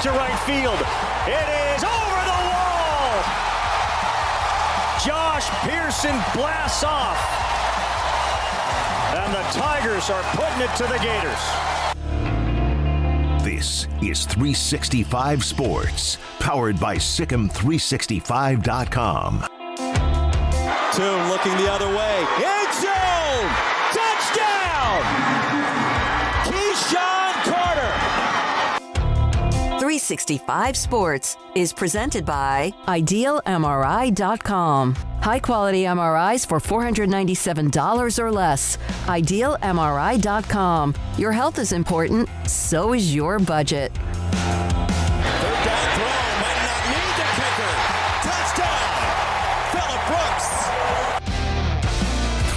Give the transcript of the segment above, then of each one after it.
to right field. It is over the wall. Josh Pearson blasts off. And the Tigers are putting it to the Gators. This is 365 Sports, powered by SicEm365.com. Toon looking the other way. End zone! Touchdown! Keyshawn Carter. 365 Sports is presented by IdealMRI.com. High-quality MRIs for $497 or less. IdealMRI.com. Your health is important, so is your budget. Third down throw. Might not need the kicker. Touchdown! Phillip Brooks.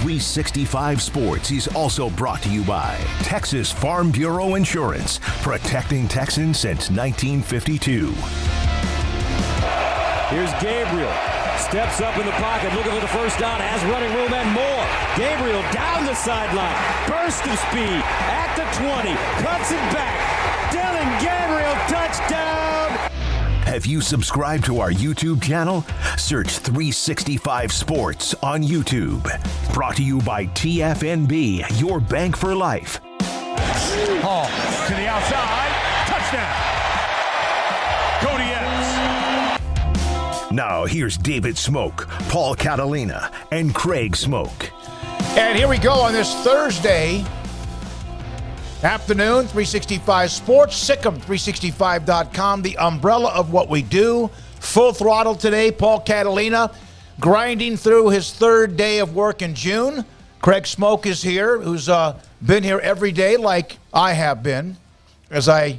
365 Sports is also brought to you by Texas Farm Bureau Insurance, protecting Texans since 1952. Here's Gabriel. Steps up in the pocket, looking for the first down, has running room and more. Gabriel down the sideline, burst of speed at the 20, cuts it back. Dylan Gabriel, touchdown! Have you subscribed to our YouTube channel? Search 365 Sports on YouTube. Brought to you by TFNB, your bank for life. Hall to the outside, touchdown! Cody Edwards. Now here's David Smoak, Paul Catalina, and Craig Smoak. And here we go on this Thursday afternoon, 365 Sports, SicEm365.com, the umbrella of what we do. Full throttle today, Paul Catalina grinding through his third day of work in June. Craig Smoak is here, who's been here every day like I have been, as I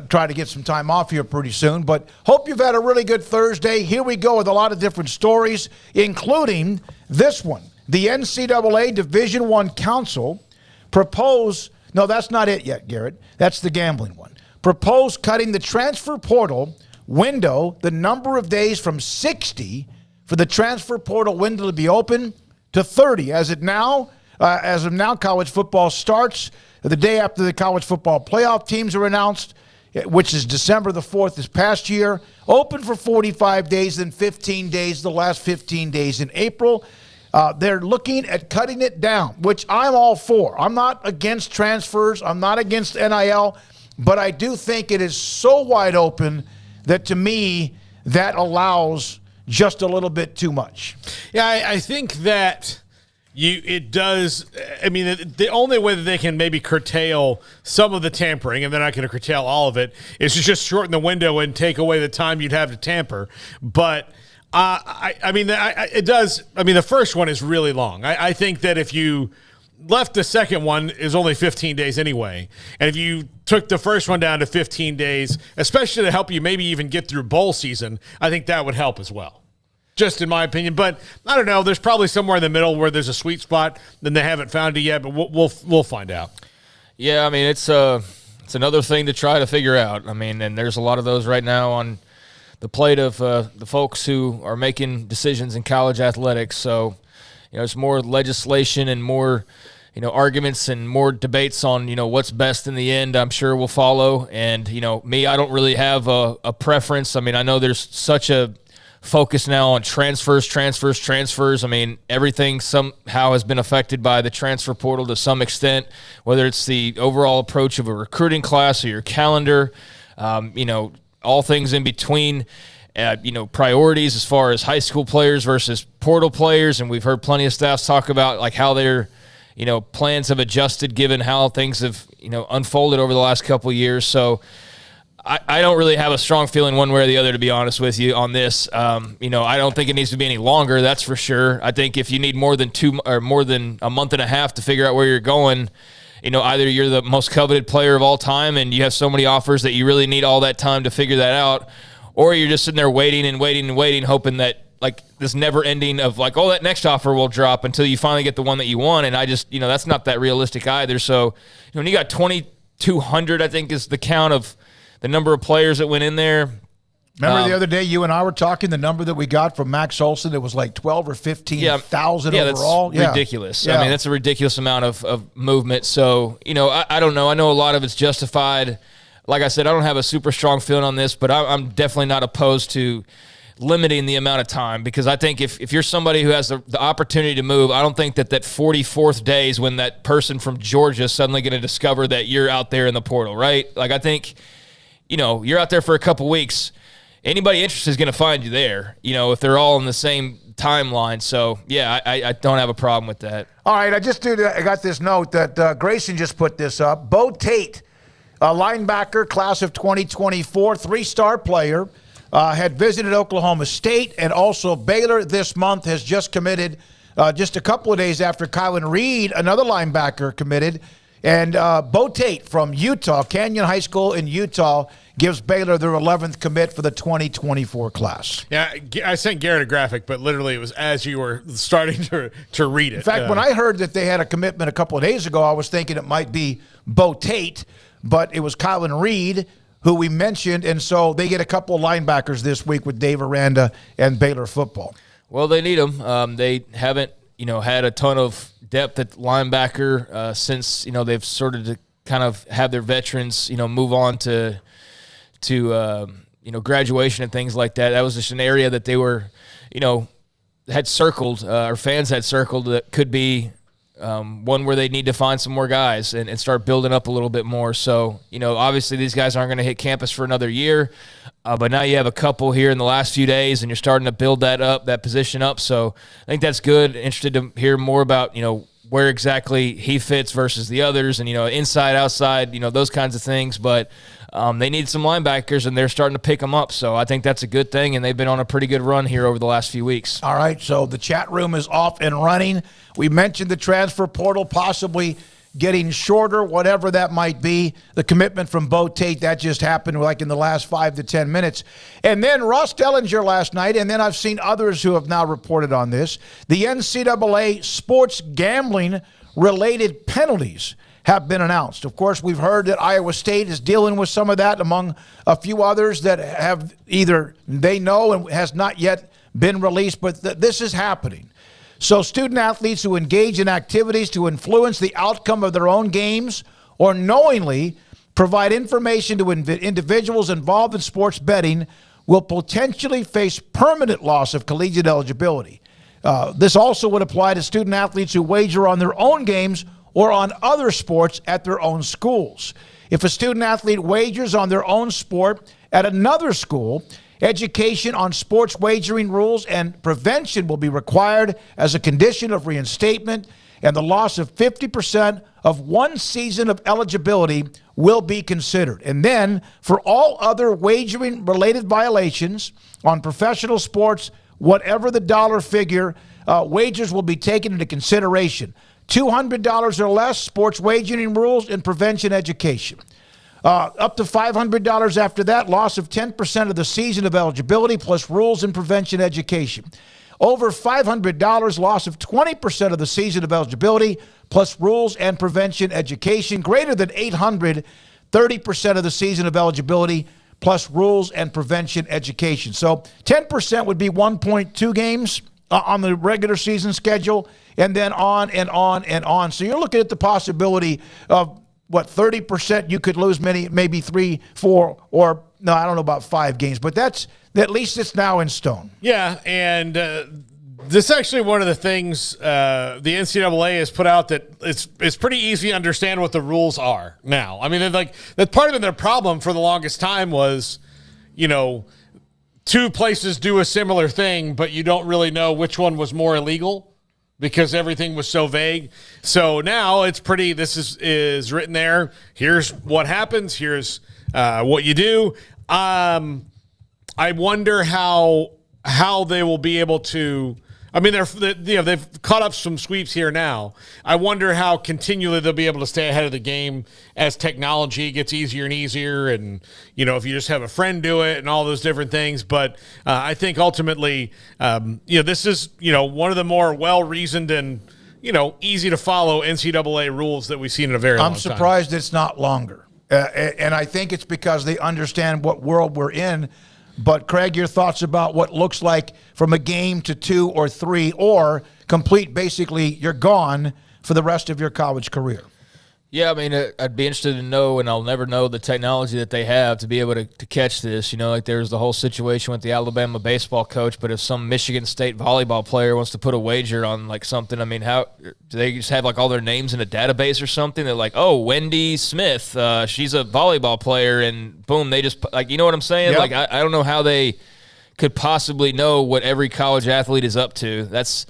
try to get some time off here pretty soon. But hope you've had a really good Thursday. Here we go with a lot of different stories, including this one. The NCAA Division I Council proposed, no, that's not it yet, Garrett. That's the gambling one. Proposed cutting the transfer portal window, the number of days from 60 for the transfer portal window to be open to 30. As of now, college football starts the day after the college football playoff teams are announced, which is December the 4th this past year. Open for 45 days, then 15 days, the last 15 days in April. They're looking at cutting it down, which I'm all for. I'm not against transfers. I'm not against NIL, but I do think it is so wide open that, to me, that allows just a little bit too much. Yeah, I think that it does. I mean, the only way that they can maybe curtail some of the tampering, and they're not going to curtail all of it, is to just shorten the window and take away the time you'd have to tamper. But it does. I mean, the first one is really long. I think that if you left the second one is only 15 days anyway, and if you took the first one down to 15 days, especially to help you maybe even get through bowl season, I think that would help as well. Just in my opinion, but I don't know. There's probably somewhere in the middle where there's a sweet spot, and they haven't found it yet. But we'll find out. Yeah, I mean it's another thing to try to figure out. I mean, and there's a lot of those right now on the plate of the folks who are making decisions in college athletics. So, it's more legislation and more, arguments and more debates on, what's best in the end. I'm sure will follow. And me, I don't really have a preference. I mean, I know there's such a focus now on transfers. I mean, everything somehow has been affected by the transfer portal to some extent, whether it's the overall approach of a recruiting class or your calendar, all things in between, priorities as far as high school players versus portal players. And we've heard plenty of staffs talk about like how their, plans have adjusted given how things have, unfolded over the last couple of years. So I don't really have a strong feeling one way or the other, to be honest with you, on this. I don't think it needs to be any longer, that's for sure. I think if you need more than a month and a half to figure out where you're going, either you're the most coveted player of all time and you have so many offers that you really need all that time to figure that out, or you're just sitting there waiting, hoping that like this never ending of like, oh, that next offer will drop until you finally get the one that you want. And I just, that's not that realistic either. So, when you got 2,200, I think is the count of the number of players that went in there. Remember the other day you and I were talking, the number that we got from Max Olson, it was like 12 or 15,000 overall. That's ridiculous. Yeah. I mean, that's a ridiculous amount of movement. So, I don't know. I know a lot of it's justified. like I said, I don't have a super strong feeling on this, but I'm definitely not opposed to limiting the amount of time, because I think if you're somebody who has the opportunity to move, I don't think that 44th day is when that person from Georgia is suddenly going to discover that you're out there in the portal, right? Like, I think, you're out there for a couple weeks. Anybody interested is going to find you there, if they're all in the same timeline. So, yeah, I don't have a problem with that. All right, I got this note that Grayson just put this up. Bo Tate, a linebacker, class of 2024, 3-star player, had visited Oklahoma State and also Baylor this month, has just committed just a couple of days after Kylan Reed, another linebacker, committed. And Bo Tate from Utah, Canyon High School in Utah, gives Baylor their 11th commit for the 2024 class. Yeah, I sent Garrett a graphic, but literally it was as you were starting to read it. In fact, when I heard that they had a commitment a couple of days ago, I was thinking it might be Bo Tate, but it was Kylan Reed, who we mentioned, and so they get a couple of linebackers this week with Dave Aranda and Baylor football. Well, they need them. They haven't, had a ton of depth at linebacker since, they've sort of kind of have their veterans, move on to graduation and things like that. That was just an area that they were, had circled, our fans had circled, that could be one where they need to find some more guys and start building up a little bit more. So, obviously these guys aren't going to hit campus for another year, but now you have a couple here in the last few days and you're starting to build that position up. So I think that's good. Interested to hear more about, where exactly he fits versus the others and, inside, outside, those kinds of things. But they need some linebackers, and they're starting to pick them up. So I think that's a good thing, and they've been on a pretty good run here over the last few weeks. All right, so the chat room is off and running. We mentioned the transfer portal possibly getting shorter, whatever that might be. The commitment from Bo Tate, that just happened like in the last 5 to 10 minutes. And then Ross Dellinger last night, and then I've seen others who have now reported on this. The NCAA sports gambling-related penalties have been announced. Of course, we've heard that Iowa State is dealing with some of that, among a few others that have either they know and has not yet been released, but this is happening. So student athletes who engage in activities to influence the outcome of their own games or knowingly provide information to individuals involved in sports betting will potentially face permanent loss of collegiate eligibility. This also would apply to student athletes who wager on their own games or on other sports at their own schools. If a student athlete wagers on their own sport at another school, education on sports wagering rules and prevention will be required as a condition of reinstatement, and the loss of 50% of one season of eligibility will be considered. And then, for all other wagering-related violations on professional sports, whatever the dollar figure, wagers will be taken into consideration. $200 or less, sports wagering rules and prevention education. Up to $500 after that, loss of 10% of the season of eligibility plus rules and prevention education. Over $500, loss of 20% of the season of eligibility plus rules and prevention education. Greater than $800, 30% of the season of eligibility plus rules and prevention education. So 10% would be 1.2 games on the regular season schedule, and then on and on and on. So you're looking at the possibility of, 30% you could lose maybe 3, 4, or no, I don't know about 5 games, but at least it's now in stone. Yeah, and this is actually one of the things the NCAA has put out that it's pretty easy to understand what the rules are now. I mean, that part of their problem for the longest time was, 2 places do a similar thing, but you don't really know which one was more illegal, because everything was so vague. So now it's pretty, this is written there. Here's what happens. Here's what you do. I wonder how they will be able to, I mean, they've caught up some sweeps here now. I wonder how continually they'll be able to stay ahead of the game as technology gets easier and easier. And, if you just have a friend do it and all those different things. But I think ultimately, this is, one of the more well-reasoned and, easy to follow NCAA rules that we've seen in a very long time. I'm surprised it's not longer. And I think it's because they understand what world we're in. But, Craig, your thoughts about what looks like from a game to 2 or 3 or complete, basically, you're gone for the rest of your college career. Yeah, I mean, I'd be interested to know, and I'll never know the technology that they have to be able to catch this. You know, like there's the whole situation with the Alabama baseball coach, but if some Michigan State volleyball player wants to put a wager on like something, I mean, how do they just have like all their names in a database or something? They're like, oh, Wendy Smith, she's a volleyball player, and boom, they just like, you know what I'm saying? Yep. Like I don't know how they could possibly know what every college athlete is up to. That's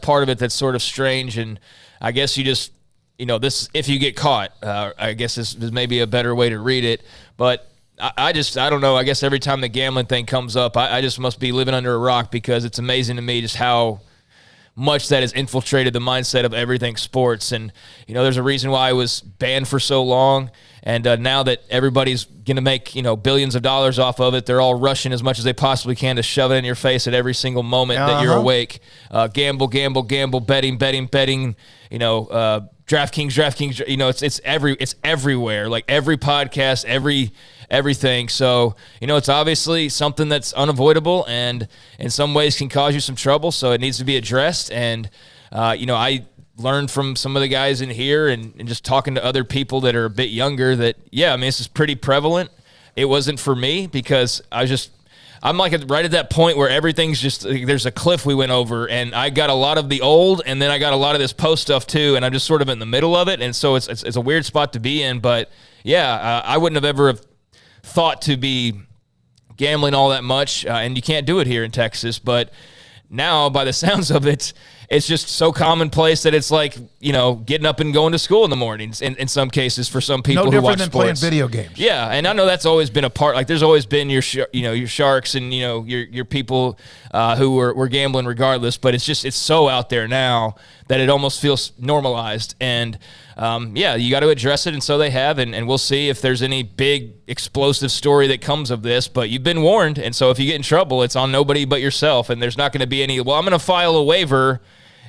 part of it that's sort of strange, and I guess you just. You know, this if you get caught, I guess this is maybe a better way to read it. But I don't know. I guess every time the gambling thing comes up, I just must be living under a rock because it's amazing to me just how much that has infiltrated the mindset of everything sports. And, you know, there's a reason why I was banned for so long. And now that everybody's going to make, you know, billions of dollars off of it, they're all rushing as much as they possibly can to shove it in your face at every single moment that you're awake. Gamble, betting, you know, DraftKings, you know, it's everywhere. Like every podcast, everything. So, you know, it's obviously something that's unavoidable and in some ways can cause you some trouble. So it needs to be addressed. And, you know, I learned from some of the guys in here and just talking to other people that are a bit younger that, yeah, I mean, this is pretty prevalent. It wasn't for me because I'm like right at that point where everything's just there's a cliff we went over, and I got a lot of the old, and then I got a lot of this post stuff too, and I'm just sort of in the middle of it, and so it's a weird spot to be in. But yeah, I wouldn't have ever thought to be gambling all that much, and you can't do it here in Texas. But now, by the sounds of it, it's just so commonplace that it's like, you know, getting up and going to school in the mornings in some cases for some people who watch sports. No different than playing video games. Yeah, and I know that's always been a part. Like, there's always been your sharks and, you know, your people who were gambling regardless. But it's so out there now that it almost feels normalized. And, yeah, you got to address it, and so they have. And we'll see if there's any big explosive story that comes of this. But you've been warned, and so if you get in trouble, it's on nobody but yourself. And there's not going to be any, well, I'm going to file a waiver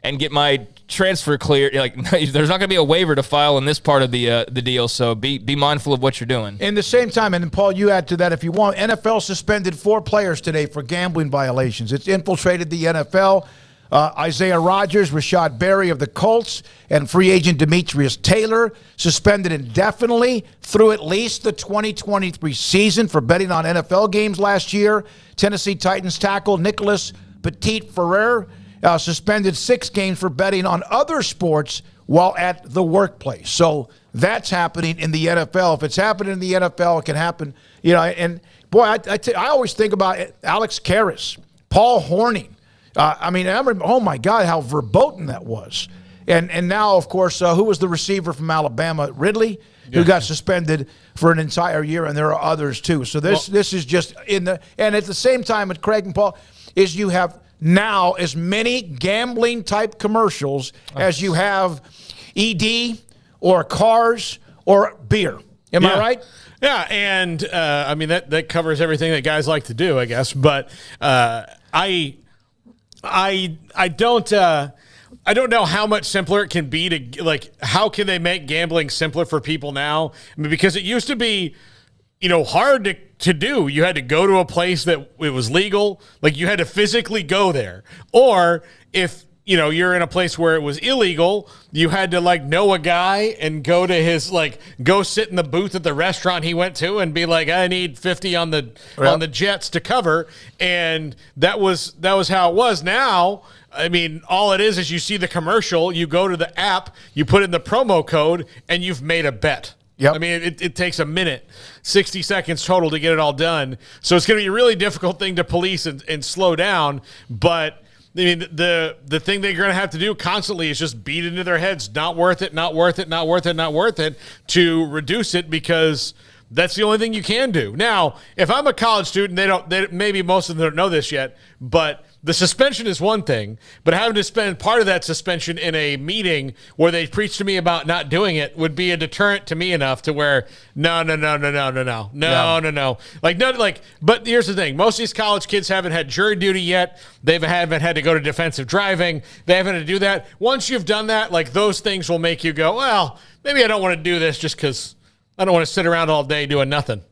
and get my transfer clear. Like, there's not going to be a waiver to file in this part of the deal. So be mindful of what you're doing. In the same time, and Paul, you add to that if you want. NFL suspended 4 players today for gambling violations. It's infiltrated the NFL. Isaiah Rodgers, Rashad Berry of the Colts, and free agent Demetrius Taylor suspended indefinitely through at least the 2023 season for betting on NFL games last year. Tennessee Titans tackle Nicholas Petit-Ferrer suspended 6 games for betting on other sports while at the workplace. So that's happening in the NFL. If it's happening in the NFL, it can happen. You know, and boy, I always think about Alex Karras, Paul Hornung. I mean, oh my God, how verboten that was. And now, of course, who was the receiver from Alabama? Ridley, who got suspended for an entire year, and there are others too. So this is just in the – and at the same time, at Craig and Paul, is you have now as many gambling-type commercials as you have ED or cars or beer. Am I right? Yeah, and I mean, that covers everything that guys like to do, I guess. But I don't know how much simpler it can be to, like, how can they make gambling simpler for people now? I mean, because it used to be, you know, hard to do. You had to go to a place that it was legal. Like, you had to physically go there. Or if, you know, you're in a place where it was illegal, you had to, like, know a guy and go to his, like, go sit in the booth at the restaurant he went to and be like, I need 50 on the Jets to cover. And that was how it was. Now, I mean, all it is you see the commercial, you go to the app, you put in the promo code, and you've made a bet. Yep. I mean, it takes a minute, 60 seconds total to get it all done. So it's going to be a really difficult thing to police and slow down. But, I mean, the thing they're going to have to do constantly is just beat into their heads, not worth it, not worth it, not worth it, not worth it, to reduce it, because that's the only thing you can do. Now, if I'm a college student, maybe most of them don't know this yet, but the suspension is one thing, but having to spend part of that suspension in a meeting where they preach to me about not doing it would be a deterrent to me enough to where no. But here's the thing: most of these college kids haven't had jury duty yet. They haven't had to go to defensive driving. They haven't had to do that. Once you've done that, like, those things will make you go, well, maybe I don't want to do this just because I don't want to sit around all day doing nothing.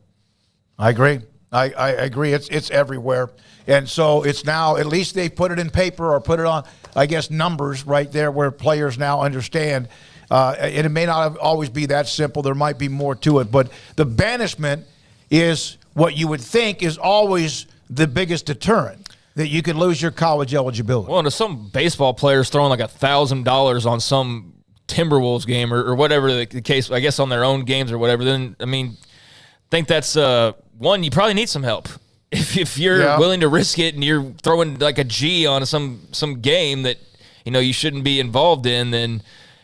I agree. I agree. It's everywhere. And so it's now, at least they put it in paper or put it on, I guess, numbers right there where players now understand. And it may not always be that simple. There might be more to it. But the banishment is what you would think is always the biggest deterrent, that you could lose your college eligibility. Well, and if some baseball players throwing like $1,000 on some Timberwolves game or whatever the case, I guess on their own games or whatever, then, I mean, I think that's one, you probably need some help. If you're willing to risk it and you're throwing like a G on some game that, you shouldn't be involved in, then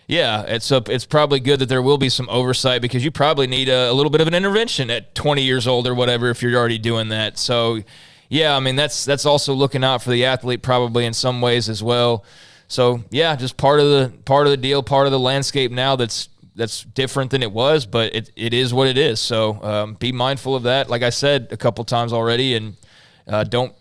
yeah, it's probably good that there will be some oversight, because you probably need a little bit of an intervention at 20 years old or whatever if you're already doing that. So yeah, I mean, that's also looking out for the athlete probably in some ways as well. So yeah, just part of the deal, part of the landscape now that's different than it was, but it is what it is. So be mindful of that, like I said a couple times already, and don't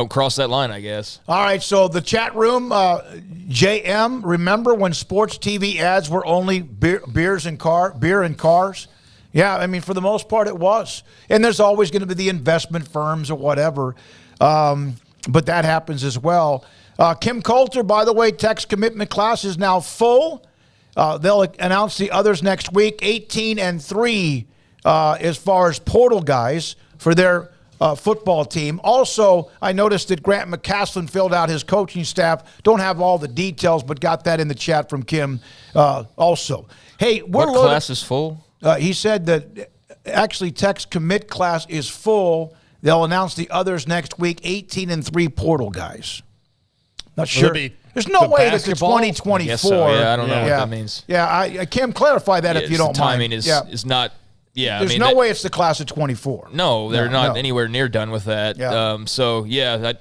cross that line, I guess. All right, so the chat room, JM, remember when sports TV ads were only beer and cars? Yeah, I mean, for the most part it was. And there's always going to be the investment firms or whatever, but that happens as well. Kim Coulter, by the way, Tech's commitment class is now full. They'll announce the others next week, 18 and 3 as far as portal guys for their football team. Also, I noticed that Grant McCaslin filled out his coaching staff. Don't have all the details, but got that in the chat from Kim also. Hey, what class is full? He said that actually Tech's commit class is full. They'll announce the others next week, 18 and 3 portal guys. Not sure. There's no way that it's 2024. I guess so. Yeah, I don't know what that means. Yeah, I can't clarify that if you don't mind. Timing is not. Yeah, there's no way it's the class of 24. No, they're not anywhere near done with that. Yeah. So yeah,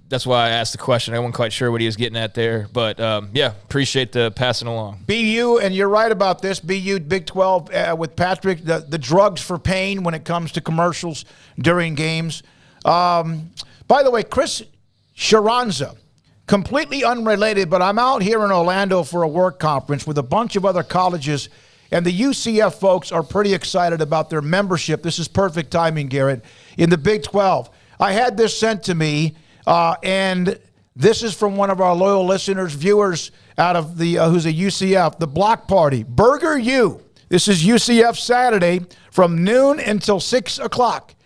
that's why I asked the question. I wasn't quite sure what he was getting at there, but yeah, appreciate the passing along. BU, and you're right about this. BU Big 12 with Patrick, the drugs for pain when it comes to commercials during games. By the way, Chris Sharanza, completely unrelated, but I'm out here in Orlando for a work conference with a bunch of other colleges. And the UCF folks are pretty excited about their membership. This is perfect timing, Garrett, in the Big 12. I had this sent to me, and this is from one of our loyal listeners, viewers out of the who's a UCF, the Block Party. Burger U. This is UCF Saturday from noon until 6 o'clock.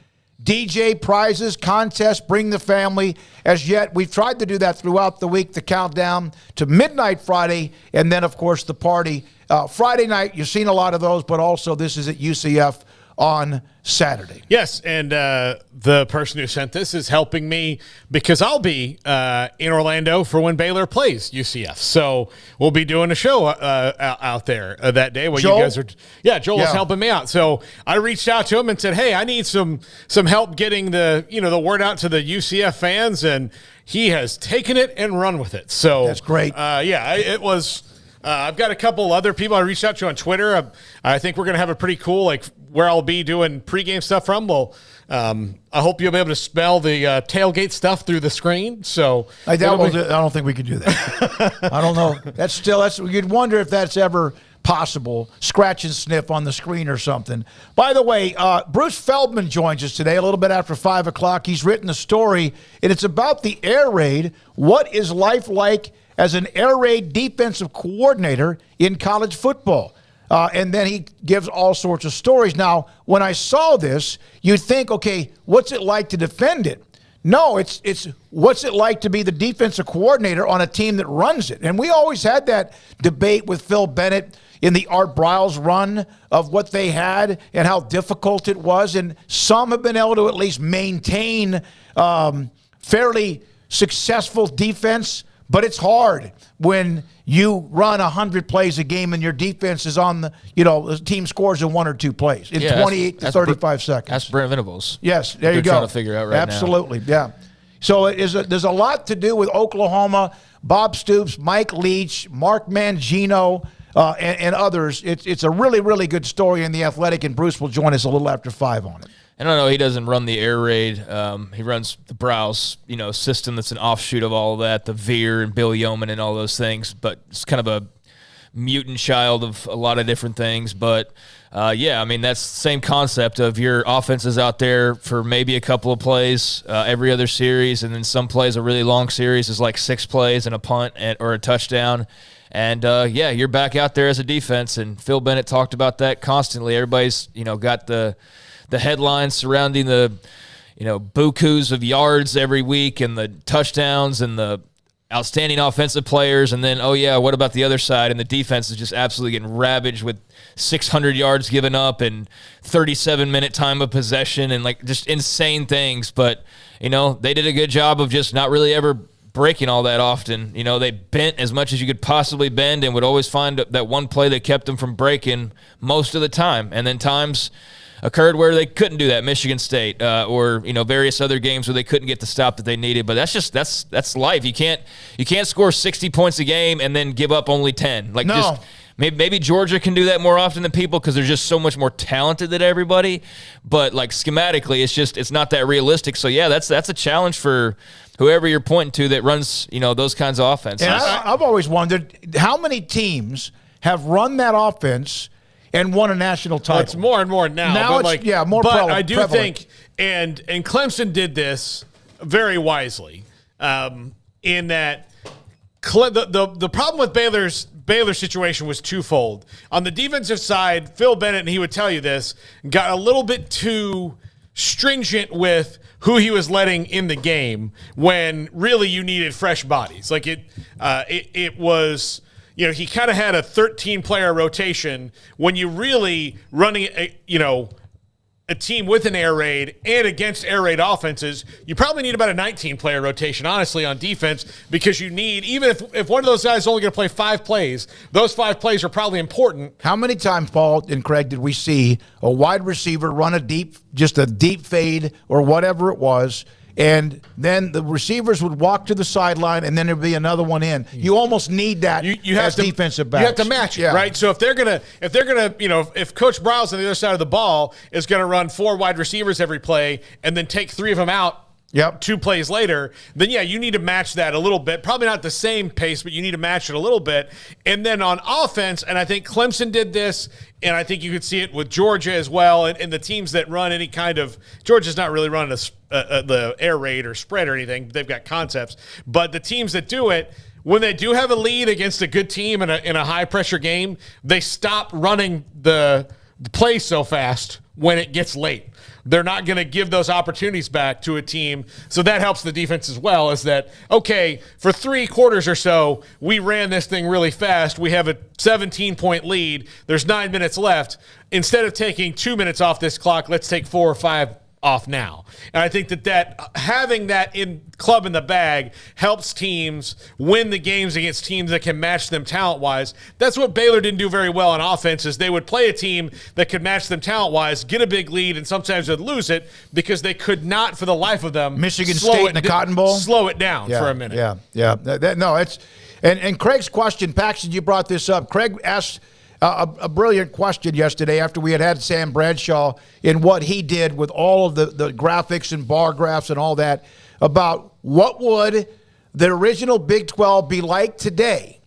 DJ, prizes, contests, bring the family. As yet, we've tried to do that throughout the week, the countdown to midnight Friday, and then, of course, the party. Friday night, you've seen a lot of those, but also this is at UCF on Saturday. Yes, and the person who sent this is helping me because I'll be in Orlando for when Baylor plays UCF. So we'll be doing a show out there that day. While Joel? You guys are, Joel is helping me out. So I reached out to him and said, "Hey, I need some help getting the word out to the UCF fans," and he has taken it and run with it. So that's great. It was. I've got a couple other people I reached out to on Twitter. I think we're going to have a pretty cool, where I'll be doing pregame stuff from. Well, I hope you'll be able to smell the tailgate stuff through the screen. So I don't think we could do that. I don't know. That's you'd wonder if that's ever possible. Scratch and sniff on the screen or something. By the way, Bruce Feldman joins us today a little bit after 5 o'clock. He's written a story, and it's about the air raid. What is life like as an air raid defensive coordinator in college football? And then he gives all sorts of stories. Now, when I saw this, you'd think, okay, what's it like to defend it? No, it's what's it like to be the defensive coordinator on a team that runs it? And we always had that debate with Phil Bennett in the Art Briles run of what they had and how difficult it was. And some have been able to at least maintain fairly successful defense. But it's hard when you run 100 plays a game and your defense is on the team scores in 1 or 2 plays in 28 to 35 seconds. That's Brent Venables. Yes, there you go. They're trying to figure out right now. Absolutely, yeah. So there's a lot to do with Oklahoma, Bob Stoops, Mike Leach, Mark Mangino, and others. It's a really, really good story in The Athletic, and Bruce will join us a little after 5 on it. And I know he doesn't run the air raid. He runs the Browse, system that's an offshoot of all of that, the Veer and Bill Yeoman and all those things. But it's kind of a mutant child of a lot of different things. But, that's the same concept of your offense is out there for maybe a couple of plays every other series, and then some plays, a really long series is like 6 plays and a punt or a touchdown. And, you're back out there as a defense, and Phil Bennett talked about that constantly. Everybody's, got the headlines surrounding the, bukus of yards every week and the touchdowns and the outstanding offensive players. And then, what about the other side? And the defense is just absolutely getting ravaged with 600 yards given up and 37-minute time of possession and, just insane things. But, they did a good job of just not really ever breaking all that often. They bent as much as you could possibly bend and would always find that one play that kept them from breaking most of the time. And then times occurred where they couldn't do that, Michigan State, or various other games where they couldn't get the stop that they needed. But that's life. You can't score 60 points a game and then give up only 10. No. Maybe Georgia can do that more often than people because they're just so much more talented than everybody. But schematically, it's not that realistic. So that's a challenge for whoever you're pointing to that runs those kinds of offenses. And I've always wondered how many teams have run that offense and won a national title. Well, it's more and more now. Now but it's more But prevalent. I do think, and Clemson did this very wisely, in that the problem with Baylor's situation was twofold. On the defensive side, Phil Bennett, and he would tell you this, got a little bit too stringent with who he was letting in the game when really you needed fresh bodies. It was, he kind of had a 13-player rotation when you really running a team with an air raid and against air raid offenses, you probably need about a 19-player rotation, honestly, on defense, because you need, even if one of those guys is only going to play 5 plays, those 5 plays are probably important. How many times, Paul and Craig, did we see a wide receiver run just a deep fade or whatever it was, and then the receivers would walk to the sideline, and then there'd be another one in. You almost need that you have as to, defensive backs. You have to match it, right? So if they're gonna, if Coach Browse on the other side of the ball is gonna run 4 wide receivers every play and then take 3 of them out. 2 plays later, then you need to match that a little bit. Probably not the same pace, but you need to match it a little bit. And then on offense, and I think Clemson did this, and I think you could see it with Georgia as well, and the teams that run any kind of – Georgia's not really running the air raid or spread or anything. They've got concepts. But the teams that do it, when they do have a lead against a good team in a high-pressure game, they stop running the play so fast when it gets late. They're not going to give those opportunities back to a team. So that helps the defense as well, is that, okay, for 3 quarters or so, we ran this thing really fast. We have a 17-point lead. There's 9 minutes left. Instead of taking 2 minutes off this clock, let's take 4 or 5 off now. And I think that having that club in the bag helps teams win the games against teams that can match them talent-wise. That's what Baylor didn't do very well on offense, is they would play a team that could match them talent-wise, get a big lead, and sometimes they'd lose it because they could not, for the life of them, Michigan State in the Cotton Bowl, slow it down for a minute. And Craig's question, Paxton, you brought this up. Craig asked a brilliant question yesterday after we had Sam Bradshaw in what he did with all of the graphics and bar graphs and all that, about what would the original Big 12 be like today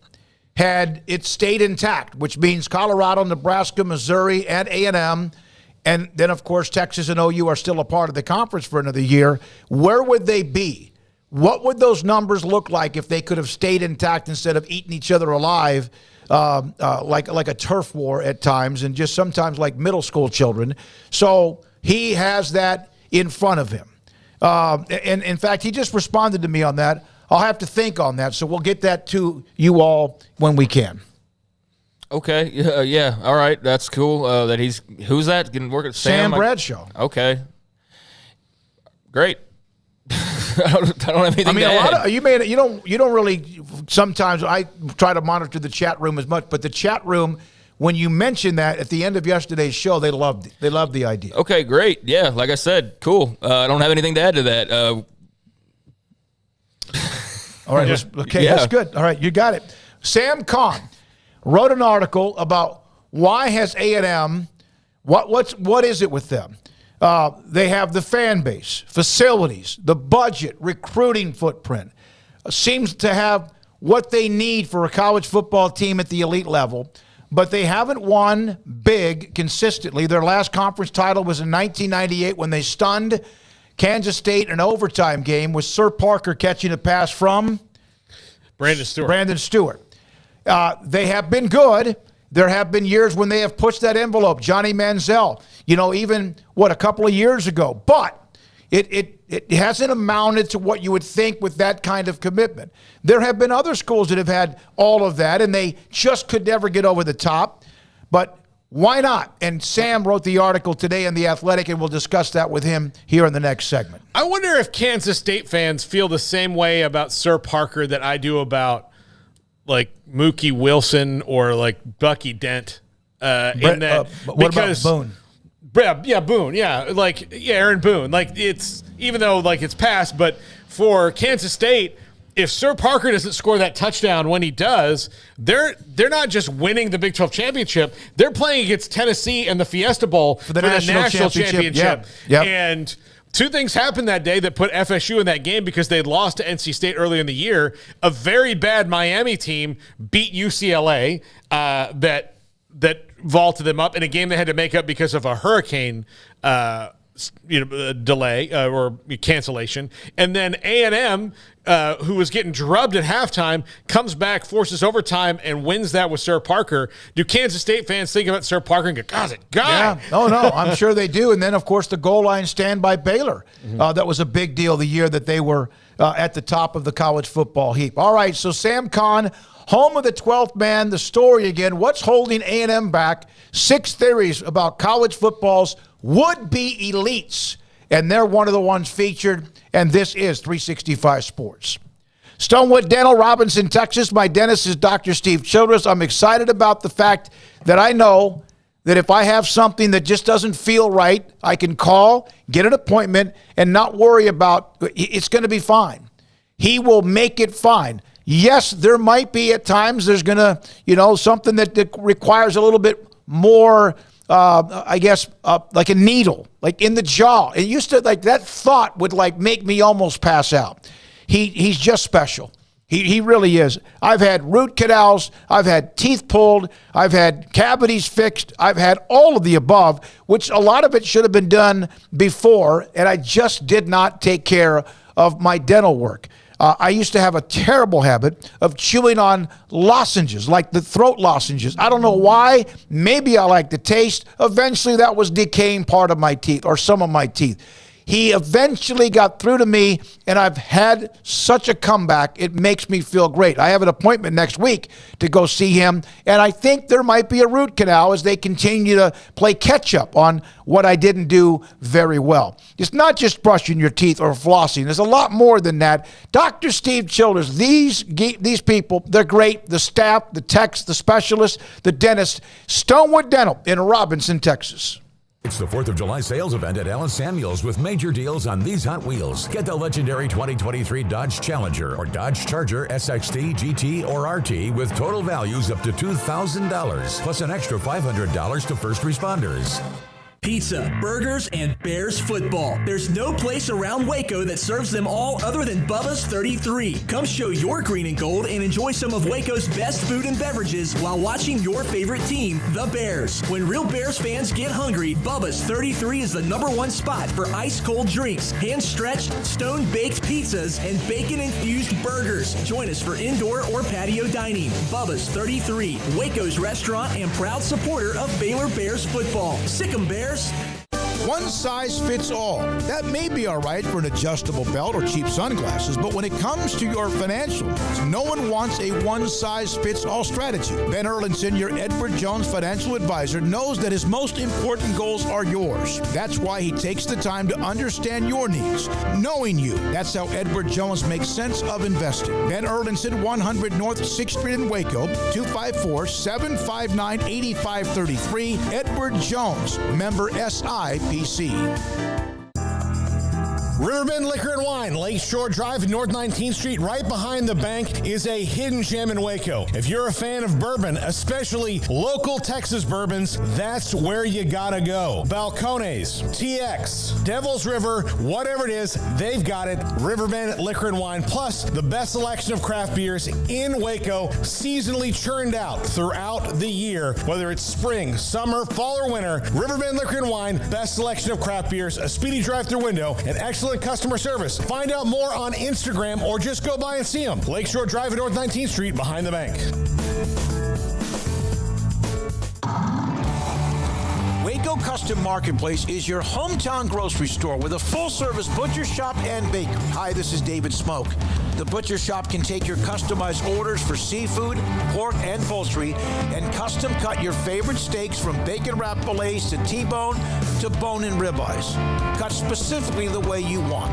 had it stayed intact, which means Colorado, Nebraska, Missouri, and A&M, and then, of course, Texas and OU are still a part of the conference for another year. Where would they be? What would those numbers look like if they could have stayed intact instead of eating each other alive like a turf war at times, and just sometimes like middle school children? So he has that in front of him. And in fact, he just responded to me on that. I'll have to think on that, so we'll get that to you all when we can. Okay, yeah, all right, that's cool. Who's that? Can work at Sam Bradshaw. Okay, great. I don't have anything to add. You don't really. Sometimes I try to monitor the chat room as much, but the chat room, when you mentioned that at the end of yesterday's show, they loved it. They loved the idea. Okay, great. Yeah, like I said, cool. I don't have anything to add to that. All right. That's good. All right, you got it. Sam Kahn wrote an article about why has A&M, what is it with them? They have the fan base, facilities, the budget, recruiting footprint. Seems to have what they need for a college football team at the elite level, but they haven't won big consistently. Their last conference title was in 1998 when they stunned Kansas State in an overtime game with Sir Parker catching a pass from Brandon Stewart. They have been good. There have been years when they have pushed that envelope. Johnny Manziel, even, a couple of years ago. But it hasn't amounted to what you would think with that kind of commitment. There have been other schools that have had all of that, and they just could never get over the top. But why not? And Sam wrote the article today in The Athletic, and we'll discuss that with him here in the next segment. I wonder if Kansas State fans feel the same way about Sir Parker that I do about, like, Mookie Wilson or, like, Bucky Dent. What about Boone? Yeah, Boone. Yeah, Aaron Boone. Like, it's even though it's past, but for Kansas State, if Sir Parker doesn't score that touchdown when he does, they're not just winning the Big 12 championship. They're playing against Tennessee in the Fiesta Bowl for the national championship. Yep. And two things happened that day that put FSU in that game because they'd lost to NC State early in the year. A very bad Miami team beat UCLA that vaulted them up in a game they had to make up because of a hurricane delay or cancellation. And then A&M, who was getting drubbed at halftime, comes back, forces overtime, and wins that with Sir Parker. Do Kansas State fans think about Sir Parker and go, "God, it guy"? Yeah, no, I'm sure they do. And then, of course, the goal line stand by Baylor. That was a big deal the year that they were at the top of the college football heap. All right, so Sam Kahn, home of the 12th man, the story again. What's holding A&M back? 6 theories about college football's would-be elites. And they're one of the ones featured, and this is 365 Sports. Stonewood Dental, Robinson, Texas. My dentist is Dr. Steve Childress. I'm excited about the fact that I know that if I have something that just doesn't feel right, I can call, get an appointment, and not worry about it's going to be fine. He will make it fine. Yes, there might be at times there's going to, something that requires a little bit more, like a needle, like in the jaw. It used to, that thought would make me almost pass out. He's just special. He really is. I've had root canals. I've had teeth pulled. I've had cavities fixed. I've had all of the above, which a lot of it should have been done before, and I just did not take care of my dental work. I used to have a terrible habit of chewing on lozenges, like the throat lozenges. I don't know why. Maybe I like the taste. Eventually, that was decaying part of my teeth or some of my teeth. He eventually got through to me, and I've had such a comeback. It makes me feel great. I have an appointment next week to go see him, and I think there might be a root canal as they continue to play catch-up on what I didn't do very well. It's not just brushing your teeth or flossing. There's a lot more than that. Dr. Steve Childress, these people, they're great. The staff, the techs, the specialists, the dentists. Stonewood Dental in Robinson, Texas. It's the 4th of July sales event at Allen Samuels with major deals on these Hot Wheels. Get the legendary 2023 Dodge Challenger or Dodge Charger SXT, GT, or RT with total values up to $2,000, plus an extra $500 to first responders. Pizza, burgers, and Bears football. There's no place around Waco that serves them all other than Bubba's 33. Come show your green and gold and enjoy some of Waco's best food and beverages while watching your favorite team, the Bears. When real Bears fans get hungry, Bubba's 33 is the #1 spot for ice-cold drinks, hand-stretched, stone-baked pizzas, and bacon-infused burgers. Join us for indoor or patio dining. Bubba's 33, Waco's restaurant and proud supporter of Baylor Bears football. Sick 'em, Bears. One size fits all. That may be all right for an adjustable belt or cheap sunglasses, but when it comes to your financial needs, no one wants a one-size-fits-all strategy. Ben Erlinson, your Edward Jones financial advisor, knows that his most important goals are yours. That's why he takes the time to understand your needs, knowing you. That's how Edward Jones makes sense of investing. Ben Erlinson, 100 North 6th Street in Waco, 254-759-8533. Edward Jones, member SIPC. Riverbend Liquor and Wine, Lakeshore Drive and North 19th Street, right behind the bank, is a hidden gem in Waco. If you're a fan of bourbon, especially local Texas bourbons, that's where you gotta go. Balcones, TX, Devil's River, whatever it is, they've got it. Riverbend Liquor and Wine, plus the best selection of craft beers in Waco, seasonally churned out throughout the year. Whether it's spring, summer, fall, or winter, Riverbend Liquor and Wine, best selection of craft beers, a speedy drive-through window, and excellent customer service. Find out more on Instagram or just go by and see them. Lakeshore Drive at North 19th Street behind the bank. Waco Custom Marketplace is your hometown grocery store with a full-service butcher shop and bakery. Hi, this is David Smoak. The butcher shop can take your customized orders for seafood, pork, and poultry and custom cut your favorite steaks from bacon wrap fillets to T-bone to bone-in ribeyes, cut specifically the way you want.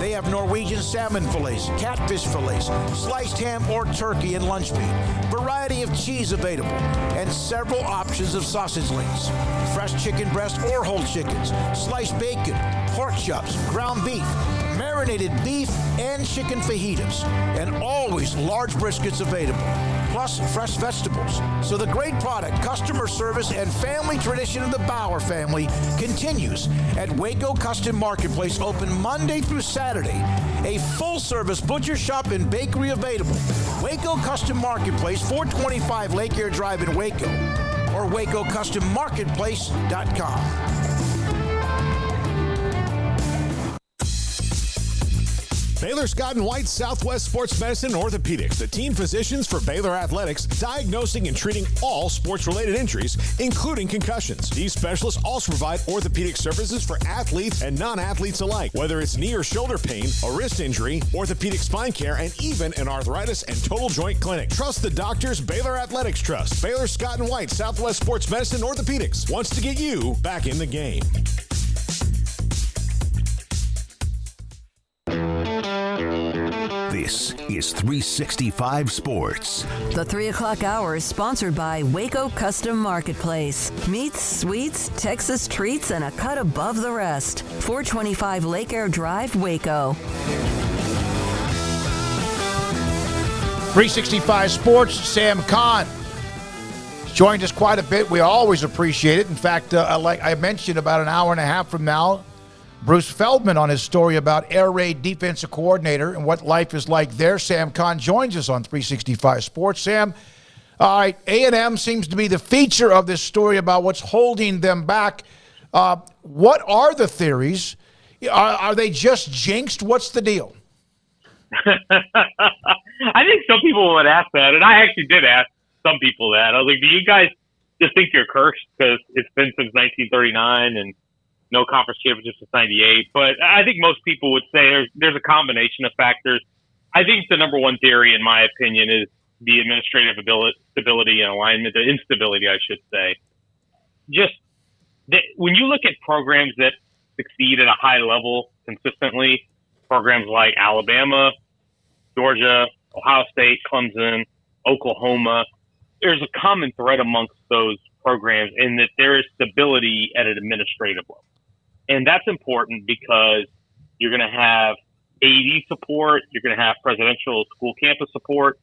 They have Norwegian salmon fillets, catfish fillets, sliced ham or turkey and lunch meat, variety of cheese available, and several options of sausage links, fresh chicken breast or whole chickens, sliced bacon, pork chops, ground beef, marinated beef, and chicken fajitas, and always large briskets available, plus fresh vegetables. So the great product, customer service, and family tradition of the Bauer family continues at Waco Custom Marketplace, open Monday through Saturday. A full-service butcher shop and bakery available. Waco Custom Marketplace, 425 Lake Air Drive in Waco, or WacoCustomMarketplace.com. Baylor Scott & White Southwest Sports Medicine and Orthopedics, the team physicians for Baylor Athletics, diagnosing and treating all sports-related injuries, including concussions. These specialists also provide orthopedic services for athletes and non-athletes alike, whether it's knee or shoulder pain, a wrist injury, orthopedic spine care, and even an arthritis and total joint clinic. Trust the doctors. Baylor Athletics Trust. Baylor Scott & White Southwest Sports Medicine and Orthopedics wants to get you back in the game. This is 365 Sports. The 3 o'clock hour is sponsored by Waco Custom Marketplace. Meats, sweets, Texas treats, and a cut above the rest. 425 Lake Air Drive, Waco. 365 Sports, Sam Kahn joined us quite a bit. We always appreciate it. In fact, like I mentioned, about an hour and a half from now, Bruce Feldman on his story about Air Raid defensive coordinator and what life is like there. Sam Kahn joins us on 365 Sports. Sam, all right, A&M seems to be the feature of this story about what's holding them back. What are the theories? Are they just jinxed? What's the deal? I think some people would ask that, and I actually did ask some people that. I was like, do you guys just think you're cursed because it's been since 1939 and no conference championship since 98? But I think most people would say there's a combination of factors. I think the number one theory, in my opinion, is the administrative stability and alignment, the instability, I should say. Just when you look at programs that succeed at a high level consistently, programs like Alabama, Georgia, Ohio State, Clemson, Oklahoma, there's a common thread amongst those programs in that there is stability at an administrative level. And that's important because you're going to have AD support, you're going to have presidential school campus support,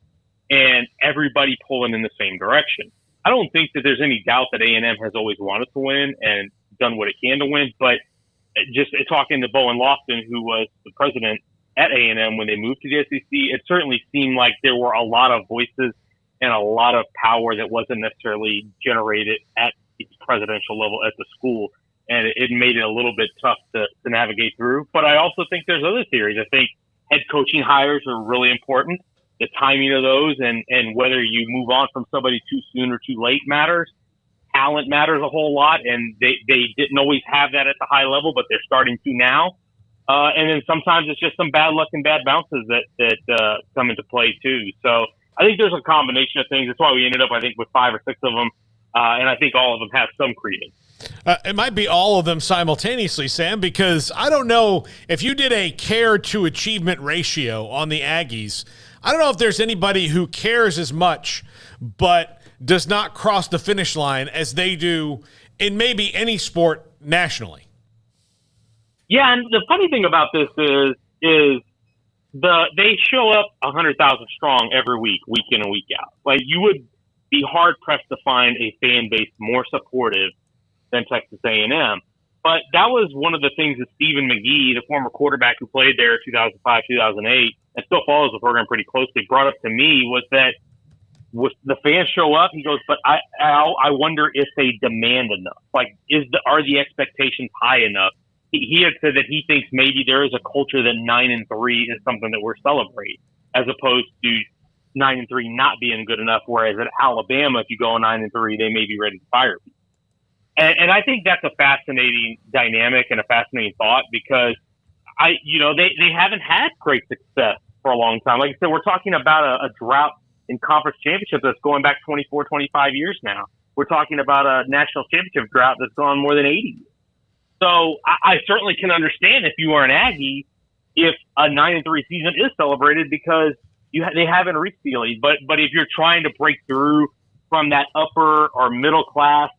and everybody pulling in the same direction. I don't think that there's any doubt that A&M has always wanted to win and done what it can to win, but just talking to Bowen Lofton, who was the president at A&M when they moved to the SEC, it certainly seemed like there were a lot of voices and a lot of power that wasn't necessarily generated at the presidential level at the school. And it made it a little bit tough to navigate through. But I also think there's other theories. I think head coaching hires are really important. The timing of those and whether you move on from somebody too soon or too late matters. Talent matters a whole lot, and they didn't always have that at the high level, but they're starting to now. And then sometimes it's just some bad luck and bad bounces that come into play too. So I think there's a combination of things. That's why we ended up, I think, with 5 or 6 of them. And I think all of them have some credence. It might be all of them simultaneously, Sam, because I don't know if you did a care to achievement ratio on the Aggies. I don't know if there's anybody who cares as much but does not cross the finish line as they do in maybe any sport nationally. Yeah, and the funny thing about this is they show up 100,000 strong every week in and week out. Like, you would be hard pressed to find a fan base more supportive than Texas A&M. But that was one of the things that Stephen McGee, the former quarterback who played there 2005, 2008, and still follows the program pretty closely, brought up to me was that the fans show up. He goes, but I wonder if they demand enough. Like, are the expectations high enough? He had said that he thinks maybe there is a culture that 9-3 is something that we're celebrating, as opposed to 9-3 not being good enough. Whereas at Alabama, if you go 9-3, they may be ready to fire people. And I think that's a fascinating dynamic and a fascinating thought because they haven't had great success for a long time. Like I said, we're talking about a drought in conference championship that's going back 24, 25 years now. We're talking about a national championship drought that's gone more than 80 years. So I certainly can understand if you are an Aggie, if a 9-3 season is celebrated because they haven't reached the elite. But if you're trying to break through from that upper or middle class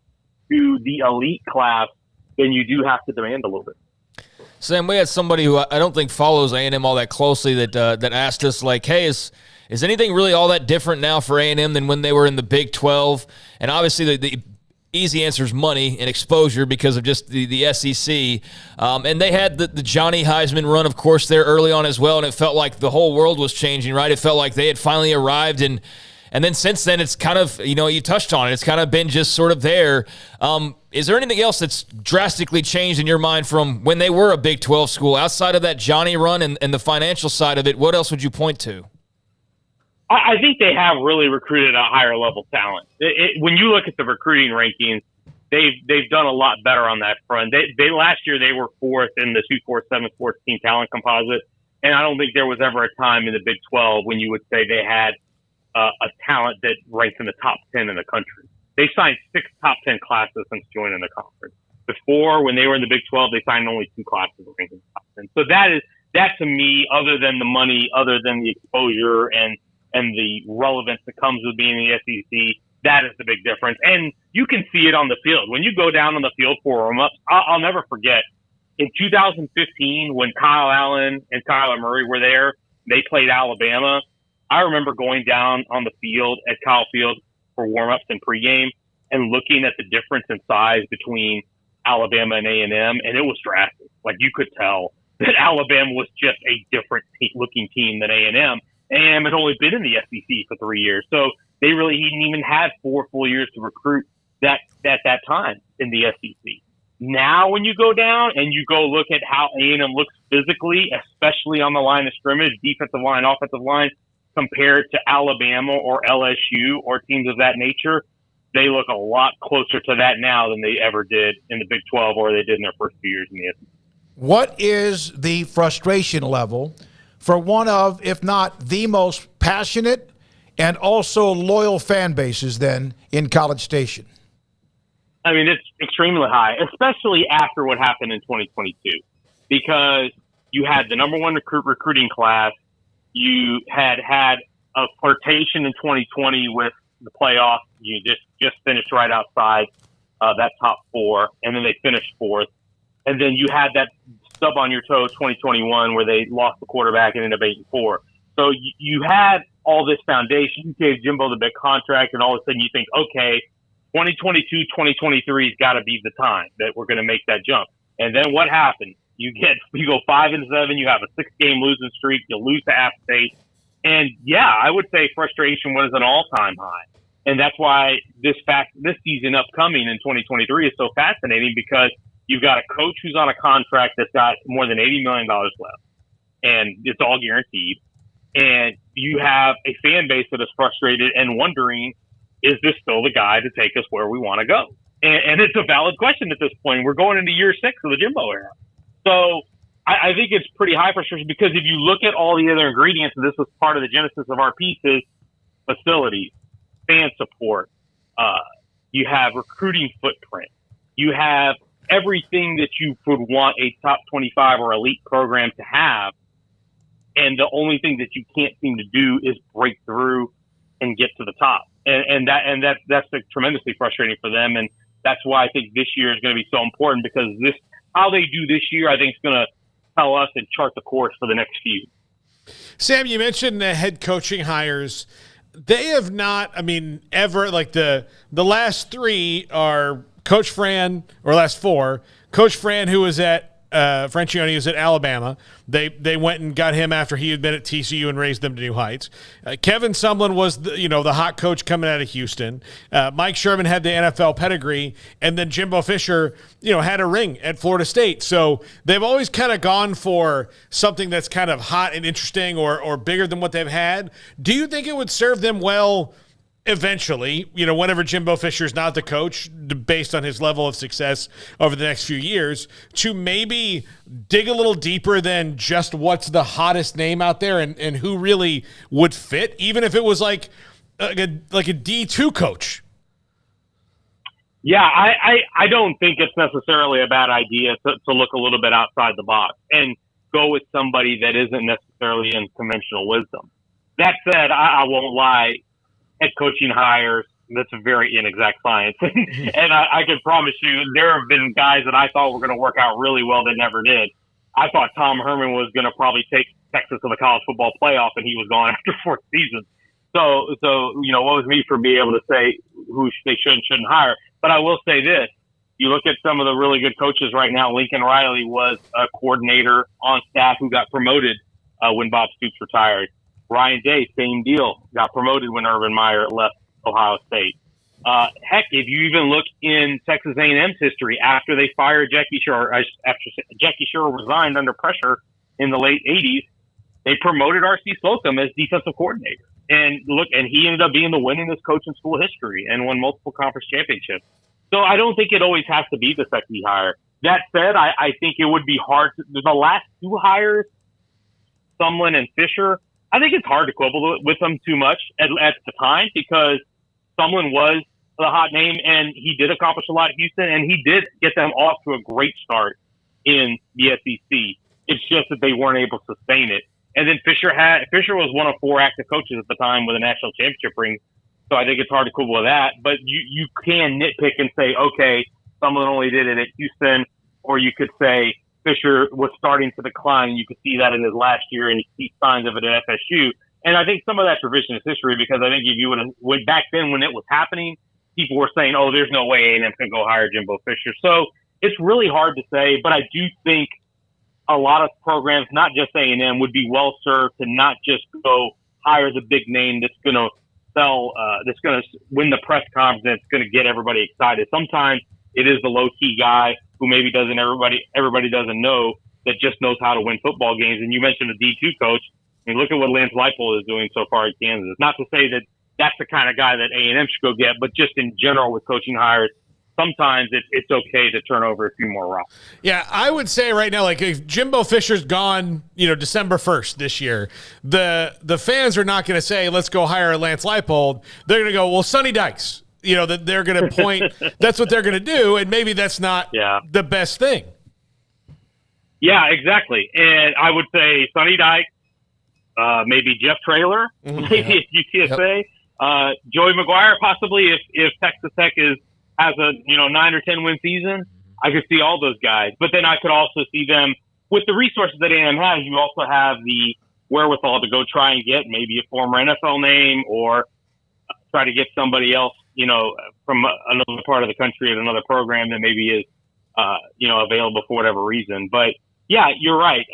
to the elite class, then you do have to demand a little bit. Sam, we had somebody who I don't think follows A&M all that closely that asked us, like, hey, is anything really all that different now for A&M than when they were in the Big 12? And obviously the easy answer is money and exposure because of just the SEC. And they had the Johnny Heisman run, of course, there early on as well, and it felt like the whole world was changing, right? It felt like they had finally arrived, and then since then it's kind of, you touched on it, it's kind of been just sort of there. Is there anything else that's drastically changed in your mind from when they were a Big 12 school, outside of that Johnny run and the financial side of it? What else would you point to? I think they have really recruited a higher level talent. When you look at the recruiting rankings, they've done a lot better on that front. They last year they were fourth in the 247 sports team talent composite, and I don't think there was ever a time in the Big 12 when you would say they had a talent that ranks in the top 10 in the country. They signed 6 top 10 classes since joining the conference. Before, when they were in the Big 12, they signed only 2 classes ranked in the top 10. So that to me, other than the money, other than the exposure and the relevance that comes with being in the SEC, that is the big difference. And you can see it on the field. When you go down on the field for warm-ups, I'll never forget, in 2015, when Kyle Allen and Kyler Murray were there, they played Alabama. I remember going down on the field at Kyle Field for warm-ups and pregame and looking at the difference in size between Alabama and A&M, and it was drastic. Like, you could tell that Alabama was just a different looking team than A&M. A&M had only been in the SEC for 3 years, so he didn't even have 4 full years to recruit at that time in the SEC. Now, when you go down and you go look at how A&M looks physically, especially on the line of scrimmage, defensive line, offensive line, compared to Alabama or LSU or teams of that nature, they look a lot closer to that now than they ever did in the Big 12 or they did in their first few years in the SEC. What is the frustration level for one of, if not the most passionate and also loyal fan bases then in College Station? I mean, it's extremely high, especially after what happened in 2022, because you had the number one recruiting class. You had a flirtation in 2020 with the playoff. You just finished right outside that top 4, and then they finished 4th. And then you had that stub on your toe 2021 where they lost the quarterback and ended up 8-4. So you had all this foundation. You gave Jimbo the big contract, and all of a sudden you think, okay, 2022, 2023 has got to be the time that we're going to make that jump. And then what happened? You go 5-7. You have a 6-game losing streak. You lose to App State, and yeah, I would say frustration was an all-time high. And that's why this season upcoming in 2023 is so fascinating, because you've got a coach who's on a contract that's got more than $80 million left, and it's all guaranteed. And you have a fan base that is frustrated and wondering, is this still the guy to take us where we want to go? And it's a valid question at this point. We're going into year 6 of the Jimbo era. So I think it's pretty high frustration, because if you look at all the other ingredients, and this was part of the genesis of our pieces, facilities, fan support, you have recruiting footprint, you have everything that you would want a top 25 or elite program to have. And the only thing that you can't seem to do is break through and get to the top. And that's tremendously frustrating for them. And that's why I think this year is going to be so important, because how they do this year, I think, is going to tell us and chart the course for the next few. Sam, you mentioned the head coaching hires. They have not, ever, like the last 3 are Coach Fran, or last 4, Coach Fran, who was at Francione is at Alabama. They went and got him after he had been at TCU and raised them to new heights. Kevin Sumlin was the hot coach coming out of Houston. Mike Sherman had the NFL pedigree, and then Jimbo Fisher had a ring at Florida State. So they've always kind of gone for something that's kind of hot and interesting or bigger than what they've had. Do you think it would serve them well eventually, whenever Jimbo Fisher's not the coach, based on his level of success over the next few years, to maybe dig a little deeper than just what's the hottest name out there and who really would fit, even if it was like a D2 coach. Yeah, I don't think it's necessarily a bad idea to look a little bit outside the box and go with somebody that isn't necessarily in conventional wisdom. That said, I won't lie. Head coaching hires, that's a very inexact science. And I can promise you there have been guys that I thought were going to work out really well that never did. I thought Tom Herman was going to probably take Texas to the college football playoff, and he was gone after 4th season. So what was me for being able to say who they should and shouldn't hire? But I will say this. You look at some of the really good coaches right now. Lincoln Riley was a coordinator on staff who got promoted when Bob Stoops retired. Ryan Day, same deal, got promoted when Urban Meyer left Ohio State. Heck, if you even look in Texas A&M's history, after they fired Jackie Sherrill, after Jackie Sherrill resigned under pressure in the late 80s, they promoted R.C. Slocum as defensive coordinator. And he ended up being the winningest coach in school history and won multiple conference championships. So I don't think it always has to be the sexy hire. That said, I think it would be hard. The last 2 hires, Sumlin and Fisher, I think it's hard to quibble with them too much at the time because Sumlin was the hot name and he did accomplish a lot at Houston and he did get them off to a great start in the SEC. It's just that they weren't able to sustain it. And then Fisher was one of 4 active coaches at the time with a national championship ring. So I think it's hard to quibble with that. But you can nitpick and say, okay, Sumlin only did it at Houston, or you could say Fisher was starting to decline. You could see that in his last year, and you see signs of it at FSU. And I think some of that's revisionist history because I think if you would have went back then when it was happening, people were saying, "Oh, there's no way A&M can go hire Jimbo Fisher." So it's really hard to say, but I do think a lot of programs, not just A&M, would be well served to not just go hire the big name that's going to sell, that's going to win the press conference, that's going to get everybody excited. Sometimes it is the low key guy who maybe everybody doesn't know that just knows how to win football games. And you mentioned a D2 coach. I mean, look at what Lance Leipold is doing so far at Kansas. Not to say that that's the kind of guy that A&M should go get, but just in general with coaching hires, sometimes it's okay to turn over a few more rocks. Yeah, I would say right now, like if Jimbo Fisher's gone, December 1st this year, the fans are not going to say, let's go hire Lance Leipold. They're going to go, well, Sonny Dykes. That they're going to point. That's what they're going to do, and maybe that's not the best thing. Yeah, exactly. And I would say Sonny Dykes, maybe Jeff Traylor, maybe at UTSA, Joey McGuire, possibly if Texas Tech has a 9 or 10 win season. I could see all those guys, but then I could also see them with the resources that A&M has. You also have the wherewithal to go try and get maybe a former NFL name or try to get somebody else, from another part of the country at another program that maybe is, available for whatever reason. But yeah, you're right.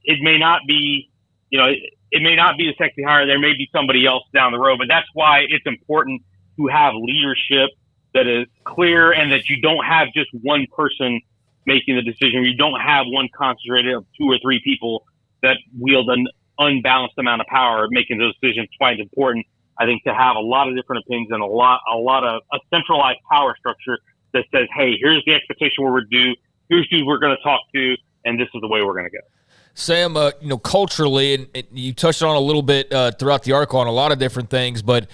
It may not be, it may not be a sexy hire. There may be somebody else down the road, but that's why it's important to have leadership that is clear and that you don't have just one person making the decision. You don't have one concentrated of 2 or 3 people that wield an unbalanced amount of power making those decisions. It's why it's important, I think, to have a lot of different opinions and a lot of a centralized power structure that says, hey, here's the expectation we're due, here's who we're going to talk to, and this is the way we're going to go. Sam, culturally, and you touched on a little bit throughout the article on a lot of different things, but,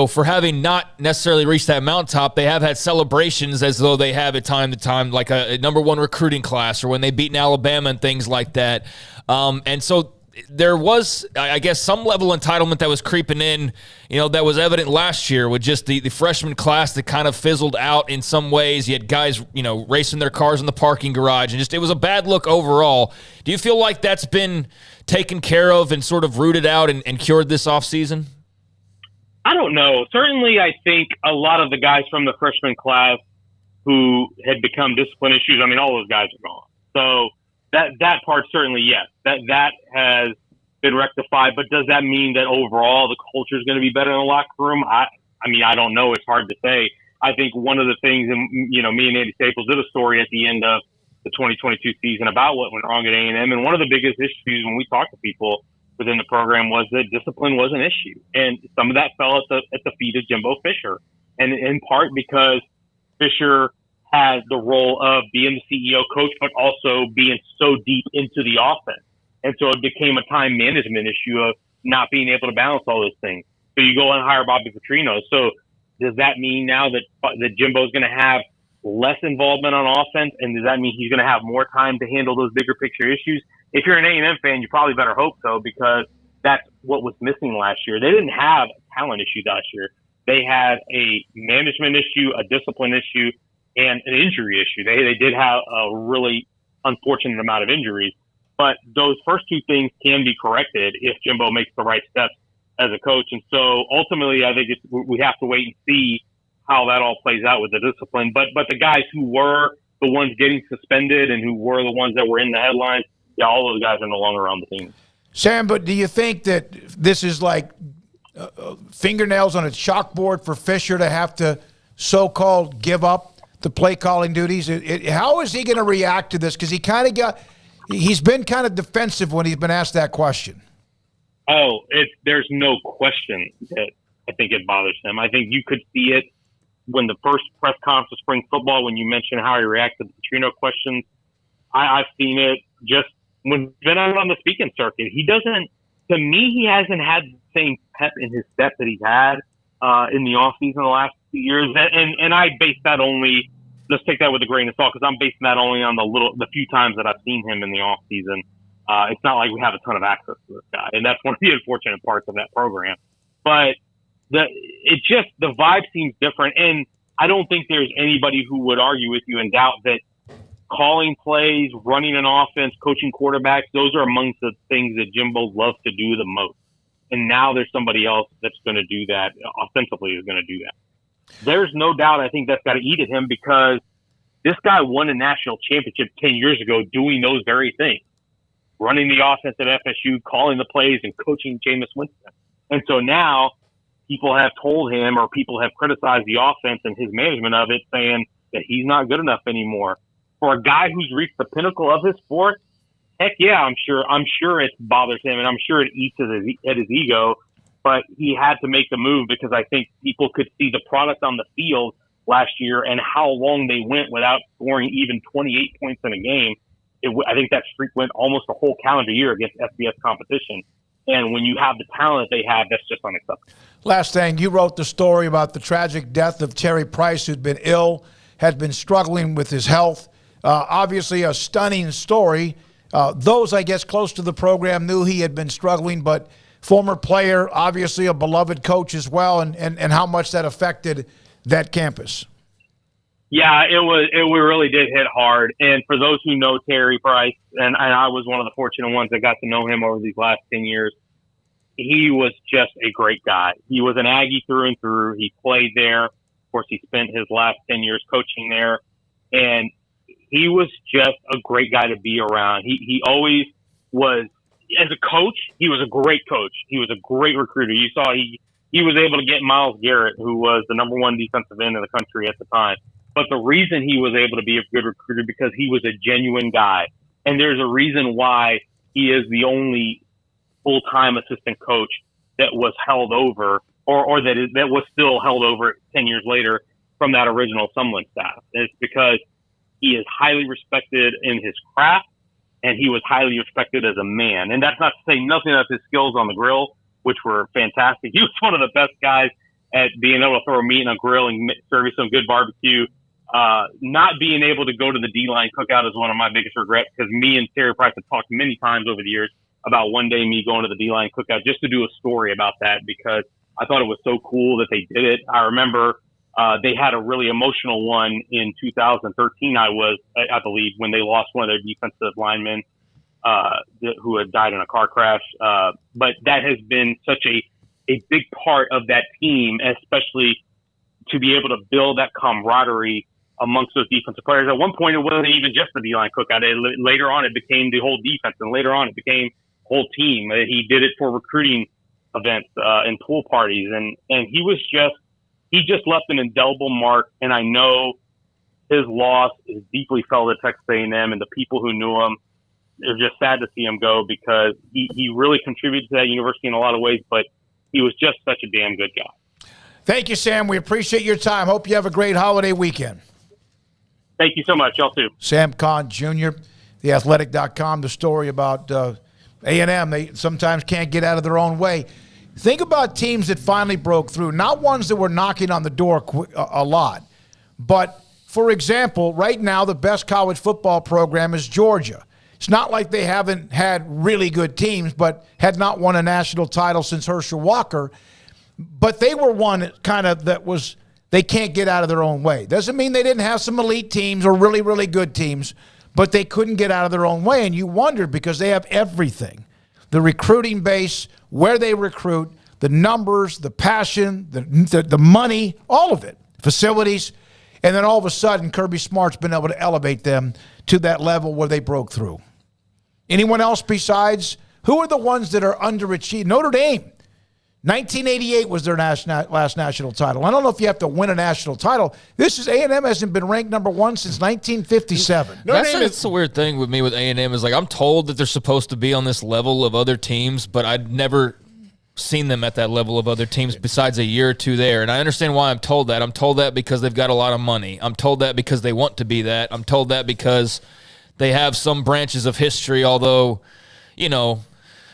for having not necessarily reached that mountaintop, they have had celebrations as though they have at time to time, like a number 1 recruiting class or when they beat Alabama and things like that. And so there was, I guess, some level of entitlement that was creeping in, that was evident last year with just the freshman class that kind of fizzled out in some ways. You had guys, racing their cars in the parking garage, and it was a bad look overall. Do you feel like that's been taken care of and sort of rooted out and cured this offseason? I don't know. Certainly, I think a lot of the guys from the freshman class who had become discipline issues, I mean, all those guys are gone. So that part, certainly, yes. That has been rectified. But does that mean that overall the culture is going to be better in the locker room? I mean, I don't know. It's hard to say. I think one of the things, and me and Andy Staples did a story at the end of the 2022 season about what went wrong at A&M. And one of the biggest issues when we talk to people within the program was that discipline was an issue. And some of that fell at the feet of Jimbo Fisher. And in part because Fisher had the role of being the CEO coach, but also being so deep into the offense. And so it became a time management issue of not being able to balance all those things. So you go and hire Bobby Petrino. So does that mean now that Jimbo's going to have less involvement on offense? And does that mean he's going to have more time to handle those bigger picture issues? If you're an A&M fan, you probably better hope so, because that's what was missing last year. They didn't have a talent issue last year. They had a management issue, a discipline issue, and an injury issue. They did have a really unfortunate amount of injuries. But those first two things can be corrected if Jimbo makes the right steps as a coach. And so ultimately, I think we have to wait and see how that all plays out with the discipline. But the guys who were the ones getting suspended and who were the ones that were in the headlines, yeah, all those guys are no longer on the team. Sam, but do you think that this is like fingernails on a chalkboard for Fisher to have to so-called give up the play calling duties? How is he going to react to this? Because he's been kind of defensive when he's been asked that question. Oh, there's no question that I think it bothers him. I think you could see it when the first press conference of spring football, when you mentioned how he reacted to the Petrino questions. I've seen it just when he's been out on the speaking circuit. To me, he hasn't had the same pep in his step that he's had in the offseason the last few years. And I base that only, let's take that with a grain of salt, because I'm basing that only on the few times that I've seen him in the offseason. It's not like we have a ton of access to this guy, and that's one of the unfortunate parts of that program. But the vibe seems different, and I don't think there's anybody who would argue with you and doubt that calling plays, running an offense, coaching quarterbacks, those are amongst the things that Jimbo loves to do the most. And now there's somebody else that's going to do that, offensively is going to do that. There's no doubt I think that's got to eat at him, because this guy won a national championship 10 years ago doing those very things. Running the offense at FSU, calling the plays, and coaching Jameis Winston. And so now people have told him, or people have criticized the offense and his management of it, saying that he's not good enough anymore. For a guy who's reached the pinnacle of his sport, heck yeah, I'm sure it bothers him, and I'm sure it eats at his ego. But he had to make the move, because I think people could see the product on the field last year and how long they went without scoring even 28 points in a game. I think that streak went almost a whole calendar year against FBS competition. And when you have the talent they have, that's just unacceptable. Last thing, you wrote the story about the tragic death of Terry Price, who'd been ill, had been struggling with his health. Obviously a stunning story. Those, I guess, close to the program knew he had been struggling, but former player, obviously a beloved coach as well, and how much that affected that campus. Yeah, it really did hit hard. And for those who know Terry Price, and I was one of the fortunate ones that got to know him over these last 10 years, he was just a great guy. He was an Aggie through and through. He played there. Of course, he spent his last 10 years coaching there. And he was just a great guy to be around. He always was, as a coach, he was a great coach. He was a great recruiter. You saw he was able to get Myles Garrett, who was the number one defensive end in the country at the time. But the reason he was able to be a good recruiter, because he was a genuine guy. And there's a reason why he is the only full-time assistant coach that was held over, or that was still held over 10 years later from that original Sumlin staff. It's because he is highly respected in his craft, and he was highly respected as a man. And that's not to say nothing of his skills on the grill, which were fantastic. He was one of the best guys at being able to throw meat on a grill and serve you some good barbecue. Not being able to go to the D-line cookout is one of my biggest regrets, because me and Terry Price have talked many times over the years about one day me going to the D-line cookout just to do a story about that, because I thought it was so cool that they did it. I remember they had a really emotional one in 2013, I believe, when they lost one of their defensive linemen who had died in a car crash. But that has been such a big part of that team, especially to be able to build that camaraderie amongst those defensive players. At one point, it wasn't even just the D-line cookout. Later on, it became the whole defense, and later on, it became the whole team. He did it for recruiting events and pool parties, and he just left an indelible mark. And I know his loss is deeply felt at Texas A&M, and the people who knew him it was just sad to see him go because he really contributed to that university in a lot of ways, but he was just such a damn good guy. Thank you, Sam. We appreciate your time. Hope you have a great holiday weekend. Thank you so much. Y'all too. Sam Kahn Jr., theathletic.com, the story about A&M. They sometimes can't get out of their own way. Think about teams that finally broke through, not ones that were knocking on the door a lot. But, for example, right now the best college football program is Georgia. It's not like they haven't had really good teams, but had not won a national title since Herschel Walker. But they were one kind of that was they can't get out of their own way. Doesn't mean they didn't have some elite teams or really, really good teams, but they couldn't get out of their own way. And you wondered because they have everything. The recruiting base, where they recruit, the numbers, the passion, the money, all of it, facilities. And then all of a sudden, Kirby Smart's been able to elevate them to that level where they broke through. Anyone else besides? Who are the ones that are underachieved? Notre Dame. 1988 was their last national title. I don't know if you have to win a national title. This is A&M hasn't been ranked number one since 1957. That's the weird thing with me with A&M is like I'm told that they're supposed to be on this level of other teams, but I'd never seen them at that level of other teams besides a year or two there. And I understand why I'm told that. I'm told that because they've got a lot of money. I'm told that because they want to be that. I'm told that because they have some branches of history, although, you know,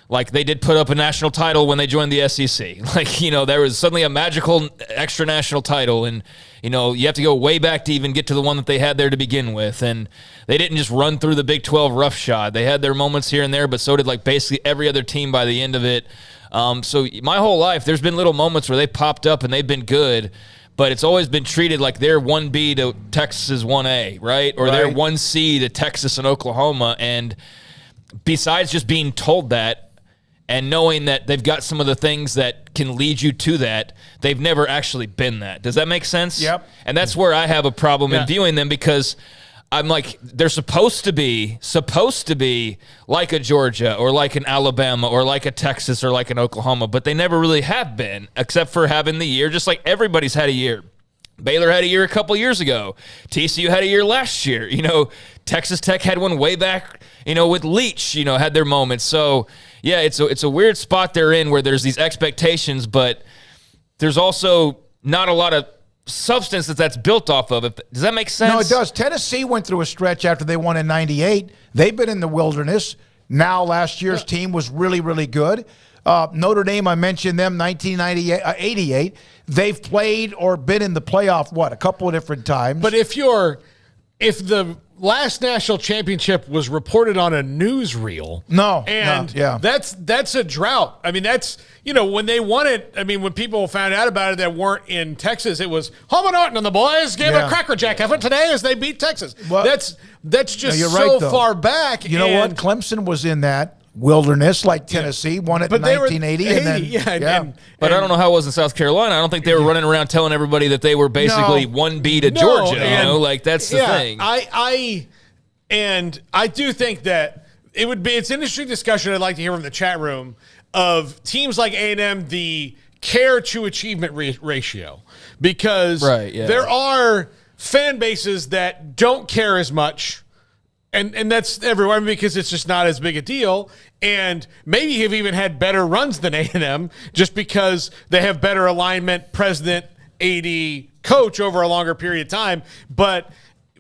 like they did put up a national title when they joined the SEC. Like, you know, there was suddenly a magical extra national title. And, you know, you have to go way back to even get to the one that they had there to begin with. And they didn't just run through the Big 12 roughshod. They had their moments here and there, but so did like basically every other team by the end of it. So my whole life, there's been little moments where they popped up and they've been good, but it's always been treated like they're 1B to Texas 1A, right? Or they're 1C to Texas and Oklahoma. And besides just being told that, and knowing that they've got some of the things that can lead you to that, they've never actually been that. Does that make sense? Yep. And that's where I have a problem in viewing them because I'm like, they're supposed to be like a Georgia or like an Alabama or like a Texas or like an Oklahoma, but they never really have been, except for having the year, just like everybody's had a year. Baylor had a year a couple years ago. TCU had a year last year. You know, Texas Tech had one way back, you know, with Leach, you know, had their moments. So, yeah, it's a weird spot they're in where there's these expectations, but there's also not a lot of substance that's built off of it. Does that make sense? No, it does. Tennessee went through a stretch after they won in 98. They've been in the wilderness. Now last year's team was really, really good. Notre Dame, I mentioned them, 1988. They've played or been in the playoff, a couple of different times. But if the last national championship was reported on a newsreel, that's a drought. I mean, that's, you know, when they won it, I mean, when people found out about it that weren't in Texas, it was Homer Norton and the boys gave a crackerjack effort today as they beat Texas. Well, that's just far back. You know what? Clemson was in that wilderness like Tennessee, won it in 1980. But I don't know how it was in South Carolina. I don't think they were running around telling everybody that they were basically 1B to Georgia. You know, like that's the thing. I do think that it's an interesting discussion I'd like to hear from the chat room of teams like A&M, the care to achievement ratio, because there are fan bases that don't care as much. And that's everywhere because it's just not as big a deal. And maybe have even had better runs than A&M just because they have better alignment, president, AD, coach over a longer period of time. But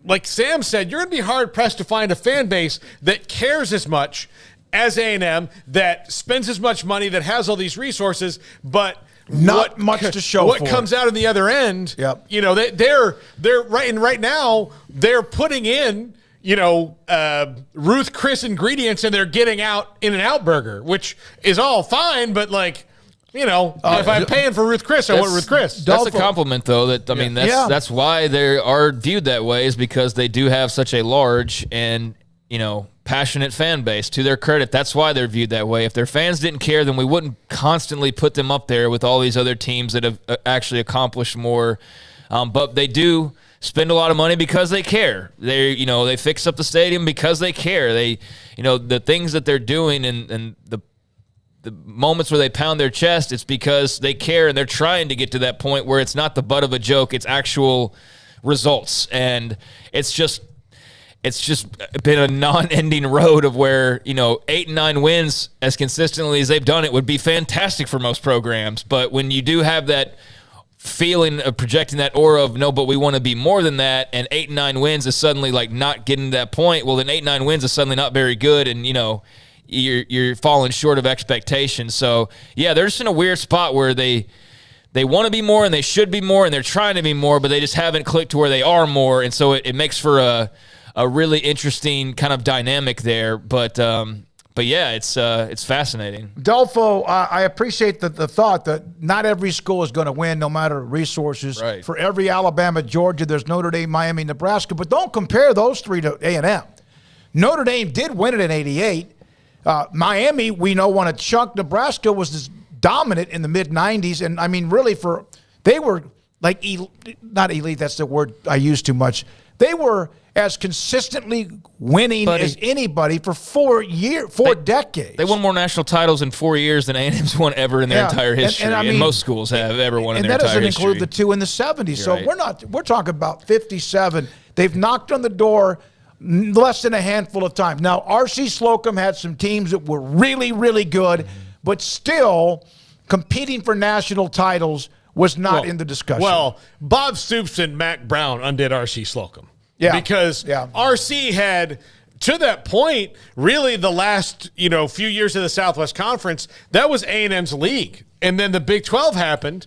like Sam said, you're going to be hard-pressed to find a fan base that cares as much as A&M, that spends as much money, that has all these resources, but not much to show what for comes out on the other end. You know, they're right now they're putting in, you know, Ruth Chris ingredients, and they're getting out In-N-Out Burger, which is all fine, but like, you know, if I'm paying for Ruth Chris, I want Ruth Chris. That's a compliment, though. That's why they are viewed that way, is because they do have such a large and, you know, passionate fan base. To their credit, that's why they're viewed that way. If their fans didn't care, then we wouldn't constantly put them up there with all these other teams that have actually accomplished more. But they do spend a lot of money because they care. They fix up the stadium because they care. They, you know, the things that they're doing and the moments where they pound their chest, it's because they care and they're trying to get to that point where it's not the butt of a joke, it's actual results. And it's just, it's just been a non-ending road of where, 8 and 9 wins as consistently as they've done it would be fantastic for most programs. But when you do have that feeling of projecting that aura of, no, but we want to be more than that, and 8 and 9 wins is suddenly like not getting to that point, well, then 8 and 9 wins is suddenly not very good, and, you're falling short of expectations. So, yeah, they're just in a weird spot where they want to be more and they should be more and they're trying to be more, but they just haven't clicked to where they are more, and so it makes for a really interesting kind of dynamic there. But yeah, it's fascinating. Dolfo, I appreciate the thought that not every school is going to win, no matter resources. Right. For every Alabama, Georgia, there's Notre Dame, Miami, Nebraska. But don't compare those three to A&M. Notre Dame did win it in '88. Miami, we know, won a chunk. Nebraska was this dominant in the mid-'90s. And, I mean, really, they were like not elite. That's the word I use too much. They were as consistently winning as anybody for 4 decades. They won more national titles in 4 years than A&M's won ever in their entire history. And I mean, most schools have ever won in their entire history. And that doesn't include the two in the 70s. So we're talking about 57. They've knocked on the door less than a handful of times. Now, R.C. Slocum had some teams that were really, really good, but still competing for national titles was not in the discussion. Well, Bob Stoops and Mac Brown undid R.C. Slocum. Yeah. Because R.C. had, to that point, really the last few years of the Southwest Conference, that was A&M's league. And then the Big 12 happened,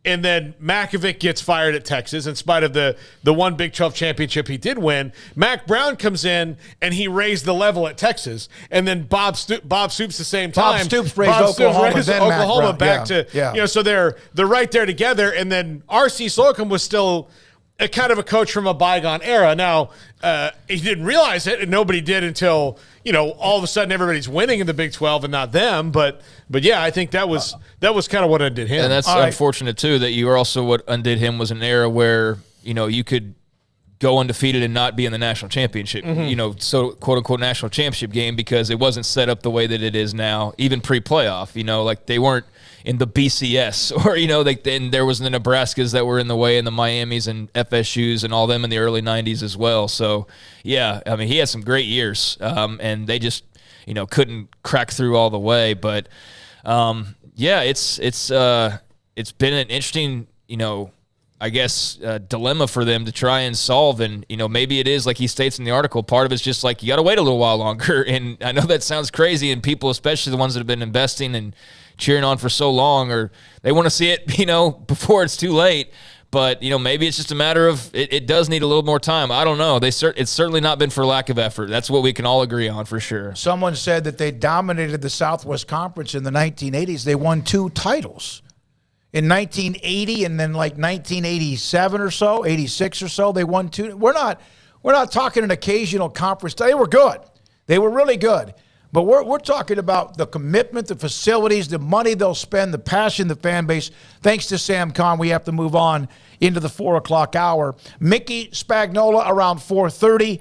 and then Makovic gets fired at Texas in spite of the one Big 12 championship he did win. Mac Brown comes in, and he raised the level at Texas. And then Bob Stoops the same time. Bob Stoops raised Oklahoma back to so they're right there together. And then R.C. Slocum was still a kind of a coach from a bygone era. Now, he didn't realize it, and nobody did until, all of a sudden everybody's winning in the Big 12 and not them. But yeah, I think that was kind of what undid him. And that's unfortunate, too, that you are also what undid him was an era where, you could go undefeated and not be in the national championship, so quote-unquote national championship game, because it wasn't set up the way that it is now, even pre-playoff. Like they weren't in the BCS or, then there was the Nebraskas that were in the way and the Miamis and FSUs and all them in the early 90s as well. So, yeah, I mean, he had some great years, and they just, couldn't crack through all the way. But, yeah, it's been an interesting, I guess, dilemma for them to try and solve. And, maybe it is, like he states in the article, part of it's just like you got to wait a little while longer. And I know that sounds crazy, and people, especially the ones that have been investing and cheering on for so long, or they want to see it, before it's too late. But, maybe it's just a matter of it does need a little more time. I don't know. It's certainly not been for lack of effort. That's what we can all agree on for sure. Someone said that they dominated the Southwest Conference in the 1980s. They won 2 titles. In 1980 and then like 1987 or so, 86 or so, they won 2. We're not talking an occasional conference. They were good. They were really good. But we're talking about the commitment, the facilities, the money they'll spend, the passion, the fan base. Thanks to Sam Kahn, we have to move on into the 4 o'clock hour. Mickey Spagnola around 4:30.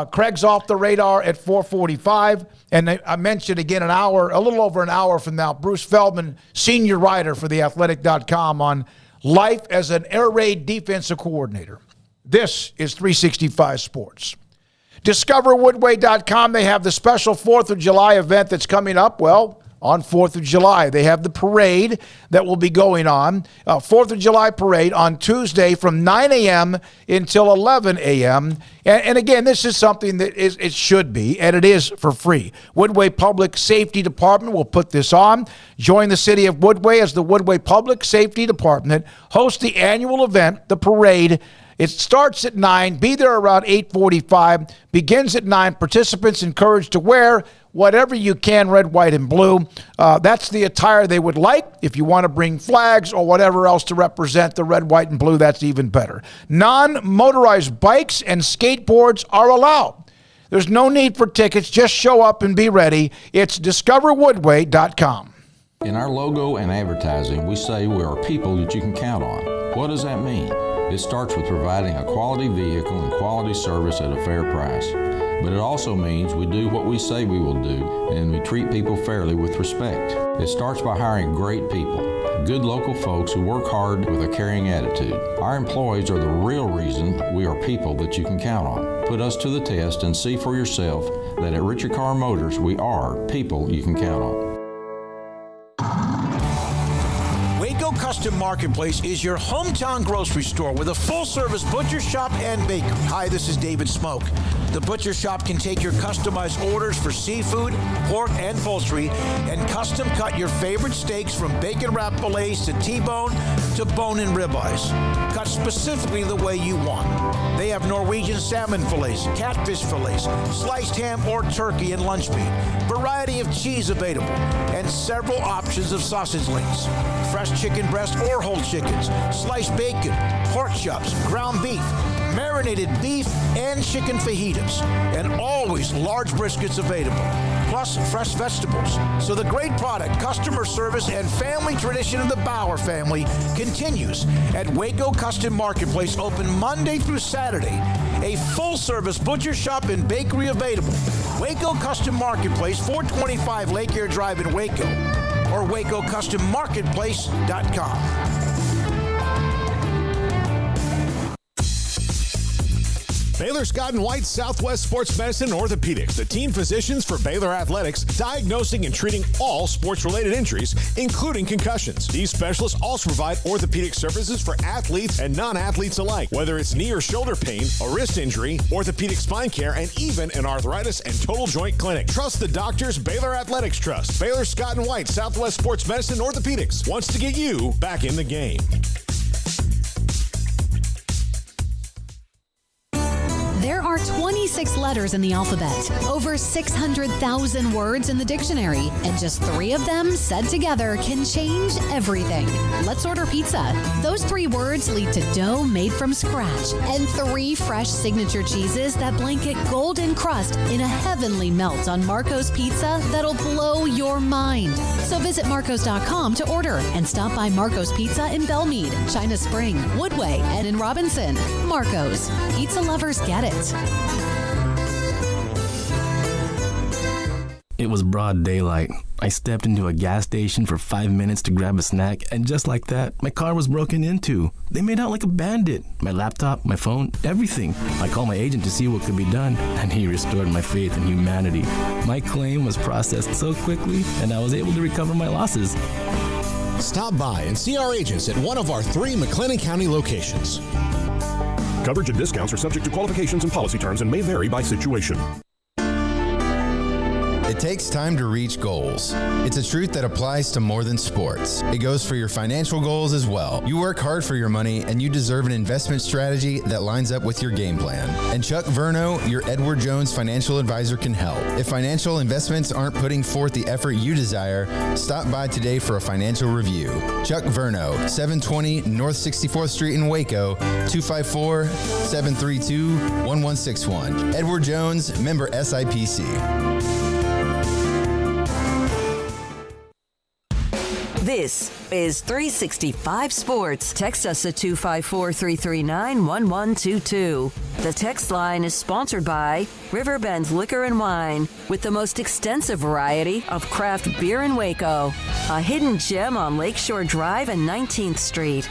Craig's off the radar at 4:45. And I mentioned again a little over an hour from now, Bruce Feldman, senior writer for theathletic.com on life as an air raid defensive coordinator. This is 365 Sports. DiscoverWoodway.com, they have the special 4th of July event that's coming up. Well, on 4th of July, they have the parade that will be going on. 4th of July parade on Tuesday from 9 a.m. until 11 a.m. And again, this is something that it should be, and it is for free. Woodway Public Safety Department will put this on. Join the city of Woodway as the Woodway Public Safety Department hosts the annual event, the parade. It starts at 9, be there around 8:45, begins at 9. Participants encouraged to wear whatever you can, red, white, and blue. That's the attire they would like. If you want to bring flags or whatever else to represent the red, white, and blue, that's even better. Non-motorized bikes and skateboards are allowed. There's no need for tickets. Just show up and be ready. It's discoverwoodway.com. In our logo and advertising, we say we are people that you can count on. What does that mean? It starts with providing a quality vehicle and quality service at a fair price. But it also means we do what we say we will do, and we treat people fairly with respect. It starts by hiring great people. good local folks who work hard with a caring attitude. Our employees are the real reason we are people that you can count on. Put us to the test and see for yourself that at Richard Carr Motors, we are people you can count on. Waco Custom Marketplace is your hometown grocery store with a full-service butcher shop and bakery. Hi, this is David Smoak. The butcher shop can take your customized orders for seafood, pork, and poultry and custom cut your favorite steaks from bacon wrap fillets to T-bone to bone-in ribeyes. Cut specifically the way you want. They have Norwegian salmon fillets, catfish fillets, sliced ham or turkey and lunch meat, variety of cheese available, and several options of sausage links. Fresh chicken breast or whole chickens, sliced bacon, pork chops, ground beef, marinated beef, and chicken fajitas, and always large briskets available, plus fresh vegetables. So the great product, customer service, and family tradition of the Bauer family continues at Waco Custom Marketplace, open Monday through Saturday. A full-service butcher shop and bakery available. Waco Custom Marketplace, 425 Lake Air Drive in Waco, or WacoCustomMarketplace.com. Baylor Scott & White Southwest Sports Medicine and Orthopedics, the team physicians for Baylor Athletics, diagnosing and treating all sports-related injuries, including concussions. These specialists also provide orthopedic services for athletes and non-athletes alike, whether it's knee or shoulder pain, a wrist injury, orthopedic spine care, and even an arthritis and total joint clinic. Trust the doctors Baylor Athletics trust. Baylor Scott & White Southwest Sports Medicine and Orthopedics wants to get you back in the game. There are 26 letters in the alphabet, over 600,000 words in the dictionary, and just 3 of them said together can change everything. Let's order pizza. Those 3 words lead to dough made from scratch and 3 fresh signature cheeses that blanket golden crust in a heavenly melt on Marco's Pizza that'll blow your mind. So visit Marcos.com to order and stop by Marco's Pizza in Belmead, China Spring, Woodway, and in Robinson. Marco's. Pizza lovers get it. It was broad daylight. I stepped into a gas station for 5 minutes to grab a snack, and just like that, my car was broken into. They made out like a bandit. My laptop, my phone, everything. I called my agent to see what could be done, and he restored my faith in humanity. My claim was processed so quickly, and I was able to recover my losses. Stop by and see our agents at one of our 3 McLennan County locations. Coverage and discounts are subject to qualifications and policy terms and may vary by situation. It takes time to reach goals. It's a truth that applies to more than sports. It goes for your financial goals as well. You work hard for your money, and you deserve an investment strategy that lines up with your game plan. And Chuck Verno, your Edward Jones financial advisor, can help. If financial investments aren't putting forth the effort you desire, stop by today for a financial review. Chuck Verno, 720 North 64th Street in Waco, 254-732-1161. Edward Jones, member SIPC. This is 365 Sports. Text us at 254-339-1122. The text line is sponsored by Riverbend Liquor and Wine, with the most extensive variety of craft beer in Waco. A hidden gem on Lakeshore Drive and 19th Street.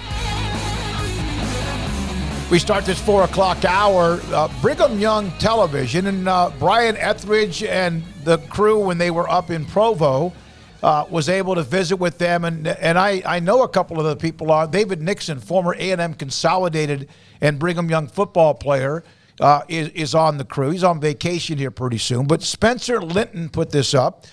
We start this 4 o'clock hour. Brigham Young Television and Brian Etheridge and the crew, when they were up in Provo, was able to visit with them, and I know a couple of the people. David Nixon, former A&M Consolidated and Brigham Young football player, is on the crew. He's on vacation here pretty soon. But Spencer Linton put this up.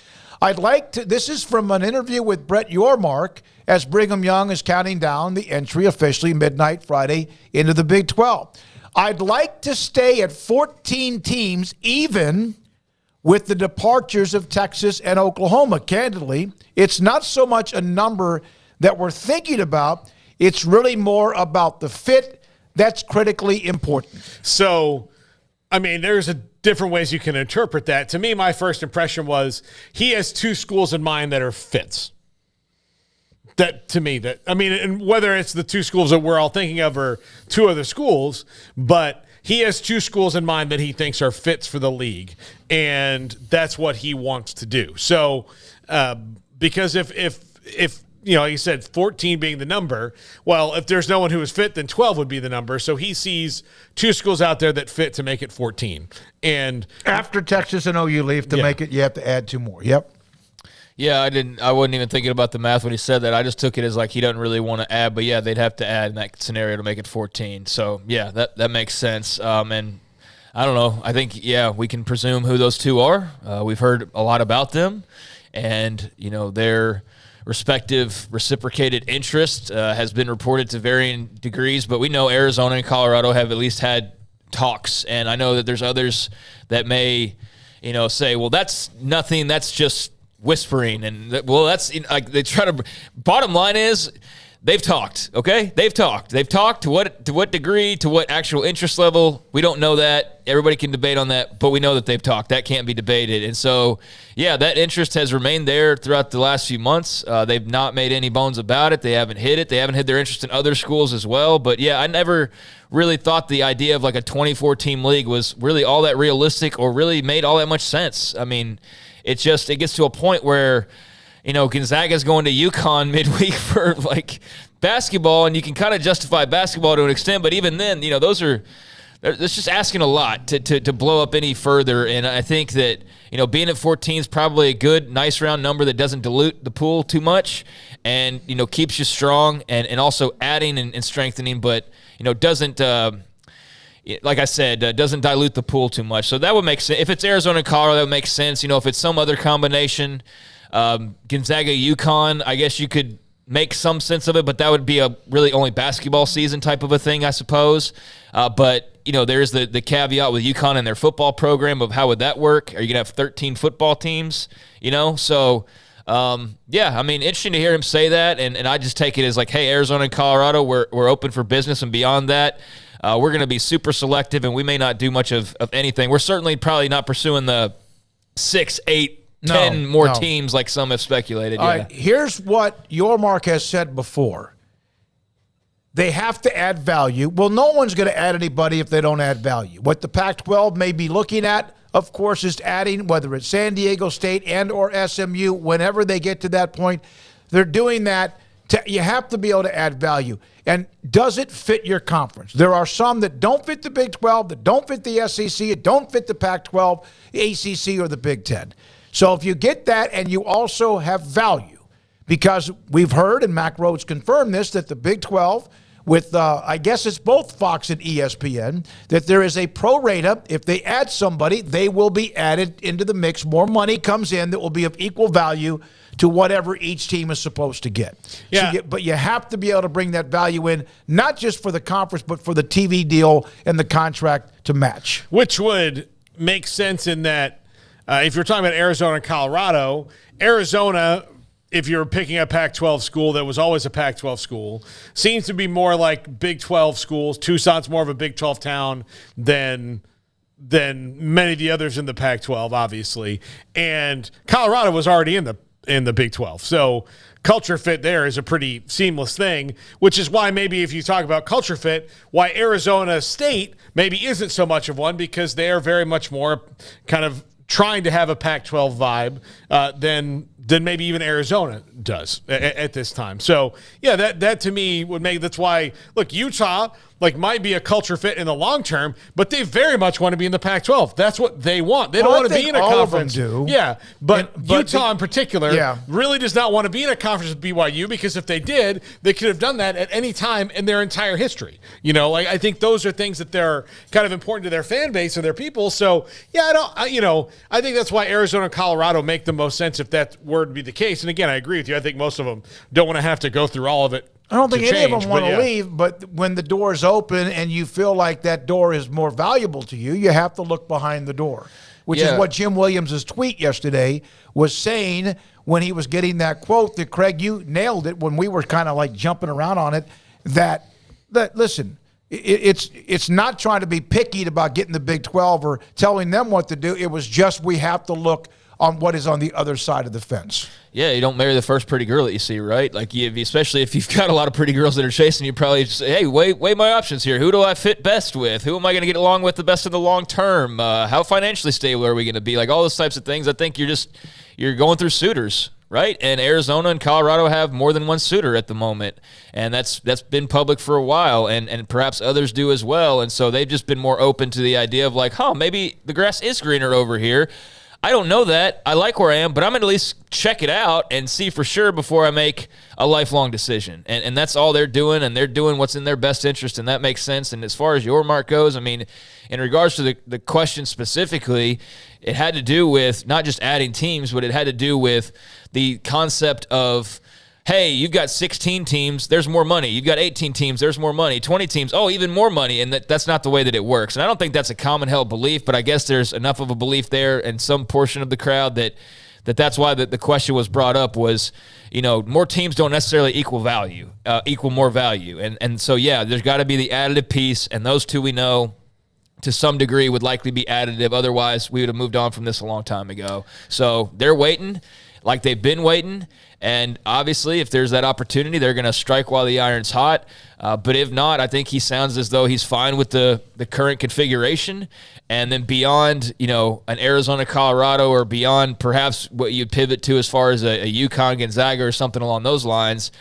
This is from an interview with Brett Yormark as Brigham Young is counting down the entry officially midnight Friday into the Big 12. I'd like to stay at 14 teams even with the departures of Texas and Oklahoma. Candidly, it's not so much a number that we're thinking about. It's really more about the fit that's critically important. So, I mean, there's different ways you can interpret that. To me, my first impression was he has 2 schools in mind that are fits. And whether it's the 2 schools that we're all thinking of or 2 other schools, but he has 2 schools in mind that he thinks are fits for the league, and that's what he wants to do. So, because if like you said, 14 being the number. Well, if there's no one who is fit, then 12 would be the number. So he sees 2 schools out there that fit to make it 14. And after Texas and OU leave to make it, you have to add 2 more. Yep. Yeah, I wasn't even thinking about the math when he said that. I just took it as like he doesn't really want to add, but yeah, they'd have to add in that scenario to make it 14. So yeah, that makes sense. And I don't know. I think we can presume who those 2 are. We've heard a lot about them, and their respective reciprocated interest has been reported to varying degrees. But we know Arizona and Colorado have at least had talks, and I know that there's others that may, say, well, that's nothing. That's just whispering, and that's like they try to. Bottom line is, they've talked. Okay, they've talked to what degree, to what actual interest level, we don't know that. Everybody can debate on that, but we know that they've talked. That can't be debated. And so that interest has remained there throughout the last few months. They've not made any bones about it. They haven't hid it. They haven't hid their interest in other schools as well. But I never really thought the idea of like a 24-team league was really all that realistic or really made all that much sense. I mean, it gets to a point where, Gonzaga's going to UConn midweek for like basketball, and you can kind of justify basketball to an extent, but even then, that's just asking a lot to blow up any further. And I think that, being at 14 is probably a good, nice round number that doesn't dilute the pool too much and, keeps you strong and also adding and strengthening, but, doesn't, like I said, doesn't dilute the pool too much. So that would make sense. If it's Arizona and Colorado, that would make sense. If it's some other combination, Gonzaga, UConn, I guess you could make some sense of it, but that would be a really only basketball season type of a thing, I suppose. But, there's the caveat with UConn and their football program of how would that work? Are you going to have 13 football teams? So, interesting to hear him say that. And I just take it as like, hey, Arizona and Colorado, we're open for business, and beyond that, we're going to be super selective, and we may not do much of anything. We're certainly probably not pursuing the 6, 8, 10 more teams like some have speculated. All right, here's what your Mark has said before. They have to add value. Well, no one's going to add anybody if they don't add value. What the Pac-12 may be looking at, of course, is adding, whether it's San Diego State and or SMU, whenever they get to that point, they're doing that. You have to be able to add value. And does it fit your conference? There are some that don't fit the Big 12, that don't fit the SEC, that don't fit the Pac-12, the ACC, or the Big 10. So if you get that and you also have value, because we've heard, and Mac Rhodes confirmed this, that the Big 12, with I guess it's both Fox and ESPN, that there is a pro rata. If they add somebody, they will be added into the mix. More money comes in that will be of equal value to whatever each team is supposed to get. Yeah. So but you have to be able to bring that value in, not just for the conference, but for the TV deal and the contract to match. Which would make sense in that if you're talking about Arizona and Colorado, Arizona, if you're picking a Pac-12 school that was always a Pac-12 school, seems to be more like Big 12 schools. Tucson's more of a Big 12 town than many of the others in the Pac-12, obviously. And Colorado was already in the Big 12. So culture fit there is a pretty seamless thing, which is why maybe if you talk about culture fit, why Arizona State maybe isn't so much of one, because they are very much more kind of trying to have a Pac-12 vibe than maybe even Arizona does at this time. So, yeah, that to me would make – that's why, look, Utah – might be a culture fit in the long term, but they very much want to be in the Pac-12. That's what they want. They don't want to be in a conference. Do. Yeah, but Utah in particular really does not want to be in a conference with BYU, because if they did, they could have done that at any time in their entire history. I think those are things that they're kind of important to their fan base and their people. So, yeah, I think that's why Arizona and Colorado make the most sense if that were to be the case. And again, I agree with you. I think most of them don't want to have to go through all of it. I don't think any of them want to leave, but when the door is open and you feel like that door is more valuable to you, you have to look behind the door, which is what Jim Williams' tweet yesterday was saying when he was getting that quote that, Craig, you nailed it when we were kind of like jumping around on it, that listen, it's not trying to be picky about getting the Big 12 or telling them what to do. It was just we have to look on what is on the other side of the fence. Yeah, you don't marry the first pretty girl that you see, right? Especially if you've got a lot of pretty girls that are chasing you, probably say, hey, weigh my options here. Who do I fit best with? Who am I going to get along with the best in the long term? How financially stable are we going to be? All those types of things. I think you're going through suitors, right? And Arizona and Colorado have more than one suitor at the moment, and that's been public for a while, and perhaps others do as well. And so they've just been more open to the idea of like, maybe the grass is greener over here. I don't know that. I like where I am, but I'm going to at least check it out and see for sure before I make a lifelong decision. And that's all they're doing, and they're doing what's in their best interest, and that makes sense. And as far as your mark goes, I mean, in regards to the question specifically, it had to do with not just adding teams, but it had to do with the concept of, hey, you've got 16 teams, there's more money. You've got 18 teams, there's more money. 20 teams, even more money. And that's not the way that it works. And I don't think that's a common held belief, but I guess there's enough of a belief there in some portion of the crowd that's why the question was brought up was, more teams don't necessarily equal more value. And so, yeah, there's got to be the additive piece, and those two we know to some degree would likely be additive. Otherwise, we would have moved on from this a long time ago. So they're waiting like they've been waiting. And obviously, if there's that opportunity, they're going to strike while the iron's hot. But if not, I think he sounds as though he's fine with the current configuration. And then beyond, an Arizona, Colorado, or beyond perhaps what you'd pivot to as far as a UConn, Gonzaga, or something along those lines,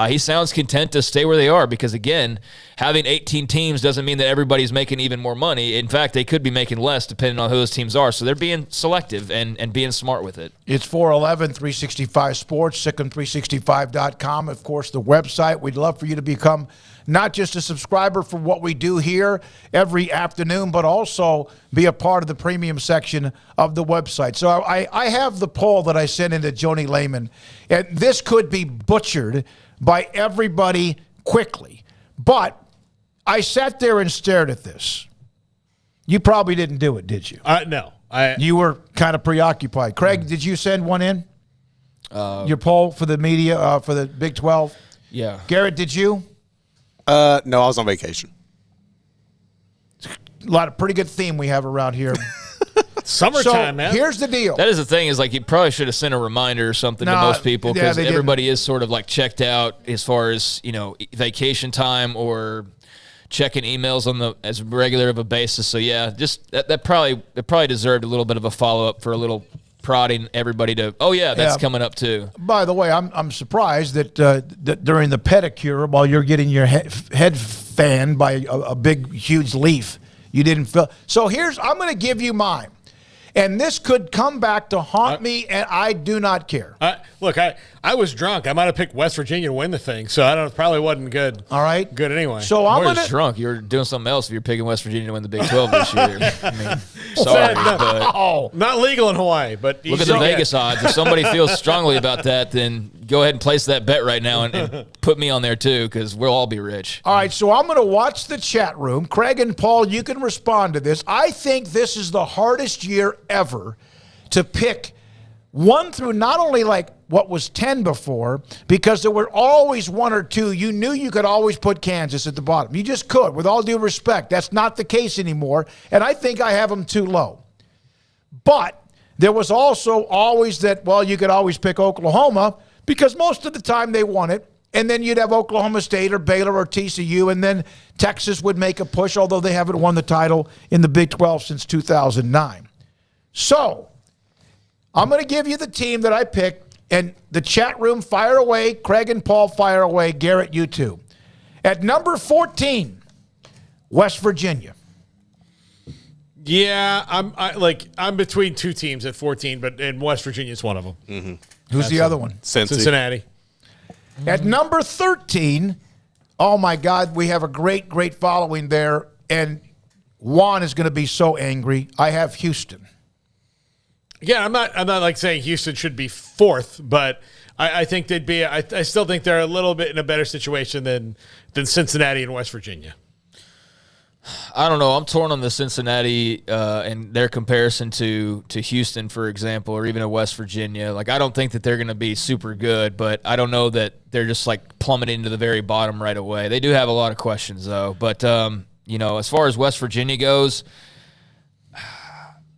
he sounds content to stay where they are because, again, having 18 teams doesn't mean that everybody's making even more money. In fact, they could be making less depending on who those teams are. So they're being selective and being smart with it. It's 411 365 Sports, SicEm365.com. Of course, the website. We'd love for you to become not just a subscriber for what we do here every afternoon, but also be a part of the premium section of the website. So I have the poll that I sent into Joni Lehman, and this could be butchered by everybody quickly. But I sat there and stared at this. You probably didn't do it, did you? No. You were kind of preoccupied. Craig, did you send one in? Your poll for the media, for the Big 12? Yeah. Garrett, did you? No, I was on vacation. A lot of pretty good theme we have around here. Summertime, man. Here's the deal. That is the thing, is like you probably should have sent a reminder or something to most people because everybody is sort of like checked out as far as, vacation time or checking emails on as regular of a basis. So yeah, just that probably deserved a little bit of a follow-up for a little prodding everybody to, that's coming up too. By the way, I'm surprised that during the pedicure, while you're getting your head fanned by a big, huge leaf, you didn't feel. So I'm going to give you mine. And this could come back to haunt me, and I do not care. Look, I was drunk. I might have picked West Virginia to win the thing, so I don't. Probably wasn't good. All right, good anyway. So I'm drunk. You're doing something else if you're picking West Virginia to win the Big 12 this year. I mean, sorry, but not legal in Hawaii. But look at the Vegas odds. If somebody feels strongly about that, then go ahead and place that bet right now and put me on there too, because we'll all be rich. All right, so I'm going to watch the chat room. Craig and Paul, you can respond to this. I think this is the hardest year ever to pick 1 through not only like what was 10 before, because there were always 1 or 2. You knew you could always put Kansas at the bottom. You just could, with all due respect. That's not the case anymore, and I think I have them too low. But there was also always that, you could always pick Oklahoma because most of the time they won it, and then you'd have Oklahoma State or Baylor or TCU, and then Texas would make a push, although they haven't won the title in the Big 12 since 2009. So I'm going to give you the team that I picked, and the chat room, fire away. Craig and Paul, fire away. Garrett, you too. At number 14, West Virginia. Yeah, I'm between two teams at 14, and West Virginia is one of them. Mm-hmm. Who's the other one? Cincinnati. At number 13, oh my God, we have a great, great following there, and Juan is going to be so angry. I have Houston. Yeah, I'm not like saying Houston should be 4th, but I think they'd be. I still think they're a little bit in a better situation than Cincinnati and West Virginia. I don't know. I'm torn on the Cincinnati and their comparison to Houston, for example, or even a West Virginia. Like, I don't think that they're going to be super good, but I don't know that they're just like plummeting to the very bottom right away. They do have a lot of questions though. But as far as West Virginia goes,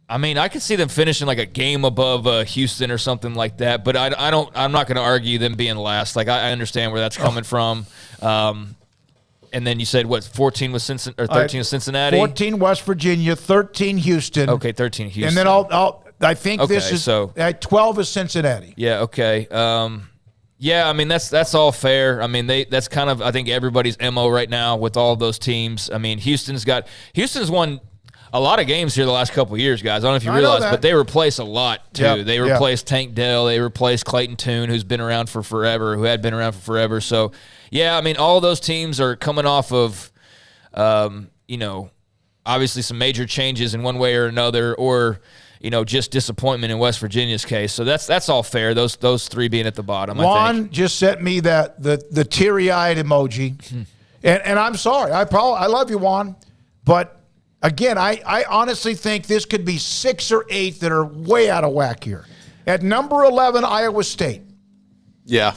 I mean, I could see them finishing like a game above Houston or something like that. But I'm not going to argue them being last. Like, I understand where that's coming from. And then you said, 14 was Cincinnati, or 13 was Cincinnati? 14 West Virginia, 13 Houston. Okay, 13 Houston. And then I think this is so 12 is Cincinnati. Yeah. Okay. Yeah. I mean, that's all fair. I mean, that's kind of, I think, everybody's MO right now with all of those teams. I mean, Houston's won a lot of games here the last couple of years, guys. I don't know if you realize, but they replace a lot too. Yep, they replaced Tank Dell. They replaced Clayton Tune, who had been around for forever. So, yeah, I mean, all those teams are coming off of, obviously some major changes in one way or another, or just disappointment in West Virginia's case. So that's all fair. Those three being at the bottom. Juan just sent me the teary-eyed emoji, and I'm sorry. I love you, Juan, but. Again, I honestly think this could be 6 or 8 that are way out of whack here. At number 11, Iowa State. Yeah.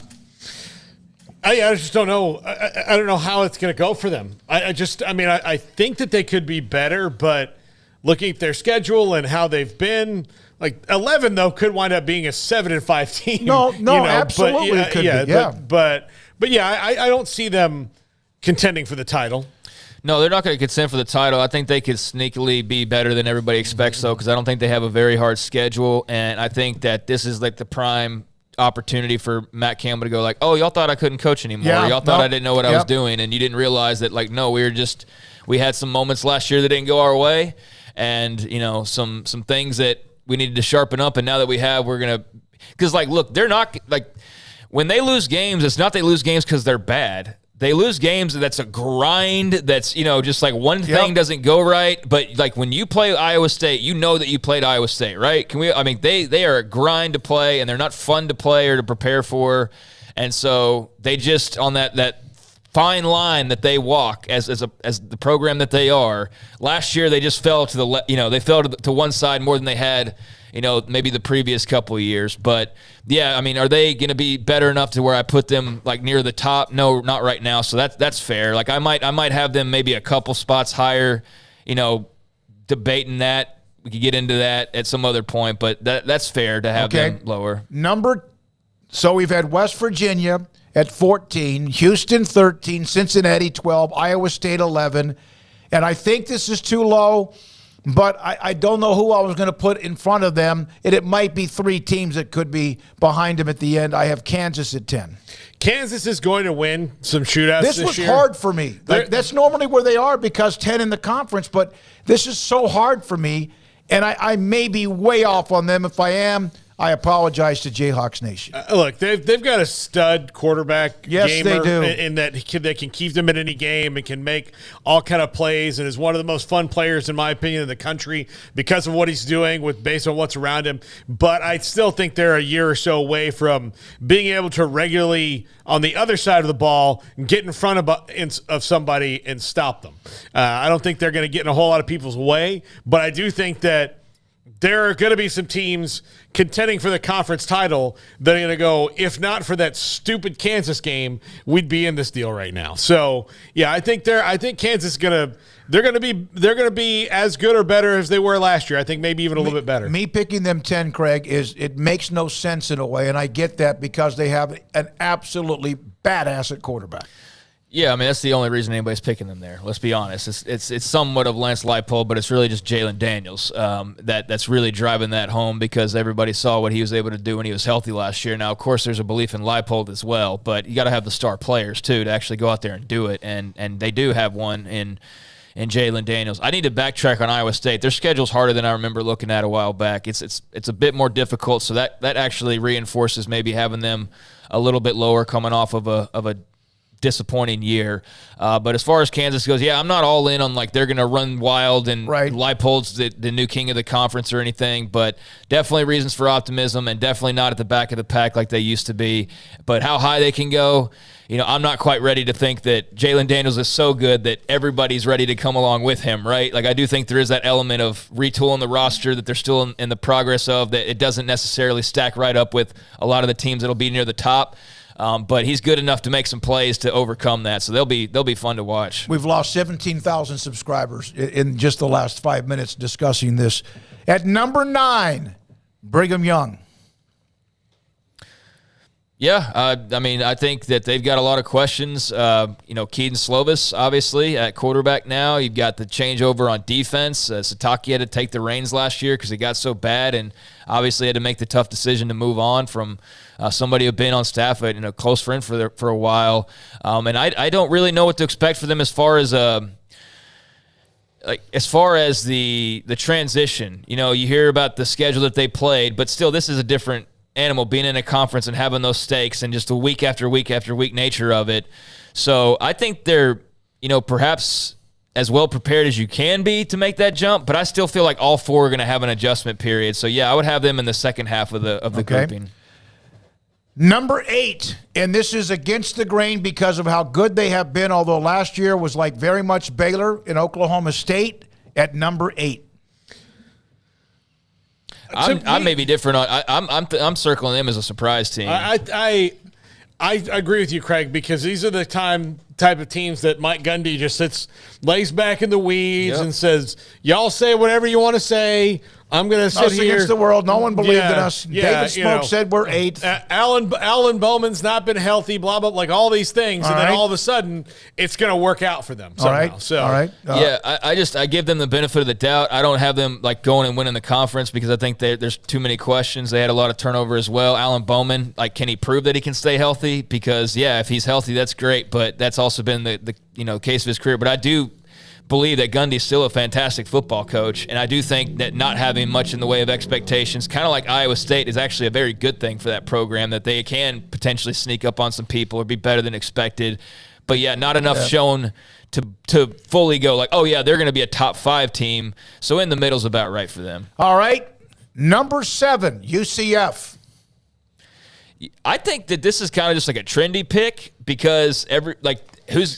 I just don't know. I don't know how it's going to go for them. I think that they could be better, but looking at their schedule and how they've been, like 11 though could wind up being a 7-5 team. No, absolutely it could be. Yeah. But I don't see them contending for the title. No, they're not going to contend for the title. I think they could sneakily be better than everybody expects, though, because I don't think they have a very hard schedule. And I think that this is like the prime opportunity for Matt Campbell to go like, oh, y'all thought I couldn't coach anymore. Yeah, y'all thought I didn't know what I was doing. And you didn't realize that, like, no, we had some moments last year that didn't go our way. And, some things that we needed to sharpen up. And now that we have, we're going to – because, like, look, they're not – like, when they lose games, it's not they lose games because they're bad. They lose games that's a grind, that's, just like one thing doesn't go right. But, like, when you play Iowa State, you know that you played Iowa State, right? They are a grind to play, and they're not fun to play or to prepare for. And so they just, on that fine line that they walk as the program that they are, last year they just fell to they fell to one side more than they had, maybe the previous couple of years. But, yeah, I mean, are they going to be better enough to where I put them, like, near the top? No, not right now. So that's fair. Like, I might have them maybe a couple spots higher, debating that. We could get into that at some other point, but that's fair to have them lower. So we've had West Virginia at 14, Houston 13, Cincinnati 12, Iowa State 11. And I think this is too low. But I don't know who I was going to put in front of them. It might be 3 teams that could be behind them at the end. I have Kansas at 10. Kansas is going to win some shootouts this was year. Hard for me. That's normally where they are because 10 in the conference. But this is so hard for me. And I may be way off on them. If I am, I apologize to Jayhawks Nation. Look, they've got a stud quarterback. Yes, gamer they do. In that they can keep them in any game and can make all kind of plays, and is one of the most fun players, in my opinion, in the country because of what he's doing based on what's around him. But I still think they're a year or so away from being able to regularly, on the other side of the ball, get in front of somebody and stop them. I don't think they're going to get in a whole lot of people's way, but I do think that there are going to be some teams contending for the conference title that are going to go, if not for that stupid Kansas game, we'd be in this deal right now. So, yeah, I think Kansas is going to be as good or better as they were last year. I think maybe even a little bit better. Me picking them 10, Craig, it makes no sense in a way, and I get that because they have an absolutely badass at quarterback. Yeah, I mean, that's the only reason anybody's picking them there. Let's be honest. It's somewhat of Lance Leipold, but it's really just Jalen Daniels that's really driving that home because everybody saw what he was able to do when he was healthy last year. Now, of course, there's a belief in Leipold as well, but you got to have the star players, too, to actually go out there and do it, and they do have one in Jalen Daniels. I need to backtrack on Iowa State. Their schedule's harder than I remember looking at a while back. It's a bit more difficult, so that actually reinforces maybe having them a little bit lower coming off of a disappointing year. But as far as Kansas goes, yeah, I'm not all in on like they're going to run wild and Leipold's the new king of the conference or anything, but definitely reasons for optimism and definitely not at the back of the pack like they used to be. But how high they can go, I'm not quite ready to think that Jalen Daniels is so good that everybody's ready to come along with him, right? Like I do think there is that element of retooling the roster that they're still in the progress of, that it doesn't necessarily stack right up with a lot of the teams that'll be near the top. But he's good enough to make some plays to overcome that, so they'll be fun to watch. We've lost 17,000 subscribers in just the last 5 minutes discussing this. At number 9, Brigham Young. Yeah, I mean, I think that they've got a lot of questions. Keaton Slovis, obviously, at quarterback now. You've got the changeover on defense. Sataki had to take the reins last year because it got so bad, and obviously had to make the tough decision to move on from somebody who'd been on staff, a close friend for a while. And I don't really know what to expect for them as far as the transition. You hear about the schedule that they played, but still, this is a different animal, being in a conference and having those stakes and just the week after week after week nature of it. So I think they're, perhaps as well prepared as you can be to make that jump, but I still feel like all four are going to have an adjustment period. So yeah, I would have them in the second half of the grouping. Number 8, and this is against the grain because of how good they have been, although last year was like very much Baylor in Oklahoma State at number 8. I may be different. I'm circling them as a surprise team. I agree with you, Craig, because these are the type of teams that Mike Gundy just lays back in the weeds and says, "Y'all say whatever you want to say. I'm going to sit here." Against the world. No one believed in us. David Smoak said we're 8th. Alan Bowman's not been healthy, blah, blah, like all these things. And then all of a sudden, it's going to work out for them somehow. All right. I give them the benefit of the doubt. I don't have them going and winning the conference because I think there's too many questions. They had a lot of turnover as well. Alan Bowman, can he prove that he can stay healthy? Because, if he's healthy, that's great. But that's also been the case of his career. But I do believe that Gundy's still a fantastic football coach, and I do think that not having much in the way of expectations, kind of like Iowa State, is actually a very good thing for that program, that they can potentially sneak up on some people or be better than expected. But not enough shown to fully go they're going to be a top 5 team. So in the middle's about right for them. All right. Number 7, UCF. I think that this is kind of just like a trendy pick because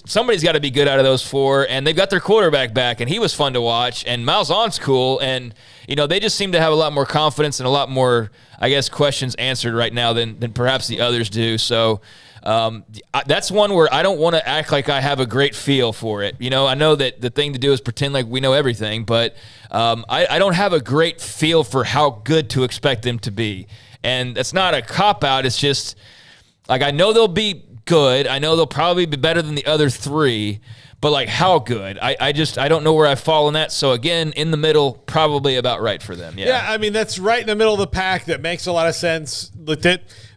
somebody's got to be good out of those 4, and they've got their quarterback back, and he was fun to watch, and Malzahn's cool, and they just seem to have a lot more confidence and a lot more, I guess, questions answered right now than perhaps the others do. So that's one where I don't want to act like I have a great feel for it. I know that the thing to do is pretend like we know everything, but I don't have a great feel for how good to expect them to be. And that's not a cop-out. It's just, I know they'll be good. I know they'll probably be better than the other 3, but, how good? I don't know where I fall in that. So, again, in the middle, probably about right for them. Yeah, I mean, that's right in the middle of the pack. That makes a lot of sense.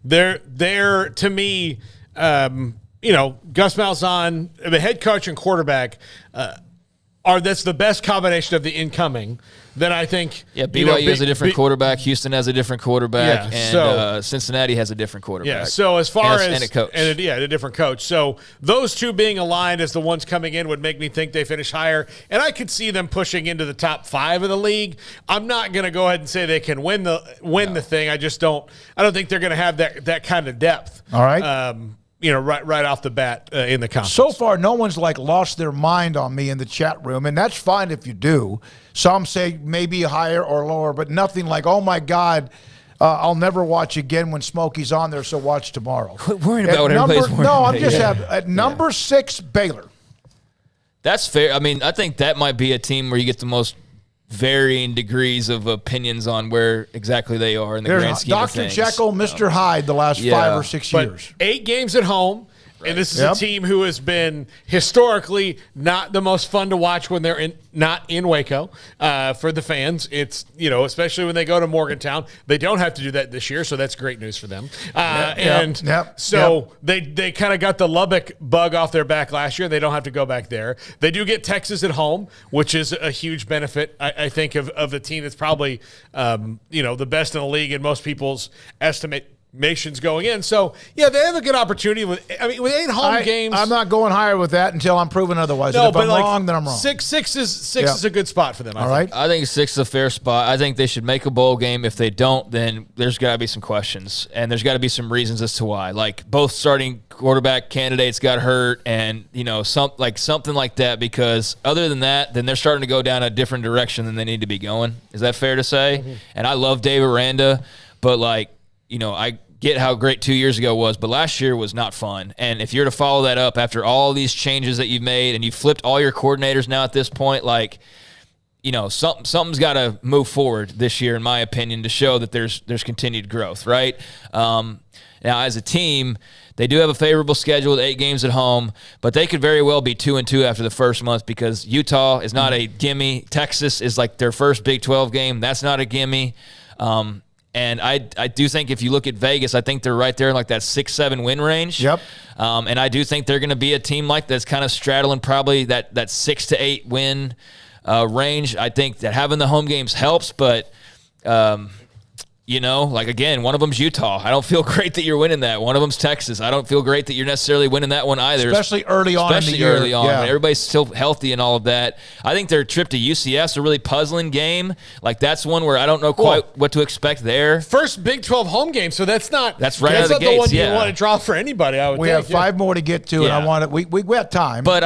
They're to me, Gus Malzahn, the head coach and quarterback, that's the best combination of the incoming. Then I think BYU has a different quarterback, Houston has a different quarterback, and Cincinnati has a different quarterback. Yeah, so as far and a coach. A different coach. So those two being aligned as the ones coming in would make me think they finish higher, and I could see them pushing into the top 5 of the league. I'm not going to go ahead and say they can win the thing. I just don't. I don't think they're going to have that kind of depth. All right. Right off the bat in the conference. So far, no one's lost their mind on me in the chat room, and that's fine if you do. Some say maybe higher or lower, but nothing oh my God, I'll never watch again when Smokey's on there, so watch tomorrow. Quit worrying about what everybody's worrying about. No, I'm just at number 6, Baylor. That's fair. I mean, I think that might be a team where you get the most varying degrees of opinions on where exactly they are in the grand scheme of things. Dr. Jekyll, Mr. Hyde the last 5 or 6 years. 8 games at home, and this is a team who has been historically not the most fun to watch when they're not in Waco for the fans. It's, especially when they go to Morgantown. They don't have to do that this year, so that's great news for them. They kind of got the Lubbock bug off their back last year. They don't have to go back there. They do get Texas at home, which is a huge benefit, I think, of a team that's probably, the best in the league in most people's estimations going in. So, they have a good opportunity with 8 home games. I'm not going higher with that until I'm proven otherwise. No, if I'm wrong, then I'm wrong. Six is a good spot for them. I think. I think 6 is a fair spot. I think they should make a bowl game. If they don't, then there's got to be some questions, and there's got to be some reasons as to why. Both starting quarterback candidates got hurt, and something like that. Because other than that, then they're starting to go down a different direction than they need to be going. Is that fair to say? Mm-hmm. And I love Dave Aranda, but I get how great 2 years ago was, but last year was not fun. And if you're to follow that up after all these changes that you've made and you've flipped all your coordinators now at this point, something's got to move forward this year, in my opinion, to show that there's continued growth, right? Now, as a team, they do have a favorable schedule with 8 games at home, but they could very well be 2-2 after the first month because Utah is not a gimme. Texas is like their first Big 12 game. That's not a gimme. And I do think if you look at Vegas, I think they're right there in like that 6-7 win range. Yep. And I do think they're going to be a team like that's kind of straddling probably that 6 to 8 win range. I think that having the home games helps, but again, one of them's Utah. I don't feel great that you're winning that. One of them's Texas. I don't feel great that you're necessarily winning that one either. Especially early on in the year. Early on, yeah. when everybody's still healthy and all of that. I think their trip to UCF's a really puzzling game. Like, that's one where I don't know quite what to expect there. First Big 12 home game, so that's right out of the gates, one you want to draw for anybody, I would We think. have 5 more to get to, and I want to. We got time. But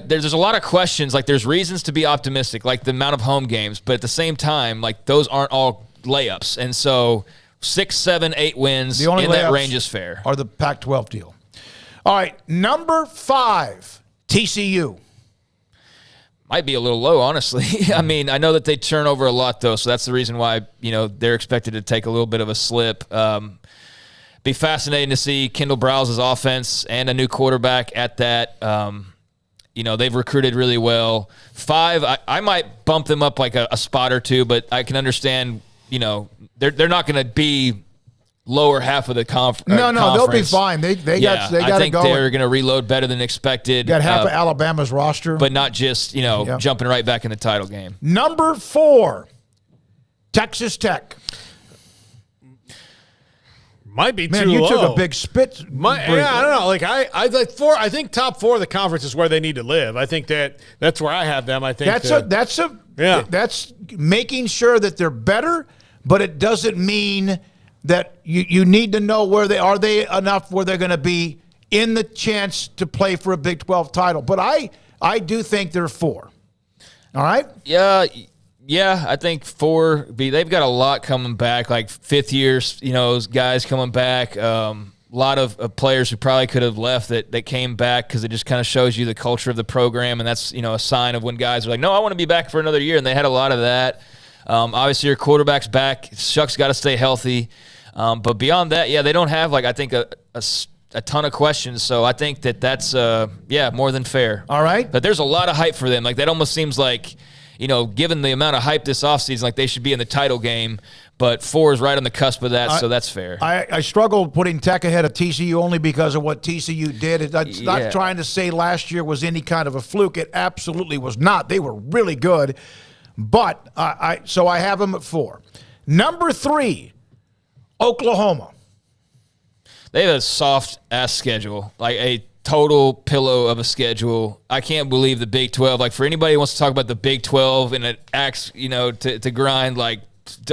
there's a lot of questions. Like, there's reasons to be optimistic, like the amount of home games. But at the same time, like, those aren't all layups. And so 6, 7, 8 wins the only in that range is fair. Are the Pac-12 deal. All right, number 5, TCU. Might be a little low, honestly. I mean, I know that they turn over a lot, though, so that's the reason why they're expected to take a little bit of a slip. Be fascinating to see Kendall Browse's offense and a new quarterback at that. They've recruited really well. 5, I might bump them up like a spot or 2, but I can understand, they're not going to be lower half of the conference. No, they'll be fine. They got I think to go. They're going to reload better than expected. Got half of Alabama's roster, but not just jumping right back in the title game. Number 4, Texas Tech. Might be Man, too you low. took a big spit. I don't know. Like I like 4. I think top 4 of the conference is where they need to live. I think that's where I have them. I think that's making sure that they're better, but it doesn't mean that you need to know where they are. They enough where they're going to be in the chance to play for a Big 12 title. But I do think they're 4. All right. Yeah, I think 4. They've got a lot coming back, like 5th years, guys coming back. A lot of players who probably could have left that came back because it just kind of shows you the culture of the program, and that's a sign of when guys are like, no, I want to be back for another year, and they had a lot of that. Obviously, your quarterback's back. Shuck's got to stay healthy. But beyond that, they don't have, I think, a ton of questions. So I think that's more than fair. All right. But there's a lot of hype for them. Like, that almost seems like, given the amount of hype this offseason, like they should be in the title game. But 4 is right on the cusp of that, so that's fair. I struggled putting Tech ahead of TCU only because of what TCU did. It's not trying to say last year was any kind of a fluke. It absolutely was not. They were really good. But I have them at 4. Number 3, Oklahoma. They have a soft-ass schedule, like a total pillow of a schedule. I can't believe the Big 12. Like, for anybody who wants to talk about the Big 12 and it acts, to grind, like,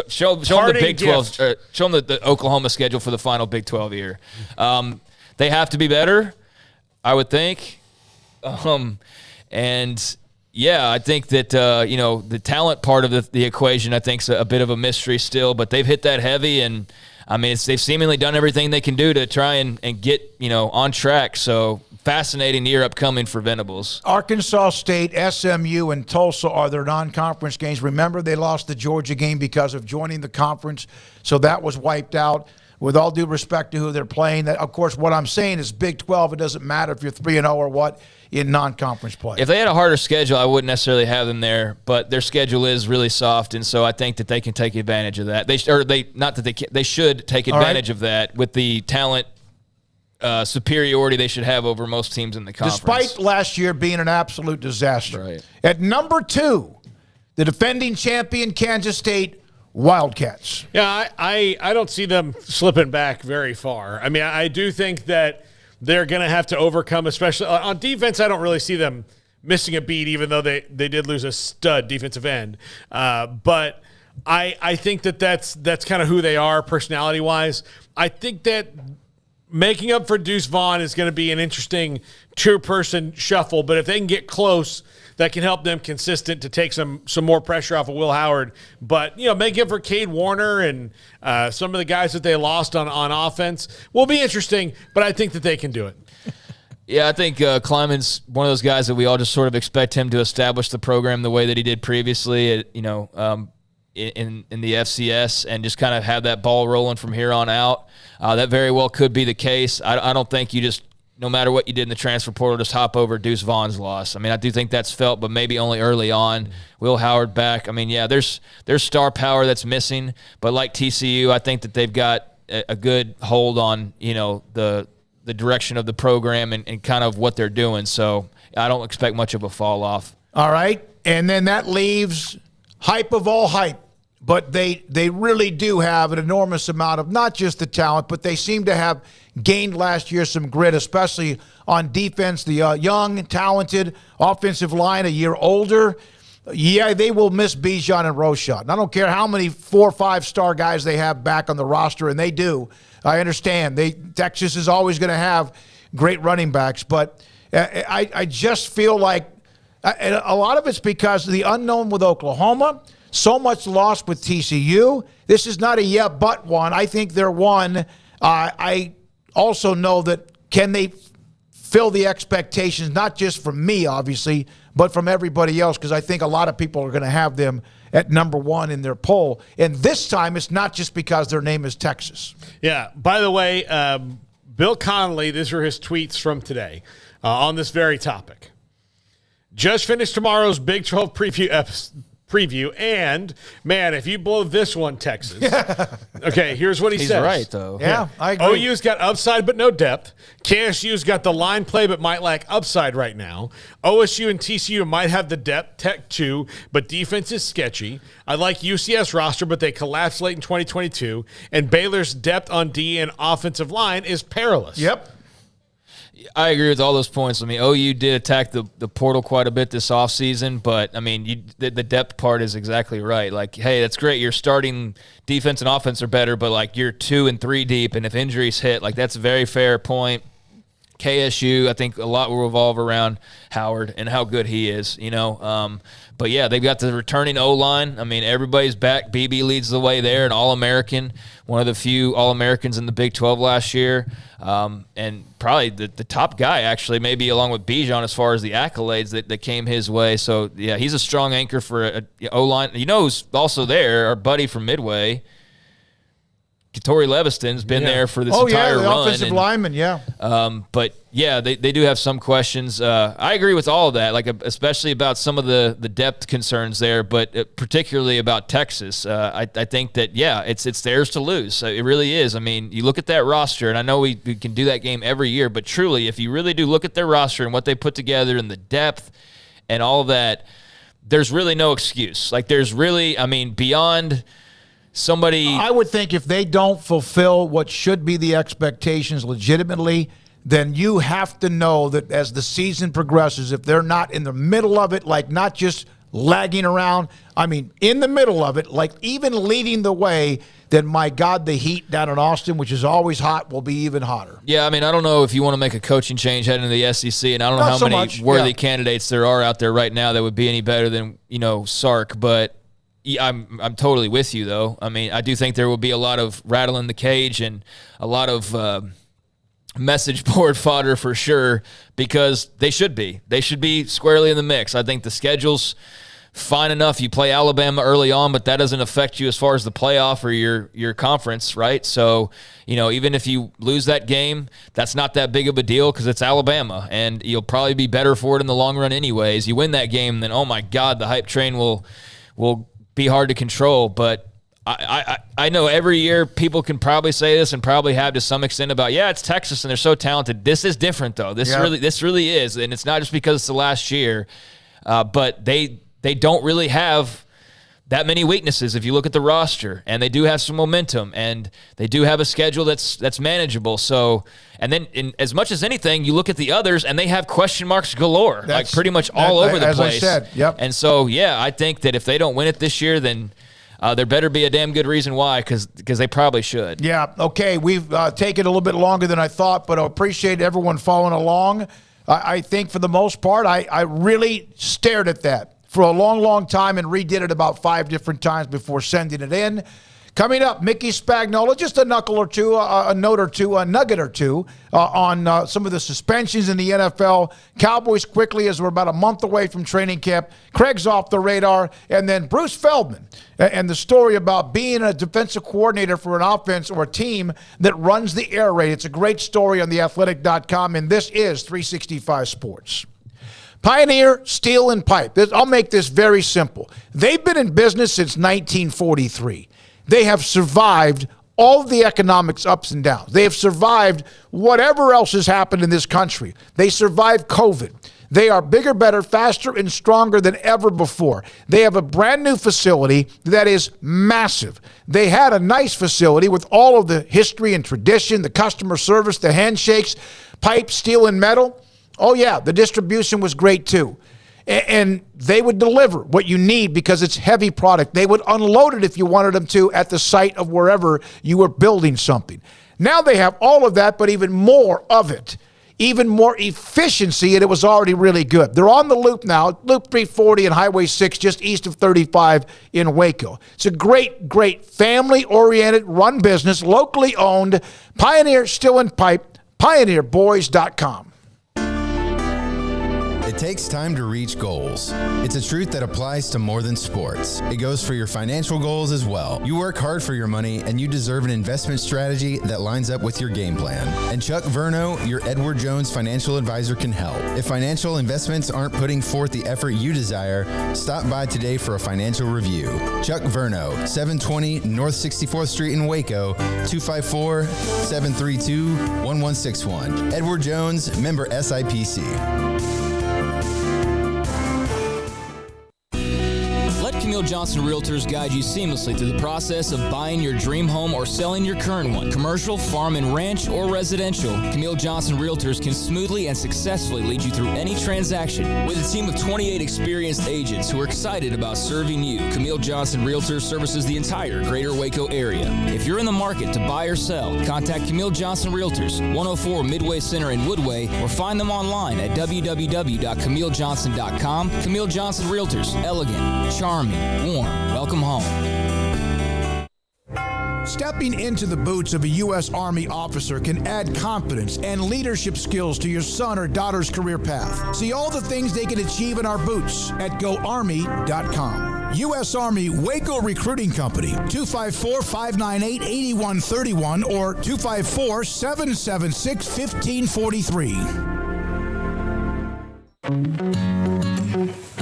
show them the Big 12. Show them the Oklahoma schedule for the final Big 12 year. They have to be better, I would think. I think that, the talent part of the equation, I think, is a bit of a mystery still, but they've hit that heavy, and, I mean, they've seemingly done everything they can do to try and get, on track. So, fascinating year upcoming for Venables. Arkansas State, SMU, and Tulsa are their non-conference games. Remember, they lost the Georgia game because of joining the conference, so that was wiped out. With all due respect to who they're playing, that, of course, what I'm saying is Big 12, it doesn't matter if you're 3-0 or what in non-conference play. If they had a harder schedule, I wouldn't necessarily have them there, but their schedule is really soft, and so I think that they can take advantage of that. They should take advantage of that with the talent superiority they should have over most teams in the conference. Despite last year being an absolute disaster. Right. At number 2, the defending champion Kansas State Wildcats. Yeah, I don't see them slipping back very far. I mean, I do think that they're going to have to overcome, especially on defense. I don't really see them missing a beat, even though they did lose a stud defensive end. But I think that's kind of who they are personality-wise. I think that making up for Deuce Vaughn is going to be an interesting two-person shuffle, but if they can get close, that can help them consistent to take some more pressure off of Will Howard. But, making up for Cade Warner and some of the guys that they lost on offense will be interesting, but I think that they can do it. Yeah, I think Kleiman's one of those guys that we all just sort of expect him to establish the program the way that he did previously, in the FCS, and just kind of have that ball rolling from here on out. That very well could be the case. I don't think you just, no matter what you did in the transfer portal, just hop over Deuce Vaughn's loss. I mean, I do think that's felt, but maybe only early on. Will Howard back. I mean, yeah, there's star power that's missing, but like TCU, I think that they've got a good hold on, the direction of the program and kind of what they're doing. So I don't expect much of a fall off. All right. And then that leaves hype of all hype. But they really do have an enormous amount of not just the talent, but they seem to have gained last year some grit, especially on defense. The young, talented offensive line, a year older. Yeah, they will miss Bijan and Roshan. I don't care how many 4 or 5-star guys they have back on the roster, and they do. I understand. Texas is always going to have great running backs, but I just feel like a lot of it's because of the unknown with Oklahoma, so much lost with TCU. This is not a yeah, but one. I think they're one. I also know that can they fill the expectations, not just from me, obviously, but from everybody else, because I think a lot of people are going to have them at number one in their poll. And this time, it's not just because their name is Texas. Yeah. By the way, Bill Connolly, these are his tweets from today on this very topic. Just finished tomorrow's Big 12 preview, and, man, if you blow this one, Texas. Okay, here's what he says. He's right, though. Yeah, I agree. OU's got upside but no depth. KSU's got the line play but might lack upside right now. OSU and TCU might have the depth, Tech too, but defense is sketchy. I like UCF's roster, but they collapsed late in 2022. And Baylor's depth on D and offensive line is perilous. Yep. I agree with all those points. I mean, OU did attack the portal quite a bit this offseason, but, I mean, the depth part is exactly right. Like, hey, that's great. Your starting defense and offense are better, but, like, you're 2 and 3 deep, and if injuries hit, like, that's a very fair point. KSU, I think a lot will revolve around Howard and how good he is, But, yeah, they've got the returning O-line. I mean, everybody's back. BB leads the way there, an All-American, one of the few All-Americans in the Big 12 last year. And probably the top guy, actually, maybe along with Bijan as far as the accolades that came his way. So, yeah, he's a strong anchor for a O-line. Who's also there? Our buddy from Midway, Katori Leviston's been there for this entire run. Oh, yeah, the offensive lineman, yeah. But, yeah, they do have some questions. I agree with all of that, like especially about some of the depth concerns there, but particularly about Texas. I think that, yeah, it's theirs to lose. It really is. I mean, you look at that roster, and I know we can do that game every year, but truly, if you really do look at their roster and what they put together and the depth and all of that, there's really no excuse. Like, there's really, I mean, beyond – I would think if they don't fulfill what should be the expectations legitimately, then you have to know that as the season progresses, if they're not in the middle of it, like not just lagging around, I mean, in the middle of it, like even leading the way, then my God, the heat down in Austin, which is always hot, will be even hotter. Yeah, I mean, I don't know if you want to make a coaching change heading into the SEC, and I don't know how many worthy candidates there are out there right now that would be any better than, Sark, but I'm totally with you, though. I mean, I do think there will be a lot of rattling the cage and a lot of message board fodder for sure, because they should be. They should be squarely in the mix. I think the schedule's fine enough. You play Alabama early on, but that doesn't affect you as far as the playoff or your conference, right? So, even if you lose that game, that's not that big of a deal because it's Alabama, and you'll probably be better for it in the long run anyways. You win that game, then, oh, my God, the hype train will be hard to control. But I know every year people can probably say this and probably have to some extent about, yeah, it's Texas and they're so talented. This is different, though. This really is, and it's not just because it's the last year, but they don't really have that many weaknesses if you look at the roster, and they do have some momentum, and they do have a schedule that's manageable. So, and then as much as anything, you look at the others, and they have question marks galore, like pretty much all over the place. As I said, yep. And so, yeah, I think that if they don't win it this year, then there better be a damn good reason why, because they probably should. Yeah, okay, we've taken a little bit longer than I thought, but I appreciate everyone following along. I think for the most part, I really stared at that for a long, long time and redid it about 5 different times before sending it in, Coming up, Mickey Spagnola, just a knuckle or two, a note or two, a nugget or two on some of the suspensions in the NFL. Cowboys quickly, as we're about a month away from training camp. Craig's off the radar. And then Bruce Feldman and the story about being a defensive coordinator for an offense or a team that runs the air raid. It's a great story on theathletic.com, and this is 365 Sports. Pioneer Steel and Pipe. I'll make this very simple. They've been in business since 1943. They have survived all of the economics ups and downs. They have survived whatever else has happened in this country. They survived COVID. They are bigger, better, faster, and stronger than ever before. They have a brand new facility that is massive. They had a nice facility with all of the history and tradition, the customer service, the handshakes, pipe, steel, and metal. Oh, yeah, the distribution was great too. And they would deliver what you need because it's heavy product. They would unload it if you wanted them to at the site of wherever you were building something. Now they have all of that, but even more of it. Even more efficiency, and it was already really good. They're on the loop now, Loop 340 and Highway 6, just east of 35 in Waco. It's a great, great family-oriented, run business, locally owned, Pioneer Steel and Pipe, pioneerboys.com. It takes time to reach goals. It's a truth that applies to more than sports. It goes for your financial goals as well. You work hard for your money, and you deserve an investment strategy that lines up with your game plan. And Chuck Verno, your Edward Jones financial advisor, can help. If financial investments aren't putting forth the effort you desire, stop by today for a financial review. Chuck Verno, 720 North 64th Street in Waco, 254-732-1161. Edward Jones, member SIPC. Camille Johnson Realtors guide you seamlessly through the process of buying your dream home or selling your current one. Commercial, farm and ranch, or residential, Camille Johnson Realtors can smoothly and successfully lead you through any transaction. With a team of 28 experienced agents who are excited about serving you, Camille Johnson Realtors services the entire greater Waco area. If you're in the market to buy or sell, contact Camille Johnson Realtors, 104 Midway Center in Woodway, or find them online at www.camillejohnson.com. Camille Johnson Realtors, elegant, charming, warm. Welcome home. Stepping into the boots of a U.S. Army officer can add confidence and leadership skills to your son or daughter's career path. See all the things they can achieve in our boots at GoArmy.com. U.S. Army Waco Recruiting Company, 254-598-8131 or 254-776-1543.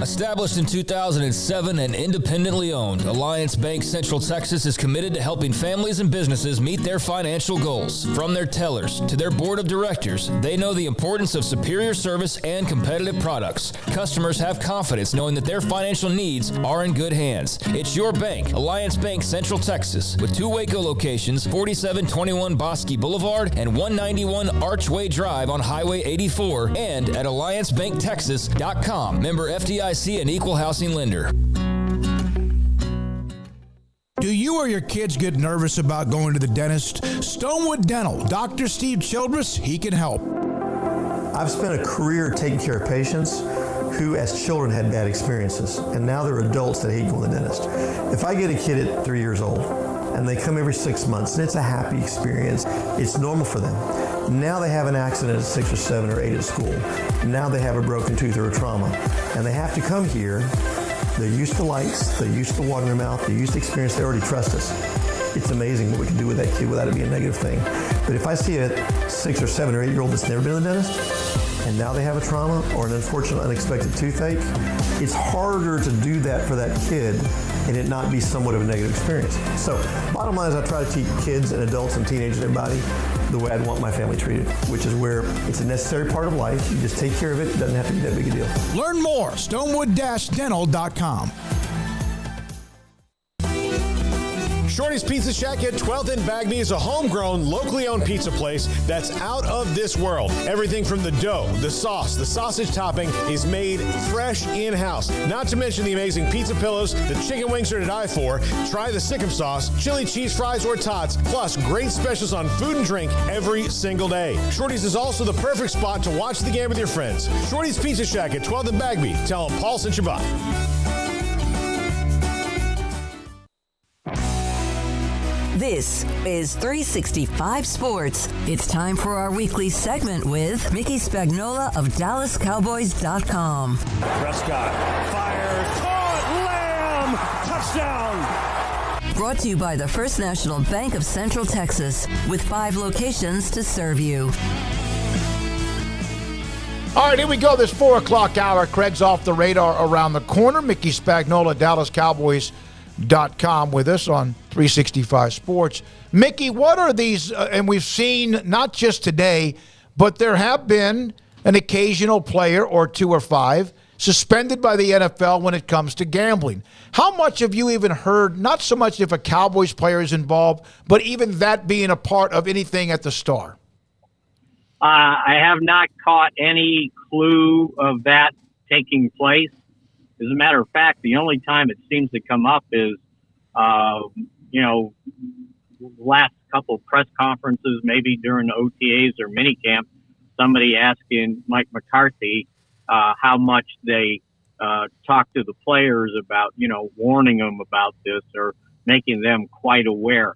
Established in 2007 and independently owned, Alliance Bank Central Texas is committed to helping families and businesses meet their financial goals. From their tellers to their board of directors, they know the importance of superior service and competitive products. Customers have confidence knowing that their financial needs are in good hands. It's your bank, Alliance Bank Central Texas, with 2 Waco locations, 4721 Bosque Boulevard and 191 Archway Drive on Highway 84, and at AllianceBankTexas.com. Member FDIC and equal housing lender. Do you or your kids get nervous about going to the dentist? Stonewood Dental, Dr. Steve Childress, he can help. I've spent a career taking care of patients who as children had bad experiences, and now they're adults that hate going to the dentist. If I get a kid at 3 years old and they come every 6 months and it's a happy experience, it's normal for them. Now they have an accident at 6 or 7 or 8 at school. Now they have a broken tooth or a trauma. And they have to come here. They're used to lights. They're used to water in their mouth. They're used to experience. They already trust us. It's amazing what we can do with that kid without it being a negative thing. But if I see a 6 or 7 or 8 year old that's never been to the dentist, and now they have a trauma or an unfortunate unexpected toothache, it's harder to do that for that kid and it not be somewhat of a negative experience. So bottom line is I try to teach kids and adults and teenagers and everybody the way I'd want my family treated, which is where it's a necessary part of life. You just take care of it. It doesn't have to be that big a deal. Learn more, stonewood-dental.com. Shorty's Pizza Shack at 12th and Bagby is a homegrown, locally owned pizza place that's out of this world. Everything from the dough, the sauce, the sausage topping is made fresh in-house. Not to mention the amazing pizza pillows, the chicken wings are to die for. Try the Sikkim sauce, chili cheese fries or tots, plus great specials on food and drink every single day. Shorty's is also the perfect spot to watch the game with your friends. Shorty's Pizza Shack at 12th and Bagby. Tell them Paul sent you by. This is 365 Sports. It's time for our weekly segment with Mickey Spagnola of DallasCowboys.com. Prescott fires, caught, Lamb, touchdown. Brought to you by the First National Bank of Central Texas, with 5 locations to serve you. All right, here we go. This 4 o'clock hour. Craig's off the radar around the corner. Mickey Spagnola, DallasCowboys.com with us on 365 Sports. Mickey, what are these, and we've seen not just today, but there have been an occasional player or 2 or 5 suspended by the NFL when it comes to gambling. How much have you even heard, not so much if a Cowboys player is involved, but even that being a part of anything at the Star? I have not caught any clue of that taking place. As a matter of fact, the only time it seems to come up is, last couple of press conferences, maybe during the OTAs or minicamp, somebody asking Mike McCarthy how much they talk to the players about, warning them about this or making them quite aware.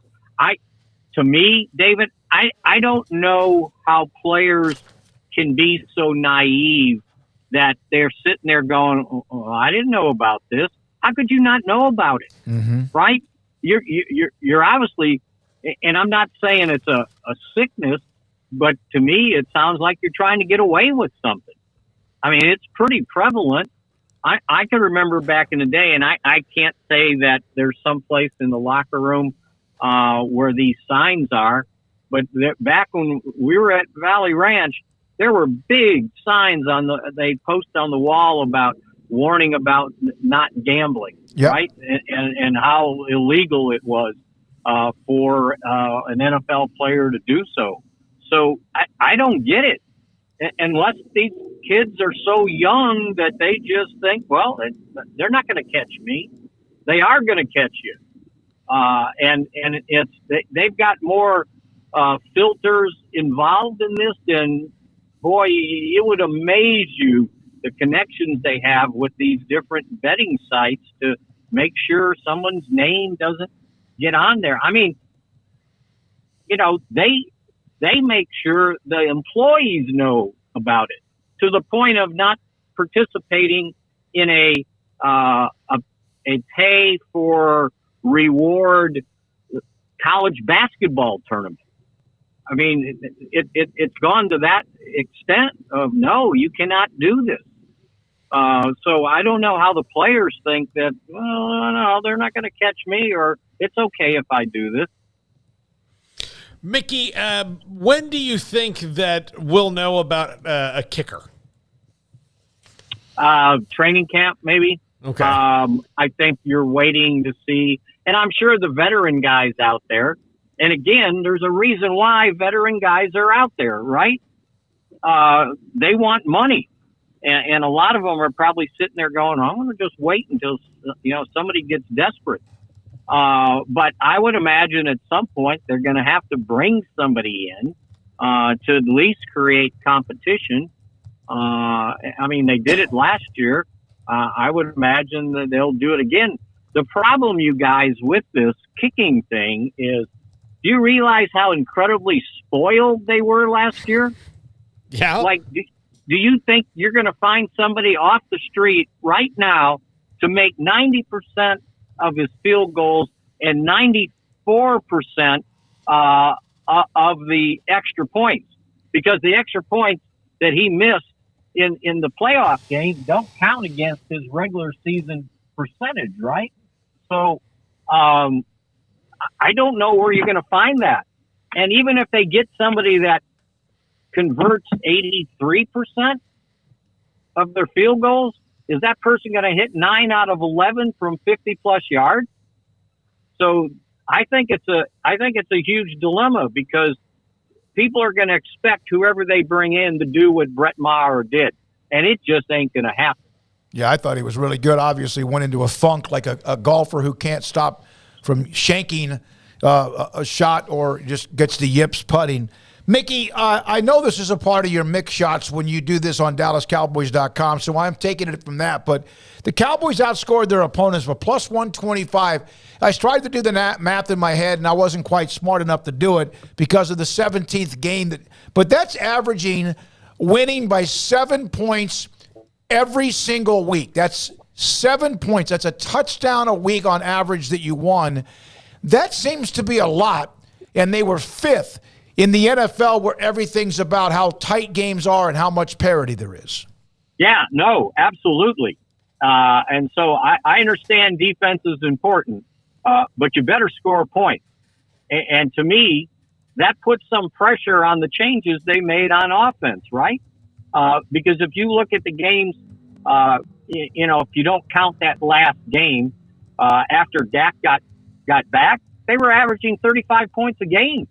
To me, David, I don't know how players can be so naive that they're sitting there going, oh, I didn't know about this. How could you not know about it? Mm-hmm. Right? You're obviously, and I'm not saying it's a sickness, but to me, it sounds like you're trying to get away with something. I mean, it's pretty prevalent. I can remember back in the day, and I can't say that there's some place in the locker room where these signs are, but back when we were at Valley Ranch, there were big signs they post on the wall about warning about not gambling, right? And how illegal it was for an NFL player to do so. So I don't get it. Unless these kids are so young that they just think, well, they're not going to catch me. They are going to catch you. And they've got more filters involved in this than, boy, it would amaze you the connections they have with these different betting sites to make sure someone's name doesn't get on there. I mean, they make sure the employees know about it to the point of not participating in a pay for reward college basketball tournament. I mean, it's gone to that extent of, no, you cannot do this. So I don't know how the players think that, well, no, they're not going to catch me, or it's okay if I do this. Mickey, when do you think that we'll know about a kicker? Training camp, maybe. Okay. I think you're waiting to see, and I'm sure the veteran guys out there, and again, there's a reason why veteran guys are out there, right? They want money. And a lot of them are probably sitting there going, I'm going to just wait until, somebody gets desperate. But I would imagine at some point they're going to have to bring somebody in to at least create competition. I mean, they did it last year. I would imagine that they'll do it again. The problem, you guys, with this kicking thing is, do you realize how incredibly spoiled they were last year? Yeah. Like, do you think you're going to find somebody off the street right now to make 90% of his field goals and 94% of the extra points? Because the extra points that he missed in the playoff game don't count against his regular season percentage, right? So I don't know where you're going to find that. And even if they get somebody that converts 83% of their field goals, is that person going to hit 9 out of 11 from 50-plus yards? So I think it's a huge dilemma, because people are going to expect whoever they bring in to do what Brett Maher did, and it just ain't going to happen. Yeah, I thought he was really good. Obviously went into a funk like a golfer who can't stop from shanking a shot or just gets the yips putting. Mickey, I know this is a part of your mix shots when you do this on DallasCowboys.com, so I'm taking it from that. But the Cowboys outscored their opponents for plus 125. I tried to do the math in my head, and I wasn't quite smart enough to do it because of the 17th game. But that's averaging winning by 7 points every single week. That's 7 points. That's a touchdown a week on average that you won. That seems to be a lot, and they were 5th in the NFL where everything's about how tight games are and how much parity there is. Yeah, no, absolutely. And so I understand defense is important, but you better score points. And to me, that puts some pressure on the changes they made on offense, right? Because if you look at the games, if you don't count that last game, after Dak got back, they were averaging 35 points a game.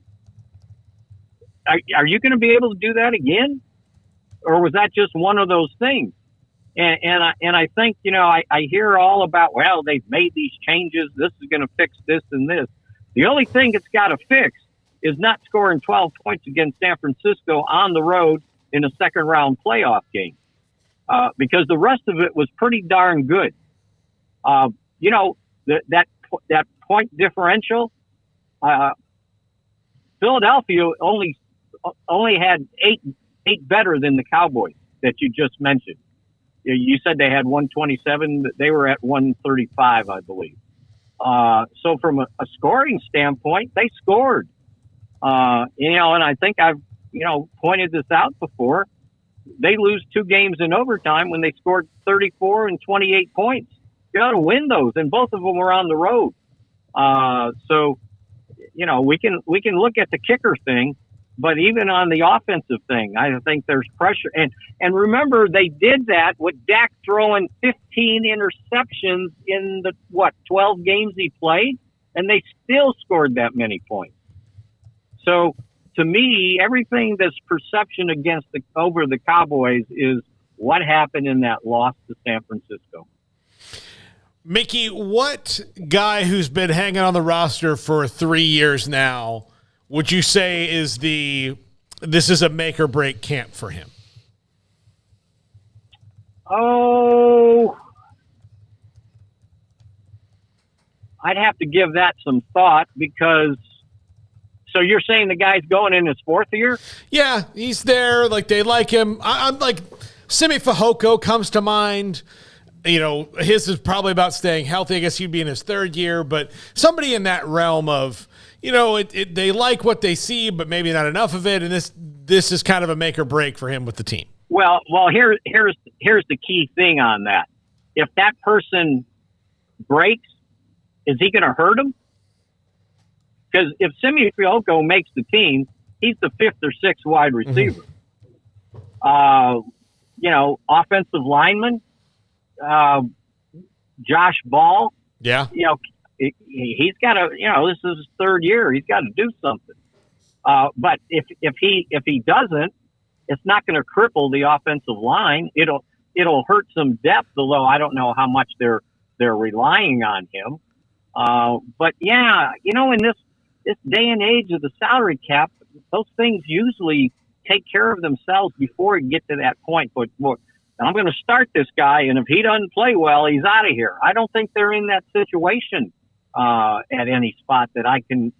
Are you going to be able to do that again? Or was that just one of those things? And I think, I hear all about, well, they've made these changes. This is going to fix this and this. The only thing it's got to fix is not scoring 12 points against San Francisco on the road in a second round playoff game. Because the rest of it was pretty darn good. That point differential, Philadelphia only had eight better than the Cowboys that you just mentioned. You said they had 127. They were at 135, I believe. So from a scoring standpoint, they scored. And I think I've, pointed this out before. They lose 2 games in overtime when they scored 34 and 28 points. You got to win those, and both of them were on the road. So, we can look at the kicker thing, but even on the offensive thing, I think there's pressure. And remember, they did that with Dak throwing 15 interceptions in the 12 games he played, and they still scored that many points. So to me, everything that's perception over the Cowboys is what happened in that loss to San Francisco. Mickey, what guy who's been hanging on the roster for 3 years now would you say is this is a make or break camp for him? Oh, I'd have to give that some thought because. So you're saying the guy's going in his 4th year? Yeah, he's there. Like they like him. I'm like Simi Fehoko comes to mind. His is probably about staying healthy. I guess he'd be in his 3rd year, but somebody in that realm of, they like what they see, but maybe not enough of it. And this is kind of a make or break for him with the team. Well, here's the key thing on that. If that person breaks, is he going to hurt him? Because if Simi Fehoko makes the team, he's the 5th or 6th wide receiver. Mm-hmm. Offensive lineman, Josh Ball. Yeah. He's got to. This is his 3rd year. He's got to do something. But if he doesn't, it's not going to cripple the offensive line. It'll hurt some depth. Although I don't know how much they're relying on him. But yeah, in this day and age of the salary cap, those things usually take care of themselves before you get to that point. But I'm going to start this guy, and if he doesn't play well, he's out of here. I don't think they're in that situation at any spot that I can,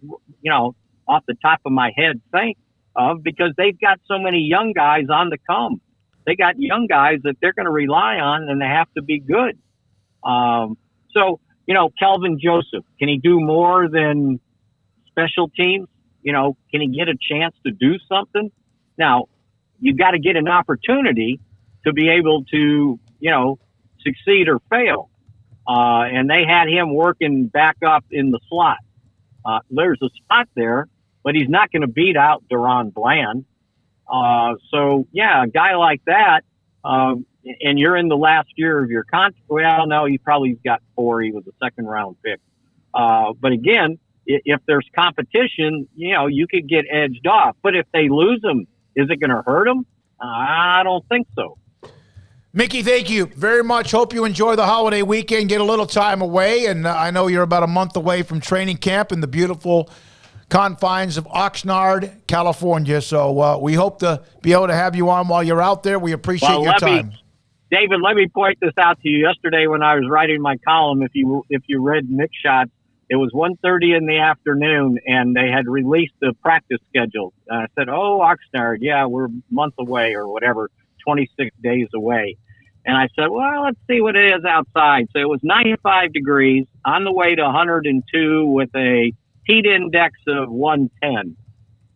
off the top of my head think of, because they've got so many young guys on the come. They got young guys that they're going to rely on, and they have to be good. Kelvin Joseph, can he do more than special teams? Can he get a chance to do something? Now, you got to get an opportunity to be able to, succeed or fail. And they had him working back up in the slot. There's a spot there, but he's not going to beat out Deron Bland. A guy like that, and you're in the last year of your contract. Well, no, he probably got 4. He was a 2nd round pick. But again, if there's competition, you could get edged off. But if they lose him, is it going to hurt them? I don't think so. Mickey, thank you very much. Hope you enjoy the holiday weekend, get a little time away. And I know you're about a month away from training camp in the beautiful confines of Oxnard, California. So we hope to be able to have you on while you're out there. We appreciate your time. David, let me point this out to you. Yesterday when I was writing my column, if you read Nick Shots, it was 1:30 in the afternoon, and they had released the practice schedule. I said, Oxnard, yeah, we're a month away or whatever, 26 days away. And I said, well, let's see what it is outside. So it was 95 degrees on the way to 102 with a heat index of 110.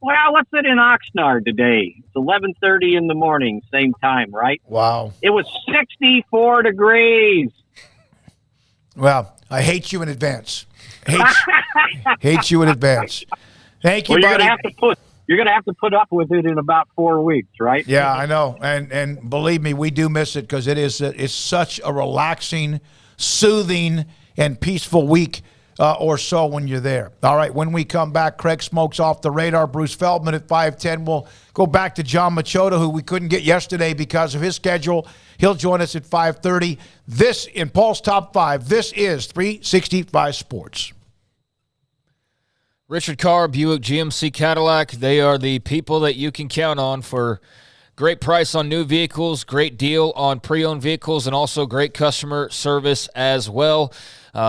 Well, what's it in Oxnard today? It's 11:30 in the morning, same time, right? Wow. It was 64 degrees. Well, I hate you in advance. Hate you in advance. Thank you, well, buddy. You're gonna have to put up with it in about 4 weeks, right? Yeah, I know, and believe me, we do miss it because it's such a relaxing, soothing, and peaceful week or so when you're there. All right, when we come back, Craig Smoak's off the radar. Bruce Feldman at 5:10. We'll go back to John Machota, who we couldn't get yesterday because of his schedule. He'll join us at 5:30. This in Paul's Top 5. This is 365 Sports. Richard Carr, Buick GMC Cadillac, they are the people that you can count on for great price on new vehicles, great deal on pre-owned vehicles, and also great customer service as well.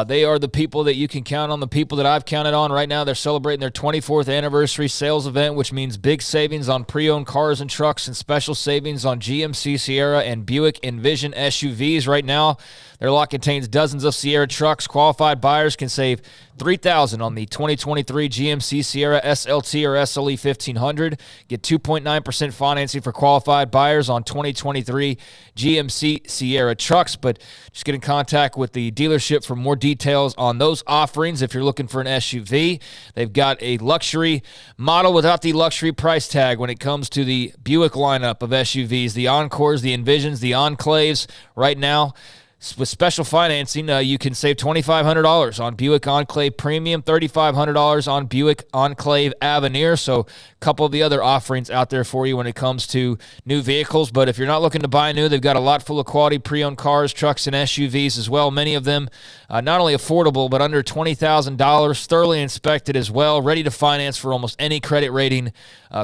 They are the people that you can count on, the people that I've counted on right now. They're celebrating their 24th anniversary sales event, which means big savings on pre-owned cars and trucks and special savings on GMC Sierra and Buick Envision SUVs right now. Their lot contains dozens of Sierra trucks. Qualified buyers can save $3,000 on the 2023 GMC Sierra SLT or SLE 1500. Get 2.9% financing for qualified buyers on 2023 GMC Sierra trucks. But just get in contact with the dealership for more details on those offerings if you're looking for an SUV. They've got a luxury model without the luxury price tag when it comes to the Buick lineup of SUVs. The Encores, the Envisions, the Enclaves right now. With special financing, you can save $2,500 on Buick Enclave Premium, $3,500 on Buick Enclave Avenir. So a couple of the other offerings out there for you when it comes to new vehicles. But if you're not looking to buy new, they've got a lot full of quality pre-owned cars, trucks, and SUVs as well. Many of them not only affordable, but under $20,000, thoroughly inspected as well, ready to finance for almost any credit rating.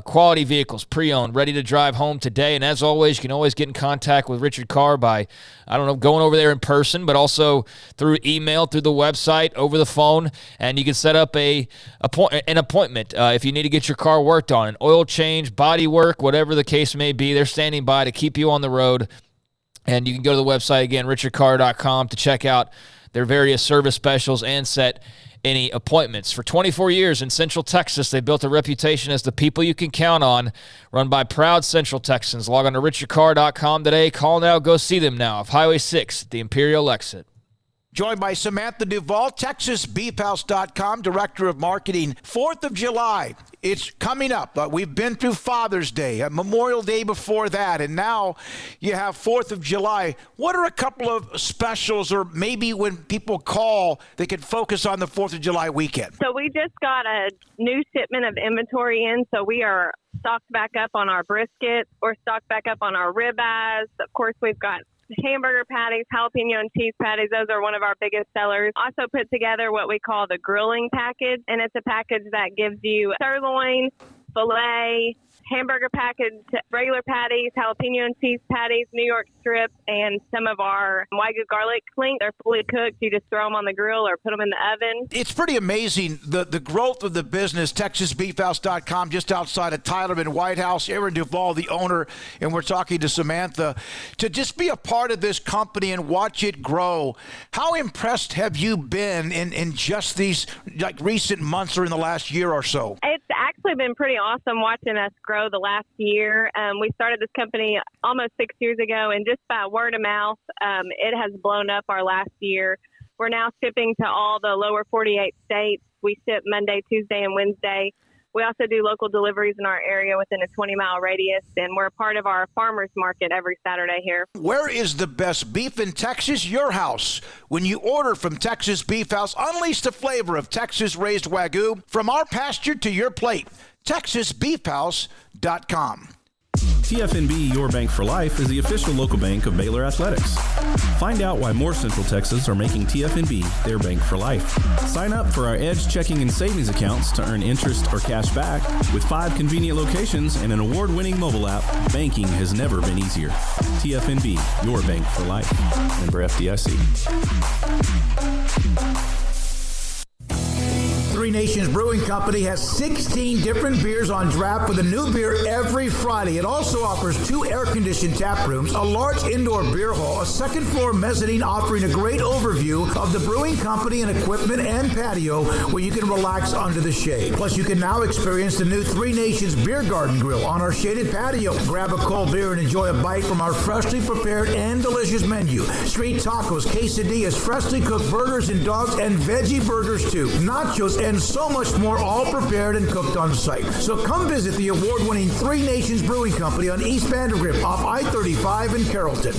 Quality vehicles, pre-owned, ready to drive home today. And as always, you can always get in contact with Richard Carr by, going over there in person, but also through email, through the website, over the phone, and you can set up an appointment if you need to get your car worked on, an oil change, body work, whatever the case may be. They're standing by to keep you on the road, and you can go to the website again, richardcarr.com, to check out their various service specials and set any appointments. For 24 years in Central Texas, they built a reputation as the people you can count on, run by proud Central Texans. Log on to richardcarr.com today. Call now, go see them now off Highway 6 at the Imperial exit. Joined by Samantha Duvall, TexasBeefHouse.com, Director of Marketing. 4th of July, it's coming up. We've been through Father's Day, Memorial Day before that, and now you have 4th of July. What are a couple of specials, or maybe when people call, they can focus on the 4th of July weekend? So we just got a new shipment of inventory in, so we are stocked back up on our brisket. We're stocked back up on our ribeyes. Of course, we've got hamburger patties, jalapeno and cheese patties. Those are one of our biggest sellers. Also put together what we call the grilling package, and it's a package that gives you sirloin, filet, hamburger package, regular patties, jalapeno and cheese patties, New York strip, and some of our Wagyu garlic links. They're fully cooked. You just throw them on the grill or put them in the oven. It's pretty amazing, the growth of the business. TexasBeefHouse.com, just outside of Tylerman White House. Aaron Duvall, the owner, and we're talking to Samantha. To just be a part of this company and watch it grow, how impressed have you been in just these recent months or in the last year or so? It's actually been pretty awesome watching us grow the last year. We started this company almost 6 years ago, and just by word of mouth, it has blown up our last year. We're now shipping to all the lower 48 states. We ship Monday, Tuesday, and Wednesday. We also do local deliveries in our area within a 20-mile radius, and we're part of our farmers market every Saturday here. Where is the best beef in Texas? Your house. When you order from Texas Beef House, unleash the flavor of Texas-raised Wagyu from our pasture to your plate. TexasBeefHouse.com. TFNB Your Bank for Life is the official local bank of Baylor Athletics. Find out why more Central Texas are making TFNB their bank for life. Sign up for our Edge checking and savings accounts to earn interest or cash back. With 5 convenient locations and an award-winning mobile app, banking has never been easier. TFNB Your Bank for Life. Member FDIC. Three Nations Brewing Company has 16 different beers on draft with a new beer every Friday. It also offers 2 air-conditioned tap rooms, a large indoor beer hall, a second-floor mezzanine offering a great overview of the brewing company and equipment and patio where you can relax under the shade. Plus, you can now experience the new Three Nations Beer Garden Grill on our shaded patio. Grab a cold beer and enjoy a bite from our freshly prepared and delicious menu. Street tacos, quesadillas, freshly cooked burgers and dogs, and veggie burgers too. Nachos and so much more, all prepared and cooked on site. So come visit the award-winning Three Nations Brewing Company on East Vandergrift off I-35 in Carrollton.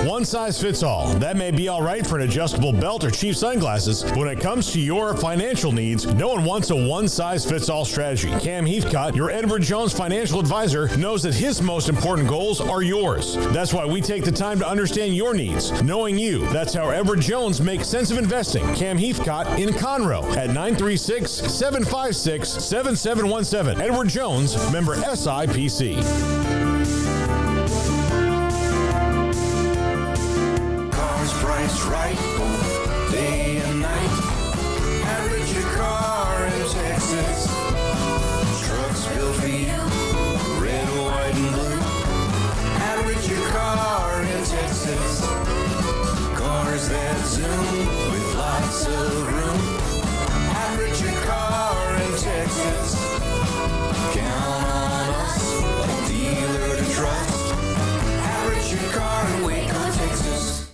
One size fits all. That may be all right for an adjustable belt or cheap sunglasses. When it comes to your financial needs, no one wants a one-size-fits-all strategy. Cam Heathcott, your Edward Jones financial advisor, knows that his most important goals are yours. That's why we take the time to understand your needs, knowing you. That's how Edward Jones makes sense of investing. Cam Heathcott in Conroe at 936-756-7717. Edward Jones, member SIPC. Price right, both day and night. Average your car in Texas. Trucks built for you, red, white, and blue. Average your car in Texas. Cars that zoom with lots of room. Average your car in Texas. Count on us, a dealer to trust. Average your car in Waco, Texas.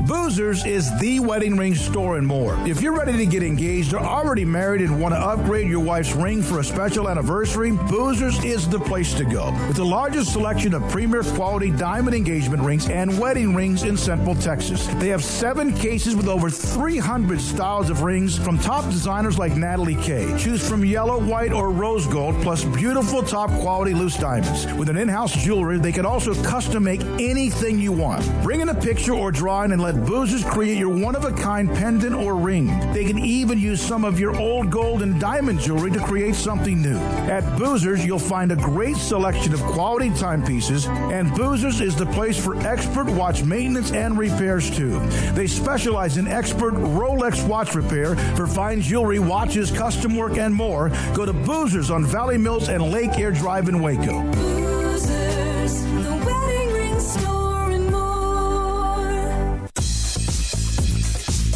Boozers is the wedding ring store and more. If you're ready to get engaged or already married and want to upgrade your wife's ring for a special anniversary, Boozers is the place to go. With the largest selection of premier quality diamond engagement rings and wedding rings in Central Texas. They have 7 cases with over 300 styles of rings from top designers like Natalie Kay. Choose from yellow, white, or rose gold, plus beautiful top quality loose diamonds. With an in-house jeweler, they can also custom make anything you want. Bring in a picture or drawing and let Boozers create your one-of-a-kind pendant or ring. They can even use some of your old gold and diamond jewelry to create something new. At Boozers, you'll find a great selection of quality timepieces, and Boozers is the place for expert watch maintenance and repairs too. They specialize in expert Rolex watch repair for fine jewelry, watches, custom work, and more. Go to Boozers on Valley Mills and Lake Air Drive in Waco. Boozers, the wedding ring store and more.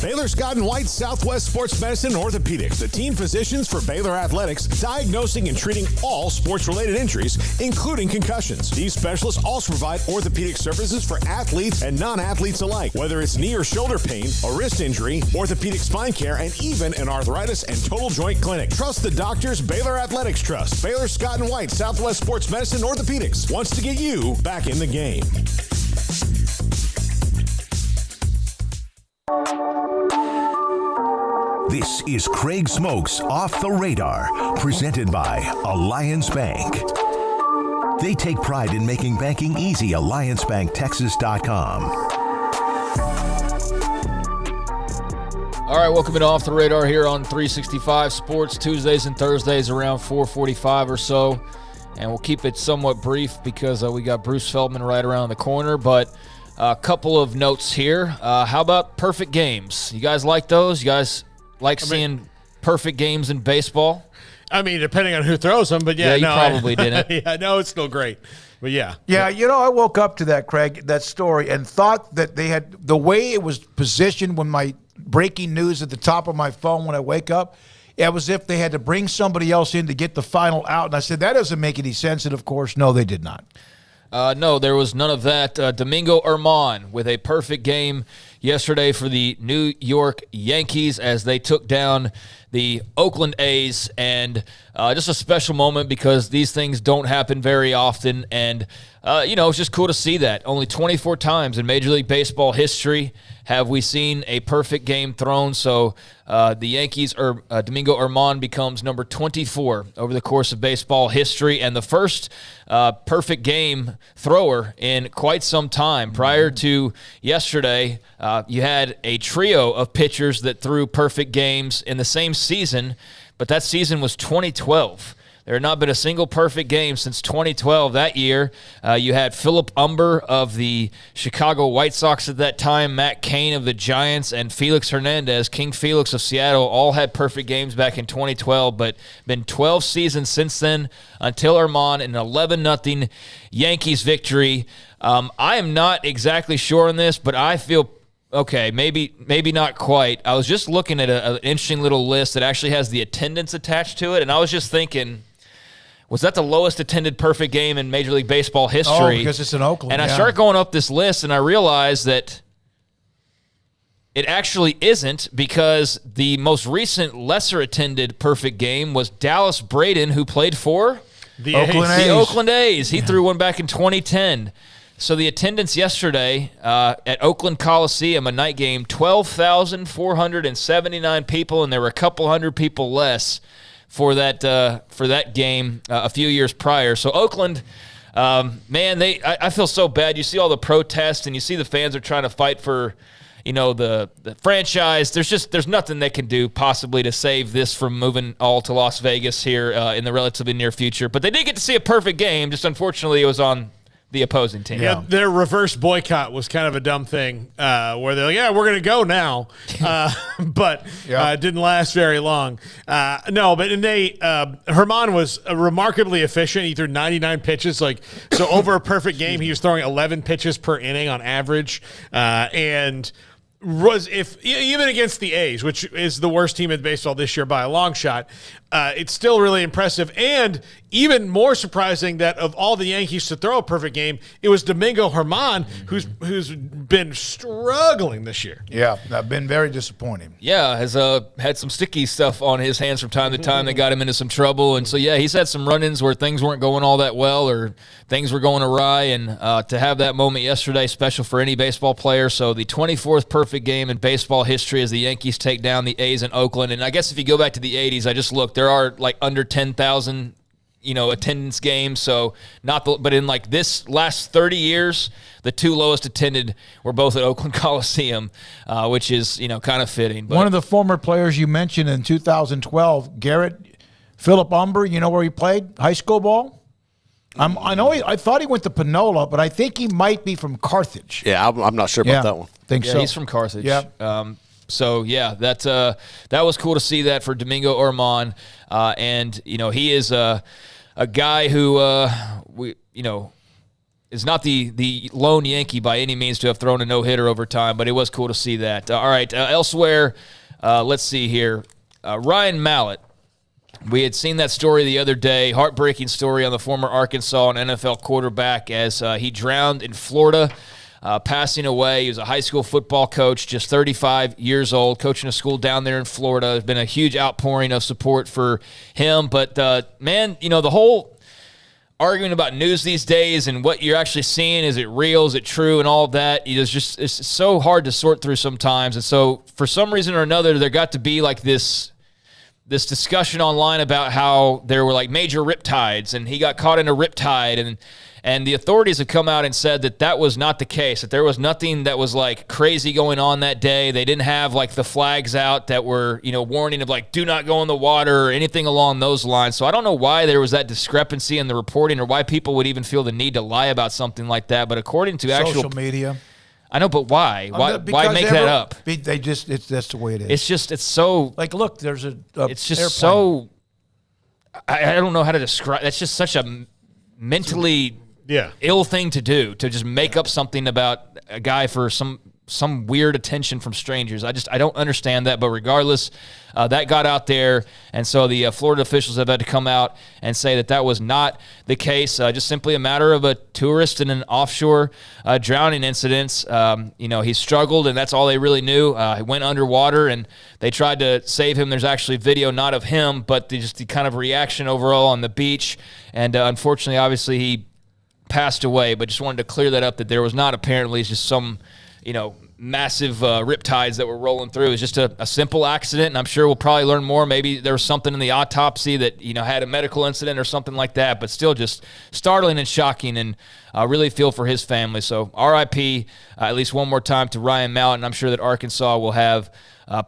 Baylor Scott and White Southwest Sports Medicine and Orthopedics, the team physicians for Baylor Athletics, diagnosing and treating all sports-related injuries, including concussions. These specialists also provide orthopedic services for athletes and non-athletes alike, whether it's knee or shoulder pain, a wrist injury, orthopedic spine care, and even an arthritis and total joint clinic. Trust the doctors Baylor Athletics trust. Baylor Scott and White Southwest Sports Medicine and Orthopedics wants to get you back in the game. This is Craig Smoak's Off the Radar, presented by Alliance Bank. They take pride in making banking easy. AllianceBankTexas.com. All right, welcome to Off the Radar here on 365 Sports, Tuesdays and Thursdays around 4:45 or so. And we'll keep it somewhat brief because we got Bruce Feldman right around the corner. But a couple of notes here. How about perfect games? You guys like those? You guys like seeing perfect games in baseball? I mean, depending on who throws them, but yeah, you probably didn't. Yeah, no, it's still great, but yeah. Yeah, you know, I woke up to that, Craig, that story, and thought that they had, the way it was positioned when my breaking news at the top of my phone when I wake up, it was as if they had to bring somebody else in to get the final out. And I said, that doesn't make any sense. And, of course, no, they did not. No, there was none of that. Domingo Germán with a perfect game yesterday for the New York Yankees as they took down the Oakland A's, and just a special moment because these things don't happen very often, and it's just cool to see that. Only 24 times in Major League Baseball history have we seen a perfect game thrown, so the Yankees, Domingo Germán becomes number 24 over the course of baseball history, and the first perfect game thrower in quite some time. Prior to yesterday, you had a trio of pitchers that threw perfect games in the same season, but that season was 2012. There had not been a single perfect game since 2012. That year, you had Philip Umber of the Chicago White Sox at that time, Matt Cain of the Giants, and Felix Hernandez, King Felix of Seattle, all had perfect games back in 2012, but been 12 seasons since then until Germán, an 11-0 Yankees victory. I am not exactly sure on this, but I feel okay, maybe not quite. I was just looking at an interesting little list that actually has the attendance attached to it, and I was just thinking, was that the lowest attended perfect game in Major League Baseball history? Oh, because it's in Oakland. And I start going up this list, and I realize that it actually isn't, because the most recent lesser attended perfect game was Dallas Braden, who played for the Oakland A's. He threw one back in 2010. So the attendance yesterday at Oakland Coliseum, a night game, 12,479 people, and there were a couple hundred people less for that game a few years prior. So Oakland, man, I feel so bad. You see all the protests, and you see the fans are trying to fight for, the franchise. There's nothing they can do possibly to save this from moving all to Las Vegas here in the relatively near future. But they did get to see a perfect game. Just unfortunately, it was on the opposing team. Yeah, their reverse boycott was kind of a dumb thing where they're like, yeah, we're going to go now. But it didn't last very long. Germán was remarkably efficient. He threw 99 pitches. So over a perfect game, he was throwing 11 pitches per inning on average. And even against the A's, which is the worst team in baseball this year by a long shot, it's still really impressive. And even more surprising that of all the Yankees to throw a perfect game, it was Domingo Germán, who's been struggling this year. Yeah, been very disappointing. Yeah, has had some sticky stuff on his hands from time to time that got him into some trouble. And so, yeah, he's had some run-ins where things weren't going all that well or things were going awry. And to have that moment yesterday, special for any baseball player. So the 24th perfect game in baseball history as the Yankees take down the A's in Oakland. And I guess if you go back to the 80s, I just looked, there are under 10,000 attendance games. So but in this last 30 years, the two lowest attended were both at Oakland Coliseum, which is, kind of fitting. But one of the former players you mentioned in 2012, Philip Umber, you know where he played high school ball? I thought he went to Panola, but I think he might be from Carthage. Yeah, I'm not sure about that one. Think so. He's from Carthage. Yeah. So, yeah, that was cool to see that for Domingo Germán. And, he is a guy who, is not the lone Yankee by any means to have thrown a no-hitter over time, but it was cool to see that. All right, elsewhere, let's see here. Ryan Mallett. We had seen that story the other day, heartbreaking story on the former Arkansas and NFL quarterback as he drowned in Florida. Passing away. He was a high school football coach, just 35 years old, coaching a school down there in Florida. There's been a huge outpouring of support for him. But, man, the whole arguing about news these days and what you're actually seeing, is it real, is it true, and all of that, it's so hard to sort through sometimes. And so for some reason or another, there got to be this discussion online about how there were major riptides, and he got caught in a riptide, and the authorities have come out and said that was not the case, that there was nothing that was crazy going on that day. They didn't have the flags out that were, warning of do not go in the water or anything along those lines. So I don't know why there was that discrepancy in the reporting or why people would even feel the need to lie about something like that. But according to social media. I know, but why? Why make that up? That's the way it is. It's so look, there's it's just airplane. So I don't know how to describe. That's just such a mentally ill thing to do, to just make up something about a guy for some some weird attention from strangers. I don't understand that, but regardless, that got out there, and so the Florida officials have had to come out and say that was not the case, just simply a matter of a tourist in an offshore drowning incident. He struggled, and that's all they really knew. He went underwater, and they tried to save him. There's actually video not of him, but the kind of reaction overall on the beach, and unfortunately, obviously, he passed away, but just wanted to clear that up, that there was not apparently just some, massive riptides that were rolling through. It was just a simple accident, and I'm sure we'll probably learn more. Maybe there was something in the autopsy that, had a medical incident or something like that, but still just startling and shocking, and really feel for his family. So RIP at least one more time to Ryan Mallett, and I'm sure that Arkansas will have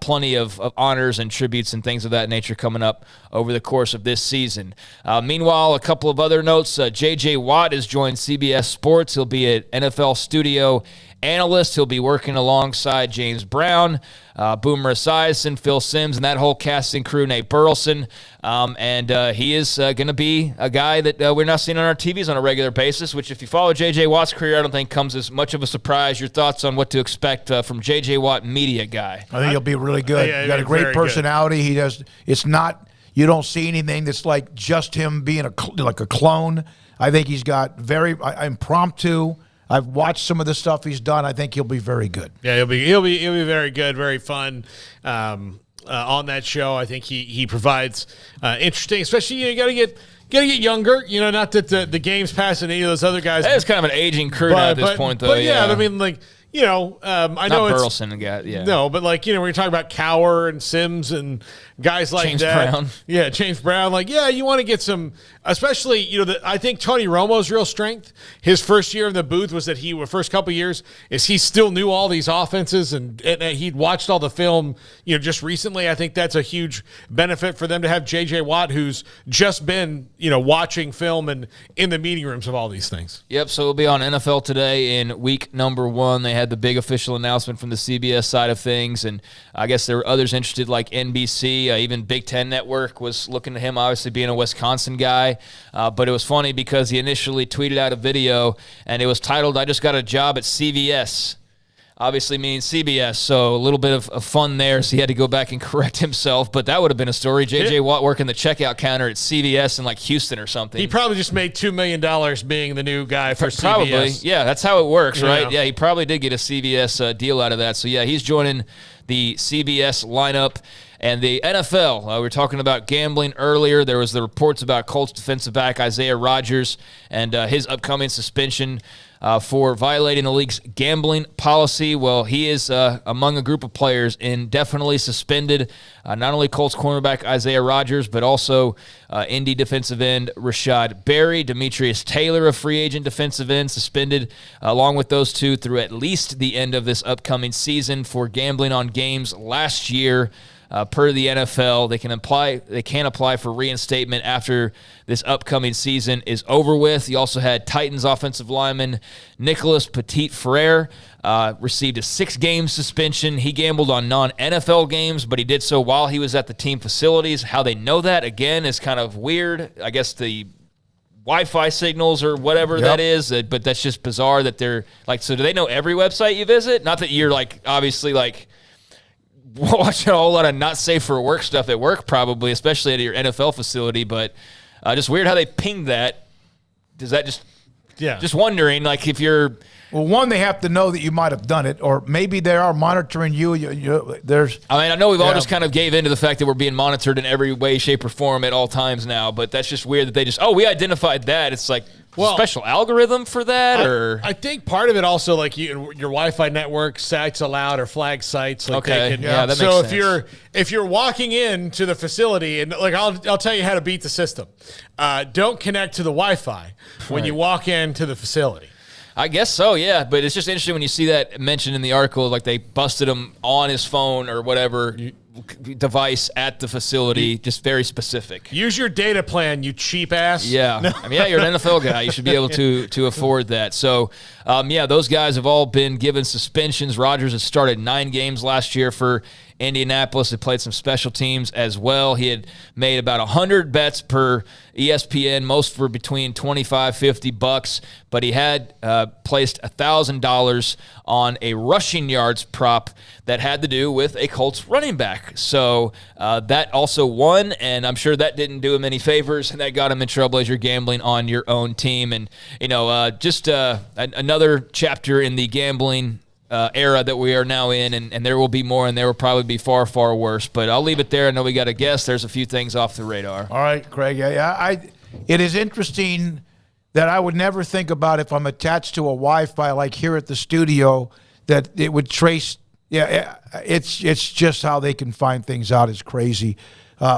plenty of honors and tributes and things of that nature coming up over the course of this season. Meanwhile, a couple of other notes. J.J. Watt has joined CBS Sports. He'll be an NFL studio analyst. He'll be working alongside James Brown, Boomer Esiason, Phil Simms, and that whole casting crew, Nate Burleson. And he is going to be a guy that we're not seeing on our TVs on a regular basis, which if you follow J.J. Watt's career, I don't think comes as much of a surprise. Your thoughts on what to expect from J.J. Watt, media guy? I think he'll be really good. He's got a great personality. He does. It's not, you don't see anything that's like just him being like a clone. I think he's got very impromptu. I've watched some of the stuff he's done. I think he'll be very good. Yeah, he'll be very good, very fun on that show. I think he provides interesting, especially you got to get younger. Not that the game's passing any of those other guys. It's kind of an aging crew now at this point, though. But yeah, I mean, like. I know not Burleson again. Yeah. No, but when you're talking about Cower and Sims and guys like James that. Brown. Yeah, James Brown. You want to get some, especially, I think Tony Romo's real strength, his first year in the booth was that first couple of years, is he still knew all these offenses and he'd watched all the film, just recently. I think that's a huge benefit for them to have J.J. Watt, who's just been, watching film and in the meeting rooms of all these things. Yep, so we'll be on NFL Today in week number 1. They had the big official announcement from the CBS side of things, and I guess there were others interested like NBC, even Big Ten Network was looking to him, obviously being a Wisconsin guy, but it was funny because he initially tweeted out a video, and it was titled, "I just got a job at CVS." Obviously means CBS, so a little bit of fun there, so he had to go back and correct himself, but that would have been a story. J.J. Watt working the checkout counter at CVS in Houston or something. He probably just made $2 million being the new guy for probably. CBS. Yeah, that's how it works, right? Yeah, he probably did get a CVS deal out of that. So, yeah, he's joining the CBS lineup. And the NFL, we were talking about gambling earlier. There was the reports about Colts defensive back Isaiah Rodgers and his upcoming suspension for violating the league's gambling policy. Well, he is among a group of players indefinitely suspended. Not only Colts cornerback Isaiah Rodgers, but also Indy defensive end Rashad Berry, Demetrius Taylor, a free agent defensive end, suspended along with those two through at least the end of this upcoming season for gambling on games last year. Per the NFL, they can apply for reinstatement after this upcoming season is over with. You also had Titans offensive lineman Nicholas Petit-Frere received a 6-game suspension. He gambled on non-NFL games, but he did so while he was at the team facilities. How they know that, again, is kind of weird. I guess the Wi-Fi signals or whatever that is, but that's just bizarre that they're so do they know every website you visit? Not that you're obviously watching a whole lot of not safe for work stuff at work, probably, especially at your NFL facility, but just weird how they pinged that. Does that just wondering, if you're... Well, one, they have to know that you might have done it, or maybe they are monitoring you. I know we've all just kind of gave into the fact that we're being monitored in every way, shape, or form at all times now, but that's just weird that they we identified that. It's special algorithm for that, I think part of it also, your Wi-Fi network sites allowed or flag sites. That makes sense. So if you're walking into the facility, and I'll tell you how to beat the system. Don't connect to the Wi-Fi when you walk into the facility. I guess so, yeah. But it's just interesting when you see that mentioned in the article, they busted him on his phone or whatever device at the facility, just very specific. Use your data plan, you cheap ass. Yeah. No. You're an NFL guy. You should be able to afford that. So, those guys have all been given suspensions. Rodgers has started 9 games last year for Indianapolis. He played some special teams as well. He had made about 100 bets per ESPN, most for between $25-$50, but he had placed $1,000 on a rushing yards prop that had to do with a Colts running back. So that also won, and I'm sure that didn't do him any favors, and that got him in trouble as you're gambling on your own team. And, just another chapter in the gambling era that we are now in, and there will be more, and there will probably be far, far worse. But I'll leave it there. I know we got a guest. There's a few things off the radar. All right, Craig. It is interesting that I would never think about if I'm attached to a Wi-Fi like here at the studio that it would trace. Yeah, it's just how they can find things out is crazy.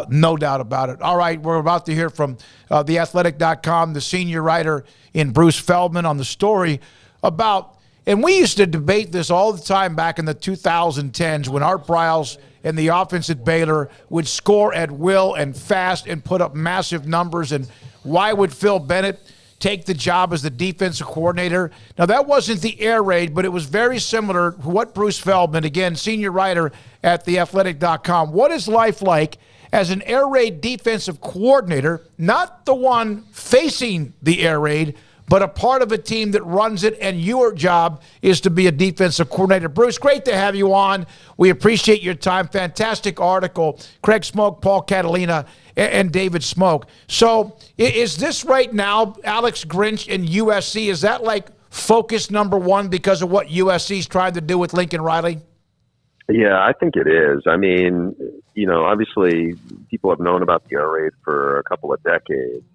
No doubt about it. All right, we're about to hear from theathletic.com, the senior writer in Bruce Feldman on the story about. And we used to debate this all the time back in the 2010s when Art Briles and the offense at Baylor would score at will and fast and put up massive numbers. And why would Phil Bennett take the job as the defensive coordinator? Now, that wasn't the air raid, but it was very similar to what Bruce Feldman, again, senior writer at theathletic.com, what is life like as an air raid defensive coordinator, not the one facing the air raid, but a part of a team that runs it, and your job is to be a defensive coordinator. Bruce, great to have you on. We appreciate your time. Fantastic article. Craig Smoak, Paul Catalina, and David Smoak. So is this right now, Alex Grinch and USC, is that like focus number one because of what USC's trying to do with Lincoln Riley? Yeah, I think it is. I mean, obviously people have known about the air raid for a couple of decades.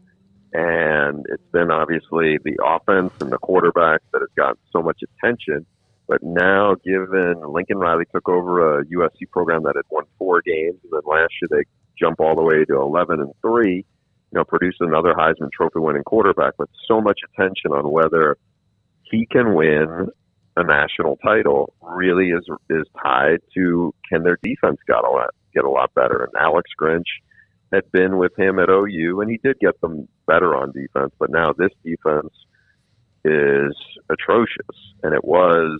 And it's been obviously the offense and the quarterback that has gotten so much attention. But now, given Lincoln Riley took over a USC program that had won 4 games, and then last year they jump all the way to 11-3, produced another Heisman Trophy winning quarterback with so much attention on whether he can win a national title really is tied to can their defense get a lot better. And Alex Grinch had been with him at OU, and he did get them better on defense, but now this defense is atrocious, and it was,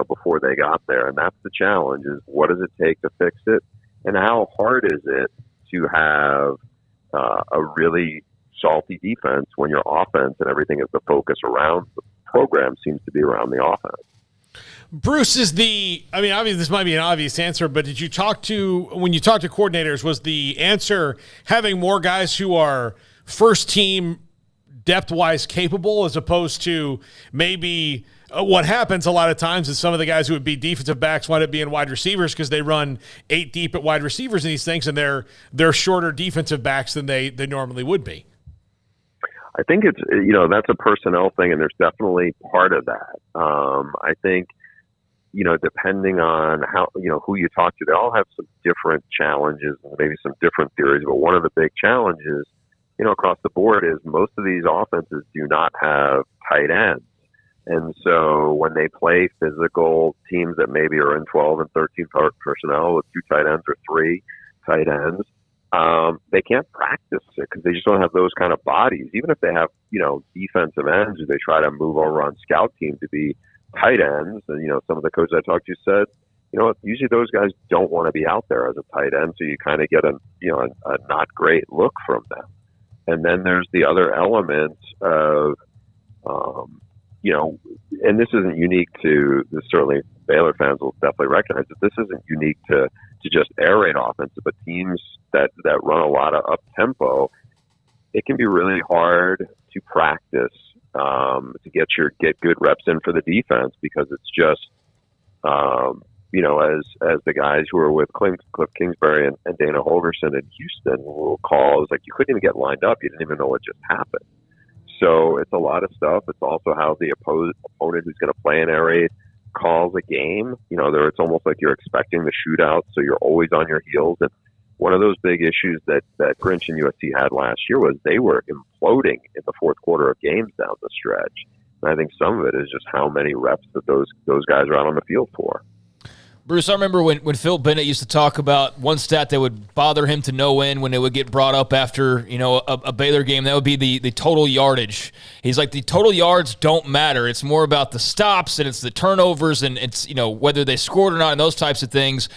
before they got there, and that's the challenge, is what does it take to fix it, and how hard is it to have a really salty defense when your offense and everything is the focus around the program seems to be around the offense. Bruce obviously this might be an obvious answer, but when you talk to coordinators, was the answer having more guys who are first team depth-wise capable as opposed to maybe what happens a lot of times is some of the guys who would be defensive backs wind up being wide receivers because they run 8 deep at wide receivers in these things, and they're shorter defensive backs than they normally would be? I think it's, that's a personnel thing, and there's definitely part of that. I think, depending on how, who you talk to, they all have some different challenges and maybe some different theories. But one of the big challenges, across the board is most of these offenses do not have tight ends. And so when they play physical teams that maybe are in 12 and 13 personnel with 2 tight ends or 3 tight ends, they can't practice it because they just don't have those kind of bodies. Even if they have, defensive ends who they try to move over on scout team to be tight ends. And, some of the coaches I talked to said, usually those guys don't want to be out there as a tight end. So you kind of get a not great look from them. And then there's the other element of, and this isn't unique to this, certainly Baylor fans will definitely recognize that this isn't unique to just air raid offenses, but teams that run a lot of up tempo, it can be really hard to practice, to get good reps in for the defense because it's just, as the guys who were with Cliff Kingsbury and Dana Holgerson in Houston will call, it's like you couldn't even get lined up. You didn't even know what just happened. So it's a lot of stuff. It's also how the opponent who's going to play an air raid calls a game. It's almost like you're expecting the shootout, so you're always on your heels. And one of those big issues that Grinch and USC had last year was they were imploding in the fourth quarter of games down the stretch. And I think some of it is just how many reps that those guys are out on the field for. Bruce, I remember when Phil Bennett used to talk about one stat that would bother him to no end when it would get brought up after, a Baylor game. That would be the total yardage. He's like, the total yards don't matter. It's more about the stops and it's the turnovers and it's, whether they scored or not and those types of things.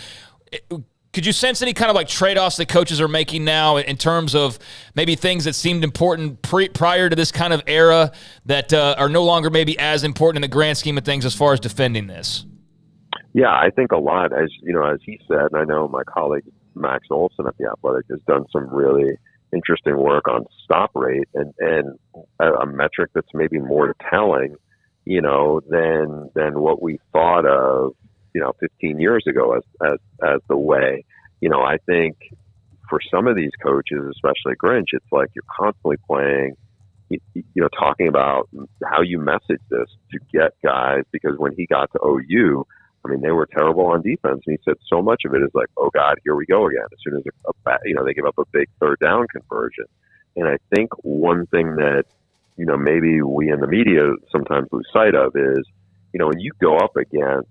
could you sense any kind of like trade-offs that coaches are making now in terms of maybe things that seemed important prior to this kind of era that are no longer maybe as important in the grand scheme of things as far as defending this? Yeah, I think a lot, as he said, and I know my colleague Max Olson at The Athletic has done some really interesting work on stop rate and a metric that's maybe more telling, than what we thought of, 15 years ago as the way. I think for some of these coaches, especially Grinch, it's like you're constantly playing, talking about how you message this to get guys, because when he got to OU, I mean, they were terrible on defense, and he said so much of it is like, oh God, here we go again. As soon as they give up a big third down conversion, and I think one thing that maybe we in the media sometimes lose sight of is, when you go up against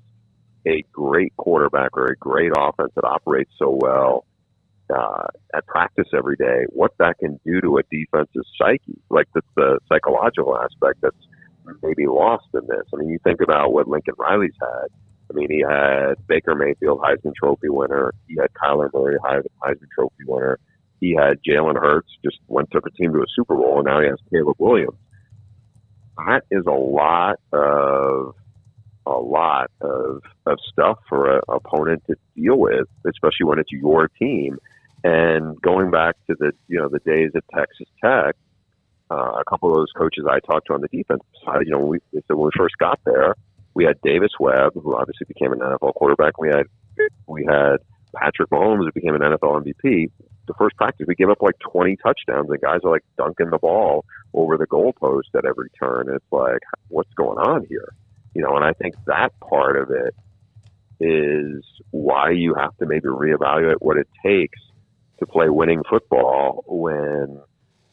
a great quarterback or a great offense that operates so well at practice every day, what that can do to a defense's psyche, like the psychological aspect that's maybe lost in this. I mean, you think about what Lincoln Riley's had. I mean, he had Baker Mayfield, Heisman Trophy winner. He had Kyler Murray, Heisman Trophy winner. He had Jalen Hurts, just took a team to a Super Bowl, and now he has Caleb Williams. That is a lot of stuff for an opponent to deal with, especially when it's your team. And going back to the days at Texas Tech, a couple of those coaches I talked to on the defense side, when we first got there, we had Davis Webb, who obviously became an NFL quarterback. We had Patrick Mahomes, who became an NFL MVP. The first practice, we gave up like 20 touchdowns, and guys are like dunking the ball over the goalpost at every turn. And it's like, what's going on here? And I think that part of it is why you have to maybe reevaluate what it takes to play winning football when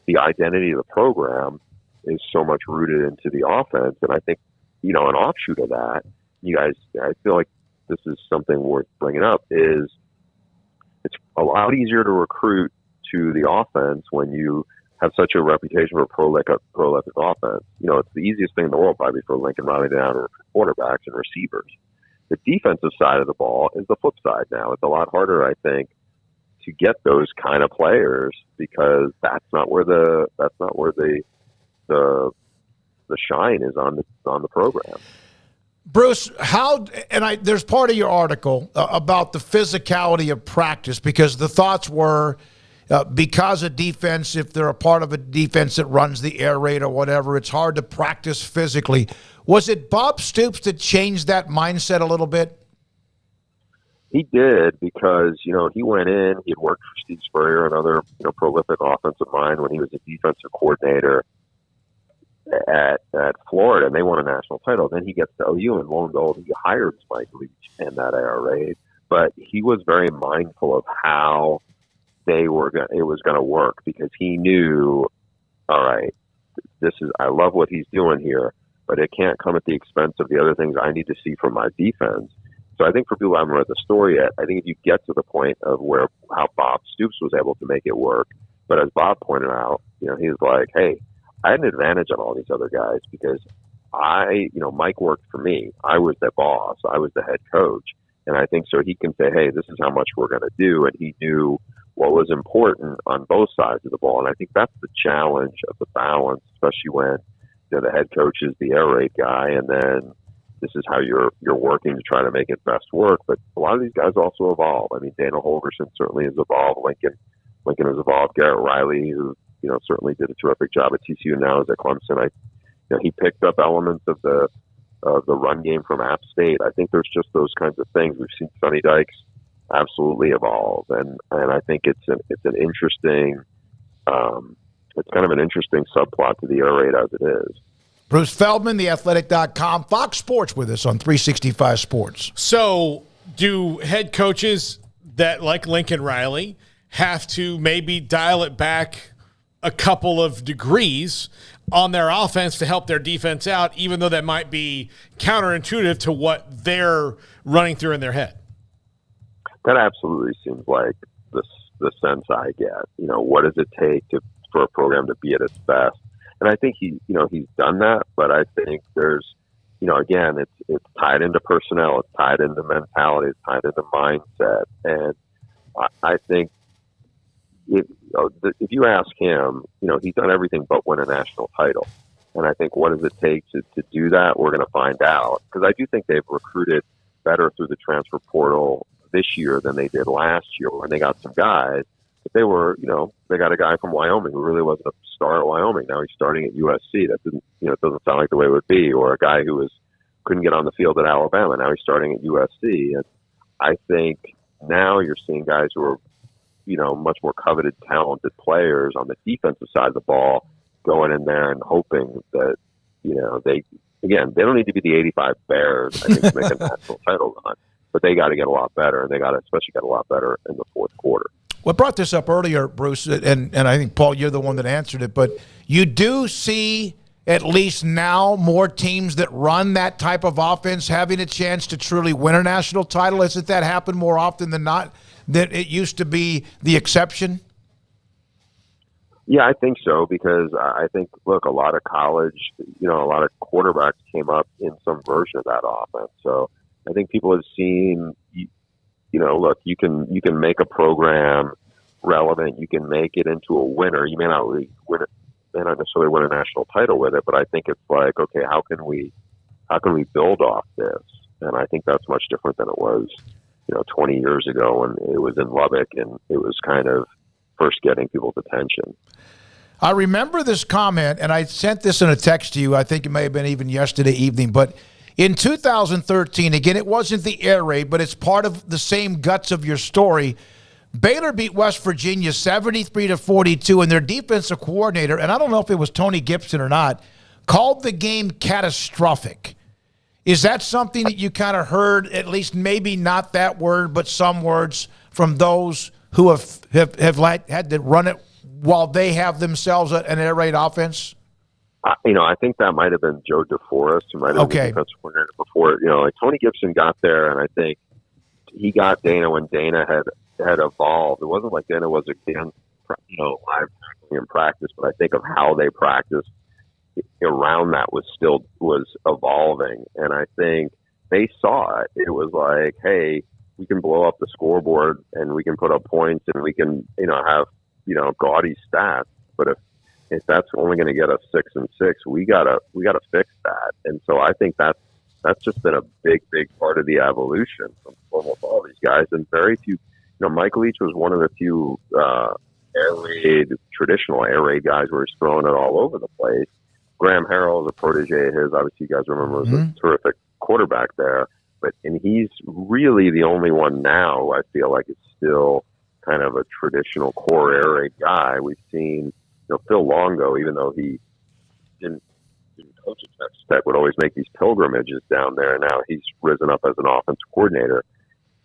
the identity of the program is so much rooted into the offense. And I think, an offshoot of that, you guys, I feel like this is something worth bringing up, is it's a lot easier to recruit to the offense when you have such a reputation for prolific offense. It's the easiest thing in the world probably for Lincoln Riley to have quarterbacks and receivers. The defensive side of the ball is the flip side now. It's a lot harder, I think, to get those kind of players because that's not where the shine is on the program. Bruce, there's part of your article about the physicality of practice, because the thoughts were because of defense, if they're a part of a defense that runs the air raid or whatever, it's hard to practice physically. Was it Bob Stoops that changed that mindset a little bit? He did, because, he went in, he'd worked for Steve Spurrier, another, prolific offensive mind when he was a defensive coordinator at Florida, and they won a national title. Then he gets to OU, and lo and behold, he hires Mike Leach in that air raid. But he was very mindful of how it was going to work, because he knew, all right, I love what he's doing here, but it can't come at the expense of the other things I need to see from my defense. So I think for people who haven't read the story yet, I think if you get to the point of how Bob Stoops was able to make it work, but as Bob pointed out, he's like, hey, I had an advantage on all these other guys because Mike worked for me. I was the boss. I was the head coach. And I think so he can say, hey, this is how much we're going to do. And he knew what was important on both sides of the ball. And I think that's the challenge of the balance, especially when the head coach is the air raid guy, and then this is how you're working to try to make it best work. But a lot of these guys also evolve. I mean, Dana Holgerson certainly has evolved. Lincoln has evolved. Garrett Riley, who certainly did a terrific job at TCU, now is at Clemson. He picked up elements of the run game from App State. I think there's just those kinds of things. We've seen Sonny Dykes absolutely evolve, and I think it's an interesting it's kind of an interesting subplot to the air raid as it is. Bruce Feldman, theathletic.com, Fox Sports with us on 365 Sports. So do head coaches that, like Lincoln Riley, have to maybe dial it back a couple of degrees on their offense to help their defense out, even though that might be counterintuitive to what they're running through in their head? That absolutely seems like the sense I get. What does it take for a program to be at its best? And I think he's done that, but I think there's, again, it's tied into personnel, it's tied into mentality, it's tied into mindset. And, I think if you ask him, he's done everything but win a national title. And I think what does it take to do that? We're going to find out. Because I do think they've recruited better through the transfer portal this year than they did last year when they got some guys. But they were, they got a guy from Wyoming who really wasn't a star at Wyoming. Now he's starting at USC. That didn't, it doesn't sound like the way it would be. Or a guy who couldn't get on the field at Alabama. Now he's starting at USC. And I think now you're seeing guys who are, much more coveted, talented players on the defensive side of the ball going in there and hoping that, they don't need to be the 85 Bears, I think, to make a national title run. But they got to get a lot better, and they got to especially get a lot better in the fourth quarter. Well, I brought this up earlier, Bruce, and I think, Paul, you're the one that answered it, but you do see at least now more teams that run that type of offense having a chance to truly win a national title. Isn't that happen more often than not, that it used to be the exception? Yeah, I think so, because I think, look, a lot of college, a lot of quarterbacks came up in some version of that offense. So I think people have seen, look, you can make a program relevant. You can make it into a winner. You may not really win it, may not necessarily win a national title with it, but I think it's like, okay, how can we build off this? And I think that's much different than it was, 20 years ago when it was in Lubbock and it was kind of first getting people's attention. I remember this comment, and I sent this in a text to you. I think it may have been even yesterday evening, but in 2013, again, it wasn't the air raid, but it's part of the same guts of your story. Baylor beat West Virginia 73-42, and their defensive coordinator, and I don't know if it was Tony Gibson or not, called the game catastrophic. Is that something that you kind of heard, at least maybe not that word, but some words from those who have had to run it while they have themselves an air raid offense? I think that might have been Joe DeForest, who might have been the defensive coordinator before. Tony Gibson got there, and I think he got Dana when Dana had evolved. It wasn't like Dana was against, live tackling in practice, but I think of how they practiced around that was evolving. And I think they saw it. It was like, hey, we can blow up the scoreboard and we can put up points and we can, have, gaudy stats. But if that's only going to get us 6-6, we gotta fix that. And so I think that's just been a big part of the evolution from almost all these guys. And very few, Mike Leach was one of the few traditional air raid guys where he's throwing it all over the place. Graham Harrell is a protege of his. Obviously, you guys remember was a terrific quarterback there. And he's really the only one now who I feel like is still kind of a traditional core air raid guy. We've seen, Phil Longo, even though he didn't coach at Texas Tech, would always make these pilgrimages down there. And now he's risen up as an offensive coordinator.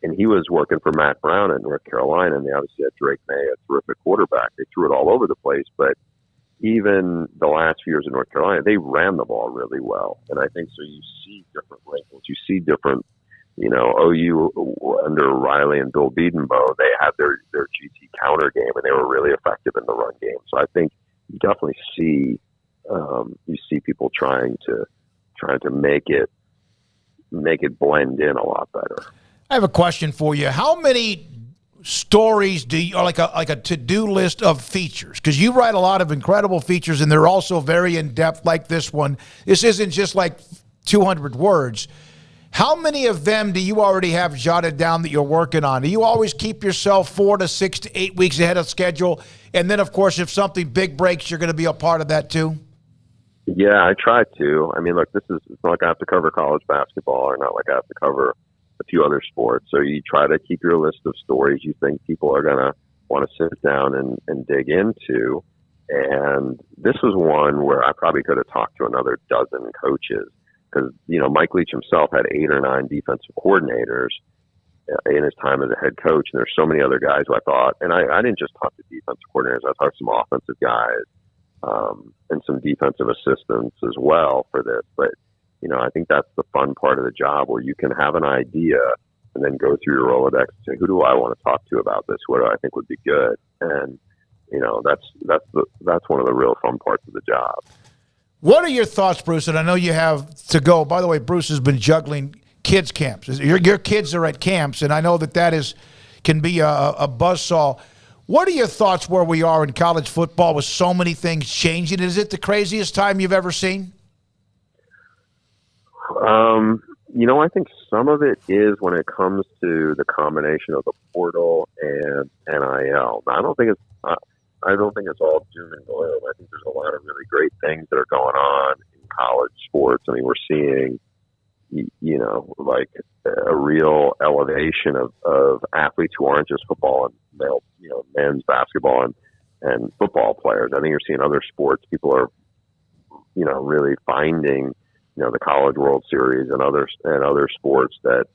And he was working for Matt Brown in North Carolina, and they obviously had Drake May, a terrific quarterback. They threw it all over the place. But even the last few years in North Carolina, they ran the ball really well. And I think so you see different wrinkles. You see different, OU under Riley and Bill Bedenbaugh, they had their GT counter game, and they were really effective in the run game. So I think you definitely see people trying to make it blend in a lot better. I have a question for you. How many stories do you, or like a to-do list of features? Because you write a lot of incredible features, and they're also very in-depth like this one. This isn't just like 200 words. How many of them do you already have jotted down that you're working on? Do you always keep yourself 4 to 6 to 8 weeks ahead of schedule? And then, of course, if something big breaks, you're going to be a part of that too? Yeah, I try to. I mean, look, it's not like I have to cover college basketball or not like I have to cover a few other sports. So you try to keep your list of stories you think people are going to want to sit down and dig into. And this was one where I probably could have talked to another dozen coaches because, Mike Leach himself had 8 or 9 defensive coordinators in his time as a head coach. And there's so many other guys who I thought, and I didn't just talk to defensive coordinators, I talked to some offensive guys and some defensive assistants as well for this. But, I think that's the fun part of the job where you can have an idea and then go through your Rolodex and say, who do I want to talk to about this? What do I think would be good? And, that's one of the real fun parts of the job. What are your thoughts, Bruce? And I know you have to go. By the way, Bruce has been juggling kids camps. Your kids are at camps, and I know that is, can be a buzzsaw. What are your thoughts where we are in college football with so many things changing? Is it the craziest time you've ever seen? I think some of it is when it comes to the combination of the portal and NIL. Now, I don't think it's all doom and gloom. I think there's a lot of really great things that are going on in college sports. I mean, we're seeing, like a real elevation of athletes who aren't just football and men's basketball and football players. I think you're seeing other sports. People are, really finding, the College World Series and other sports that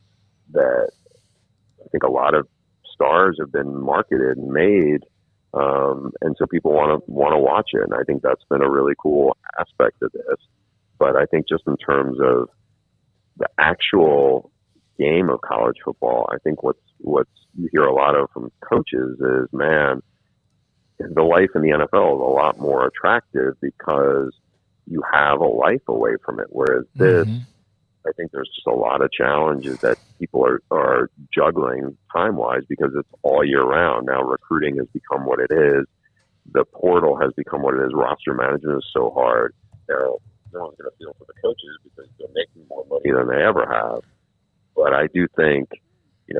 I think a lot of stars have been marketed and made. And so people want to watch it. And I think that's been a really cool aspect of this. But I think just in terms of the actual game of college football, I think what's you hear a lot of from coaches is, man, the life in the NFL is a lot more attractive because you have a life away from it. Whereas this, I think there's just a lot of challenges that people are juggling time-wise because it's all year round. Now recruiting has become what it is. The portal has become what it is. Roster management is so hard. No one's going to feel for the coaches because they're making more money than they ever have. But I do think,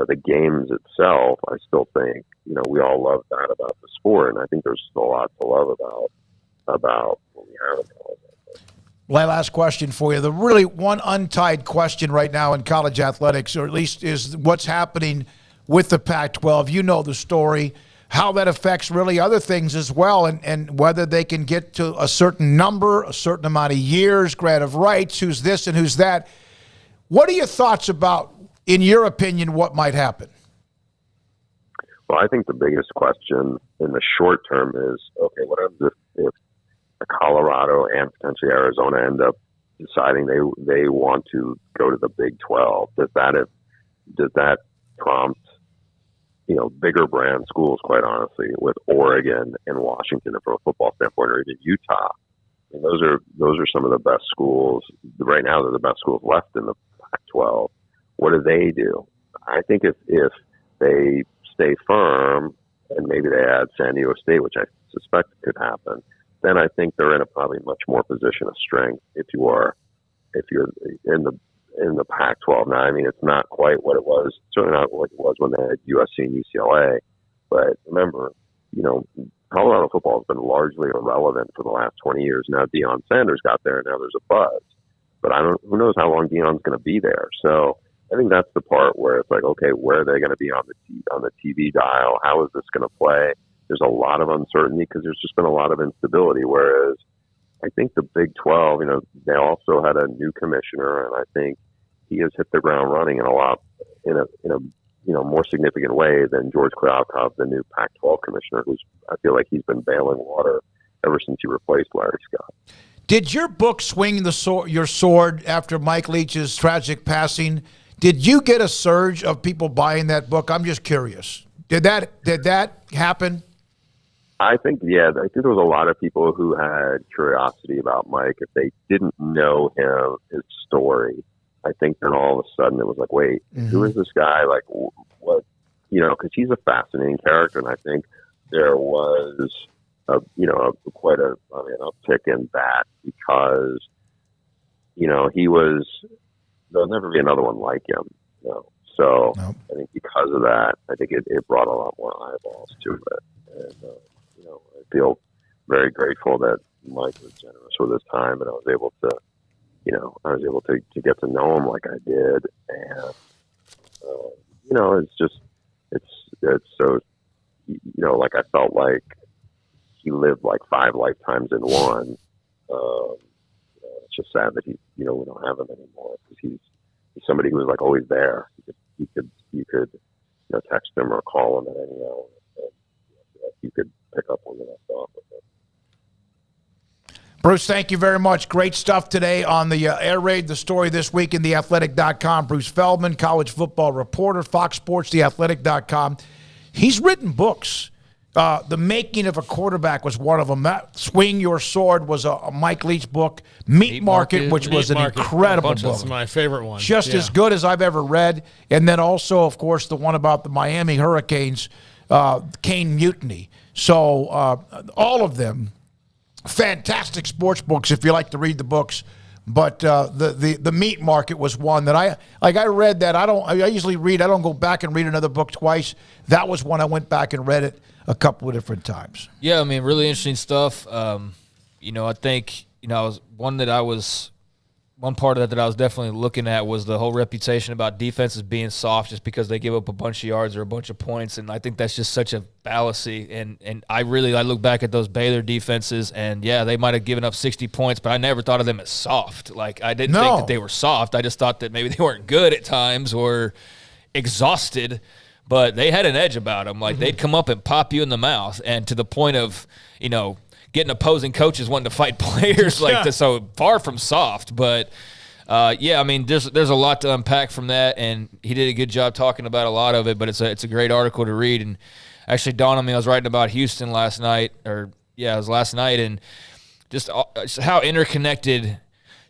the games itself, I still think, we all love that about the sport. And I think there's still a lot to love about what we have in college. My last question for you. The really one untied question right now in college athletics, or at least is what's happening with the Pac-12. You know the story, how that affects really other things as well, and whether they can get to a certain number, a certain amount of years, grant of rights, who's this and who's that. What are your thoughts about, in your opinion, what might happen? Well, I think the biggest question in the short term is, okay, what happens if Colorado and potentially Arizona end up deciding they want to go to the Big 12? Does that prompt bigger brand schools, quite honestly, with Oregon and Washington from a football standpoint, or even Utah? And those are some of the best schools right now. They're the best schools left in the Pac-12. What do? I think if they stay firm and maybe they add San Diego State, which I suspect could happen, then I think they're in a probably much more position of strength if you're in the Pac-12. Now, I mean, it's not quite what it was, certainly not what it was when they had USC and UCLA. But remember, Colorado football has been largely irrelevant for the last 20 years. Now Deion Sanders got there, and now there's a buzz. But who knows how long Deion's going to be there? So I think that's the part where it's like, okay, where are they going to be on the TV dial? How is this going to play? There's a lot of uncertainty because there's just been a lot of instability. Whereas I think the Big 12, they also had a new commissioner, and I think he has hit the ground running in a more significant way than George Kliavkoff, the new Pac-12 commissioner, I feel like he's been bailing water ever since he replaced Larry Scott. Did your book swing your sword after Mike Leach's tragic passing? Did you get a surge of people buying that book? I'm just curious. Did that happen? I think there was a lot of people who had curiosity about Mike. If they didn't know him, his story, I think then all of a sudden it was like, wait, who is this guy? Like, what? Because he's a fascinating character, and I think there was quite an uptick in that because there'll never be another one like him. So I think because of that, I think it brought a lot more eyeballs to it, and I feel very grateful that Mike was generous with his time, and I was able to get to know him like I did, and it's so like I felt like he lived like 5 lifetimes in one. It's just sad that we don't have him anymore because he's somebody who was like always there. You could text him or call him at any hour, and you could pick up on that stuff with him. Bruce, thank you very much. Great stuff today on the Air Raid, the story this week in theathletic.com. Bruce Feldman, college football reporter, Fox Sports, theathletic.com. He's written books. The Making of a Quarterback was one of them. Swing Your Sword was a Mike Leach book. Meat Market, which was an incredible book. That's my favorite one. Just as good as I've ever read. And then also, of course, the one about the Miami Hurricanes, Kane Mutiny. So all of them, fantastic sports books if you like to read the books. But the Meat Market was one that I read that. I usually read. I don't go back and read another book twice. That was one I went back and read it a couple of different times. Yeah, I mean, really interesting stuff. I think, one part of that I was definitely looking at was the whole reputation about defenses being soft just because they give up a bunch of yards or a bunch of points, and I think that's just such a fallacy. And I look back at those Baylor defenses, and yeah, they might have given up 60 points, but I never thought of them as soft. Like, I didn't think that they were soft. I just thought that maybe they weren't good at times or exhausted. But they had an edge about them. Like, they'd come up and pop you in the mouth, and to the point of, getting opposing coaches wanting to fight players like this. So far from soft. But, there's a lot to unpack from that, and he did a good job talking about a lot of it. But it's a great article to read. And actually dawned on me, I was writing about Houston last night. And just how interconnected,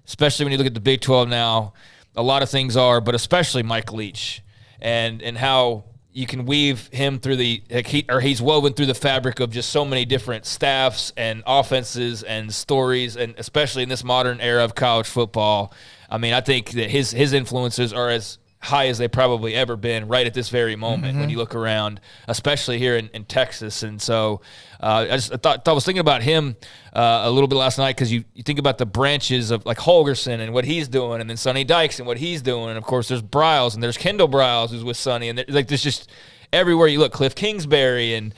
especially when you look at the Big 12 now, a lot of things are, but especially Mike Leach and how – you can weave him through he's woven through the fabric of just so many different staffs and offenses and stories, and especially in this modern era of college football. I mean, I think that his influences are as high as they probably ever been right at this very moment when you look around, especially here in Texas. And so I was thinking about him a little bit last night, because you think about the branches of like Holgerson and what he's doing, and then Sonny Dykes and what he's doing. And, of course, there's Briles, and there's Kendall Briles who's with Sonny. And there's just everywhere you look, Cliff Kingsbury. And,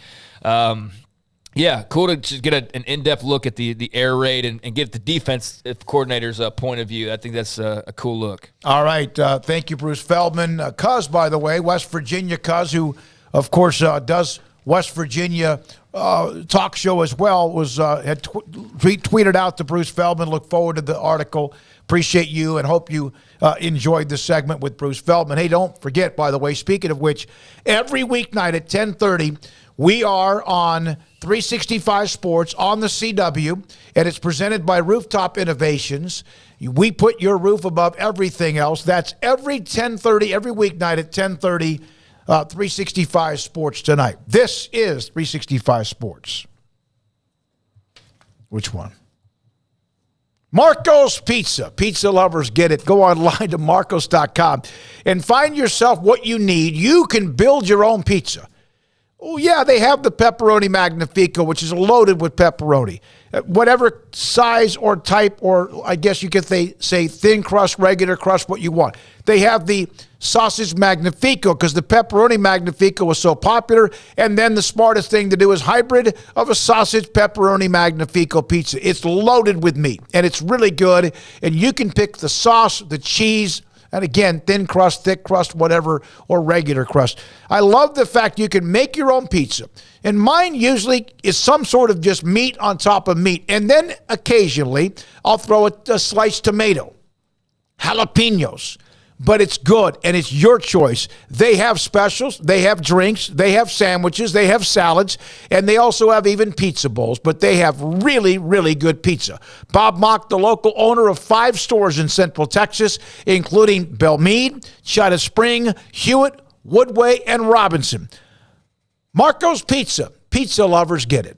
cool to just get an in-depth look at the air raid and get the defense coordinator's point of view. I think that's a cool look. All right. Thank you, Bruce Feldman. Cuz, by the way, West Virginia Cuz, who, of course, does West Virginia talk show as well, had tweeted out to Bruce Feldman. Look forward to the article. Appreciate you and hope you enjoyed the segment with Bruce Feldman. Hey, don't forget, by the way, speaking of which, every weeknight at 10:30, we are on 365 Sports on the CW, and it's presented by Rooftop Innovations. We put your roof above everything else. That's every 10:30, every weeknight at 10:30, 365 Sports tonight. This is 365 Sports. Which one? Marco's Pizza. Pizza lovers get it. Go online to marcos.com and find yourself what you need. You can build your own pizza. Oh, yeah, they have the pepperoni magnifico, which is loaded with pepperoni. Whatever size or type, or I guess you could say thin crust, regular crust, what you want. They have the sausage magnifico because the pepperoni magnifico was so popular. And then the smartest thing to do is hybrid of a sausage pepperoni magnifico pizza. It's loaded with meat, and it's really good. And you can pick the sauce, the cheese, and again, thin crust, thick crust, whatever, or regular crust. I love the fact you can make your own pizza. And mine usually is some sort of just meat on top of meat. And then occasionally, I'll throw a sliced tomato, jalapenos. But it's good, and it's your choice. They have specials, they have drinks, they have sandwiches, they have salads, and they also have even pizza bowls. But they have really, really good pizza. Bob Mock, the local owner of 5 stores in Central Texas, including Belmead, China Spring, Hewitt, Woodway, and Robinson. Marco's Pizza. Pizza lovers get it.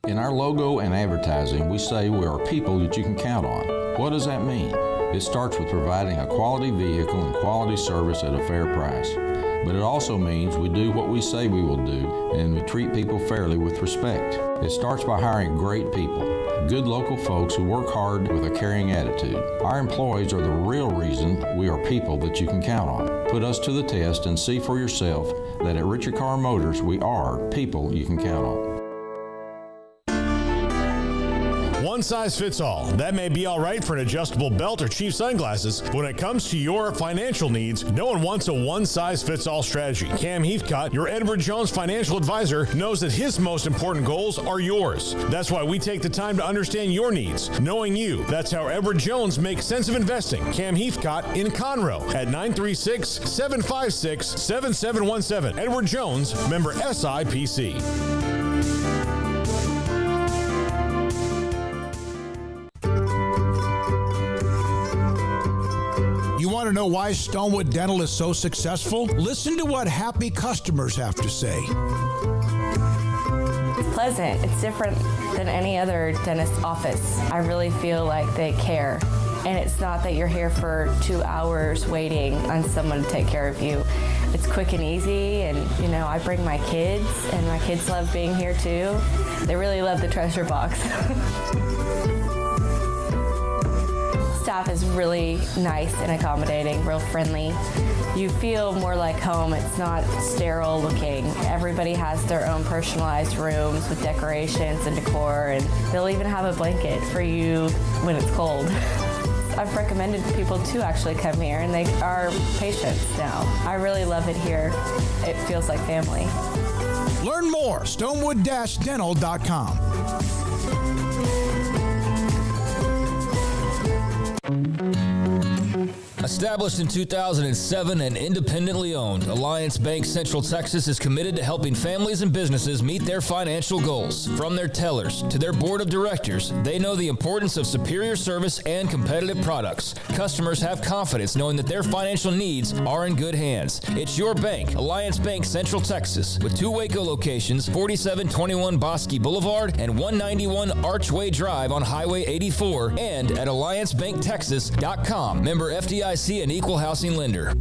In our logo and advertising, we say we are people that you can count on. What does that mean? It starts with providing a quality vehicle and quality service at a fair price. But it also means we do what we say we will do, and we treat people fairly with respect. It starts by hiring great people, good local folks who work hard with a caring attitude. Our employees are the real reason we are people that you can count on. Put us to the test and see for yourself that at Richard Carr Motors, we are people you can count on. One size fits all. That may be all right for an adjustable belt or cheap sunglasses. When it comes to your financial needs, no one wants a one-size-fits-all strategy. Cam Heathcott, your Edward Jones financial advisor, knows that his most important goals are yours. That's why we take the time to understand your needs, knowing you. That's how Edward Jones makes sense of investing. Cam Heathcott in Conroe at 936-756-7717. Edward Jones, member SIPC. You want to know why Stonewood Dental is so successful? Listen to what happy customers have to say. It's pleasant. It's different than any other dentist office. I really feel like they care. And it's not that you're here for 2 hours waiting on someone to take care of you. It's quick and easy, and I bring my kids, and my kids love being here too. They really love the treasure box. Staff is really nice and accommodating, real friendly. You feel more like home. It's not sterile looking. Everybody has their own personalized rooms with decorations and decor, and they'll even have a blanket for you when it's cold. I've recommended people to actually come here, and they are patients now. I really love it here. It feels like family. Learn more, stonewood-dental.com. Established in 2007 and independently owned, Alliance Bank Central Texas is committed to helping families and businesses meet their financial goals. From their tellers to their board of directors, they know the importance of superior service and competitive products. Customers have confidence knowing that their financial needs are in good hands. It's your bank, Alliance Bank Central Texas, with 2 Waco locations, 4721 Bosque Boulevard and 191 Archway Drive on Highway 84, and at alliancebanktexas.com. Member FDIC and equal housing lender.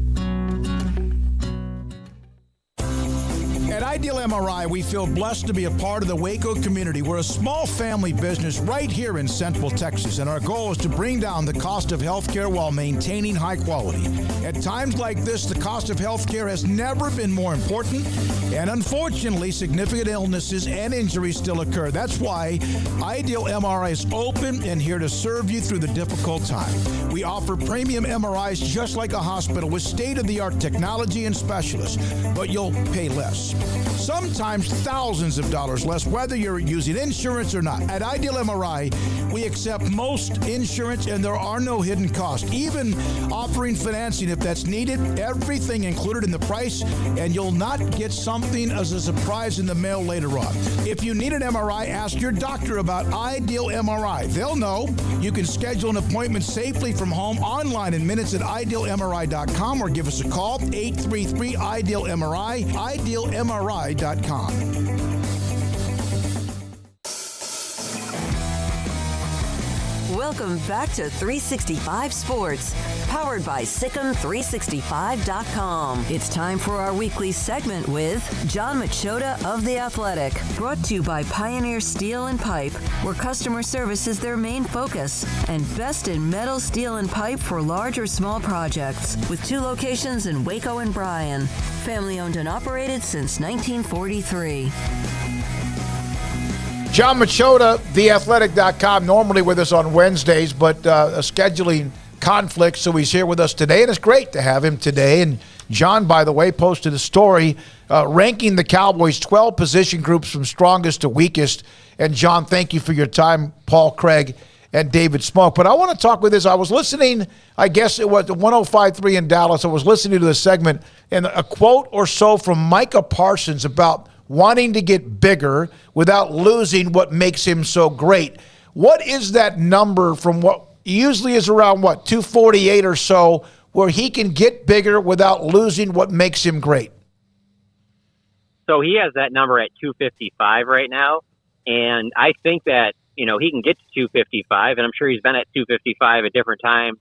At Ideal MRI, we feel blessed to be a part of the Waco community. We're a small family business right here in Central Texas, and our goal is to bring down the cost of healthcare while maintaining high quality. At times like this, the cost of healthcare has never been more important, and unfortunately, significant illnesses and injuries still occur. That's why Ideal MRI is open and here to serve you through the difficult time. We offer premium MRIs just like a hospital with state-of-the-art technology and specialists, but you'll pay less. Sometimes thousands of dollars less, whether you're using insurance or not. At Ideal MRI, we accept most insurance and there are no hidden costs, even offering financing if that's needed. Everything included in the price, and you'll not get something as a surprise in the mail later on. If you need an MRI, ask your doctor about Ideal MRI. They'll know. You can schedule an appointment safely from home online in minutes at idealmri.com or give us a call, 833-IDEAL-MRI, idealmri.com. Welcome back to 365 Sports, powered by Sikkim365.com. It's time for our weekly segment with John Machota of The Athletic, brought to you by Pioneer Steel and Pipe, where customer service is their main focus, and best in metal, steel, and pipe for large or small projects, with 2 locations in Waco and Bryan. Family owned and operated since 1943. John Machota, theathletic.com, normally with us on Wednesdays, but a scheduling conflict, so he's here with us today, and it's great to have him today. And John, by the way, posted a story ranking the Cowboys 12 position groups from strongest to weakest. And John, thank you for your time, Paul Craig and David Smoak. But I want to talk with this. I was listening, I guess it was 105.3 in Dallas. I was listening to the segment, and a quote or so from Micah Parsons about wanting to get bigger without losing what makes him so great. What is that number from what usually is around, 248 or so, where he can get bigger without losing what makes him great? So he has that number at 255 right now, and I think that, he can get to 255, and I'm sure he's been at 255 at different times,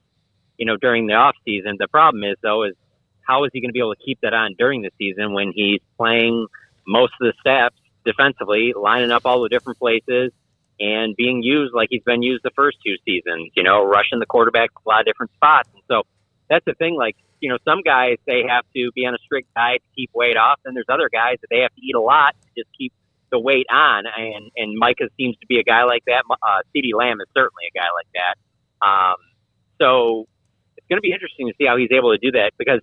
during the off season. The problem is, though, is how is he going to be able to keep that on during the season when he's playing most of the steps defensively, lining up all the different places and being used like he's been used the first 2 seasons, rushing the quarterback a lot of different spots. And so that's the thing, some guys, they have to be on a strict diet to keep weight off, and there's other guys that they have to eat a lot to just keep the weight on. And Micah seems to be a guy like that. CeeDee Lamb is certainly a guy like that. So it's going to be interesting to see how he's able to do that, because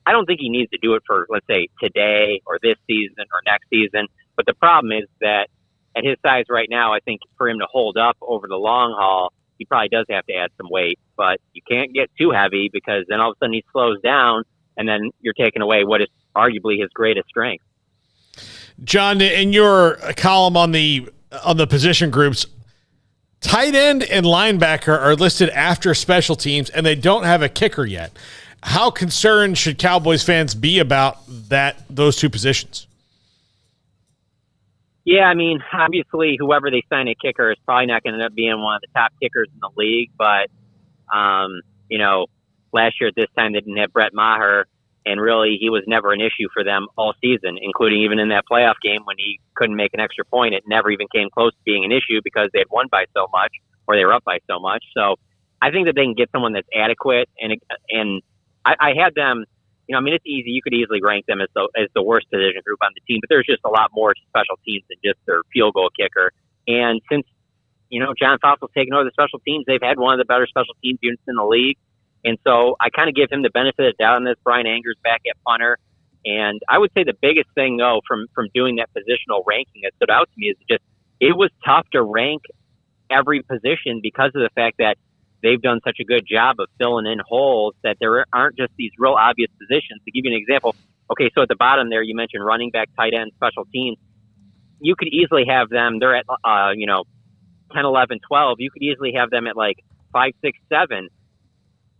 I don't think he needs to do it for, let's say, today or this season or next season. But the problem is that at his size right now, I think for him to hold up over the long haul, he probably does have to add some weight. But you can't get too heavy, because then all of a sudden he slows down, and then you're taking away what is arguably his greatest strength. John, in your column on the position groups, tight end and linebacker are listed after special teams, and they don't have a kicker yet. How concerned should Cowboys fans be about those two positions? Yeah, I mean, obviously, whoever they sign a kicker is probably not going to end up being one of the top kickers in the league. But, last year at this time, they didn't have Brett Maher, and really he was never an issue for them all season, including even in that playoff game when he couldn't make an extra point. It never even came close to being an issue because they had won by so much or they were up by so much. So I think that they can get someone that's adequate. And I had them, it's easy. You could easily rank them as the worst position group on the team, but there's just a lot more special teams than just their field goal kicker. And since, John Fossil's taken over the special teams, they've had one of the better special teams units in the league. And so I kind of give him the benefit of the doubt on this. Brian Anger's back at punter. And I would say the biggest thing, though, from doing that positional ranking that stood out to me is just it was tough to rank every position because of the fact that they've done such a good job of filling in holes that there aren't just these real obvious positions. To give you an example, okay, so at the bottom there, you mentioned running back, tight end, special teams. You could easily have them, they're at, 10, 11, 12. You could easily have them at like 5, 6, 7.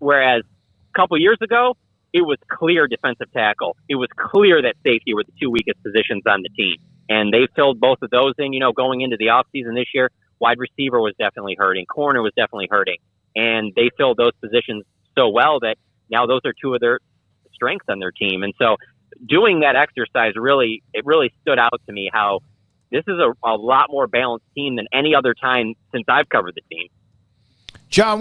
Whereas a couple years ago, it was clear defensive tackle. It was clear that safety were the two weakest positions on the team. And they filled both of those in, going into the offseason this year. Wide receiver was definitely hurting. Corner was definitely hurting. And they filled those positions so well that now those are two of their strengths on their team. And so doing that exercise really stood out to me how this is a lot more balanced team than any other time since I've covered the team. John,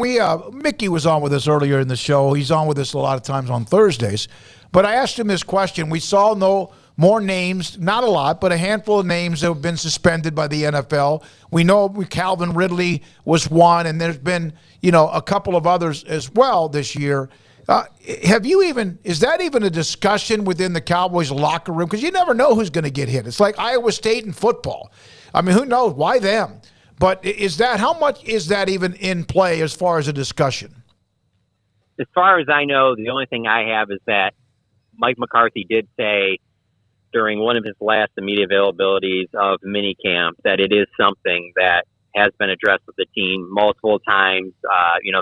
Mickey was on with us earlier in the show. He's on with us a lot of times on Thursdays. But I asked him this question. We saw no more names, not a lot, but a handful of names that have been suspended by the NFL. We know Calvin Ridley was one, and there's been, a couple of others as well this year. Is that even a discussion within the Cowboys locker room? Because you never know who's going to get hit. It's like Iowa State in football. I mean, who knows? Why them? But how much is that even in play as far as a discussion? As far as I know, the only thing I have is that Mike McCarthy did say during one of his last media availabilities of minicamp that it is something that has been addressed with the team multiple times.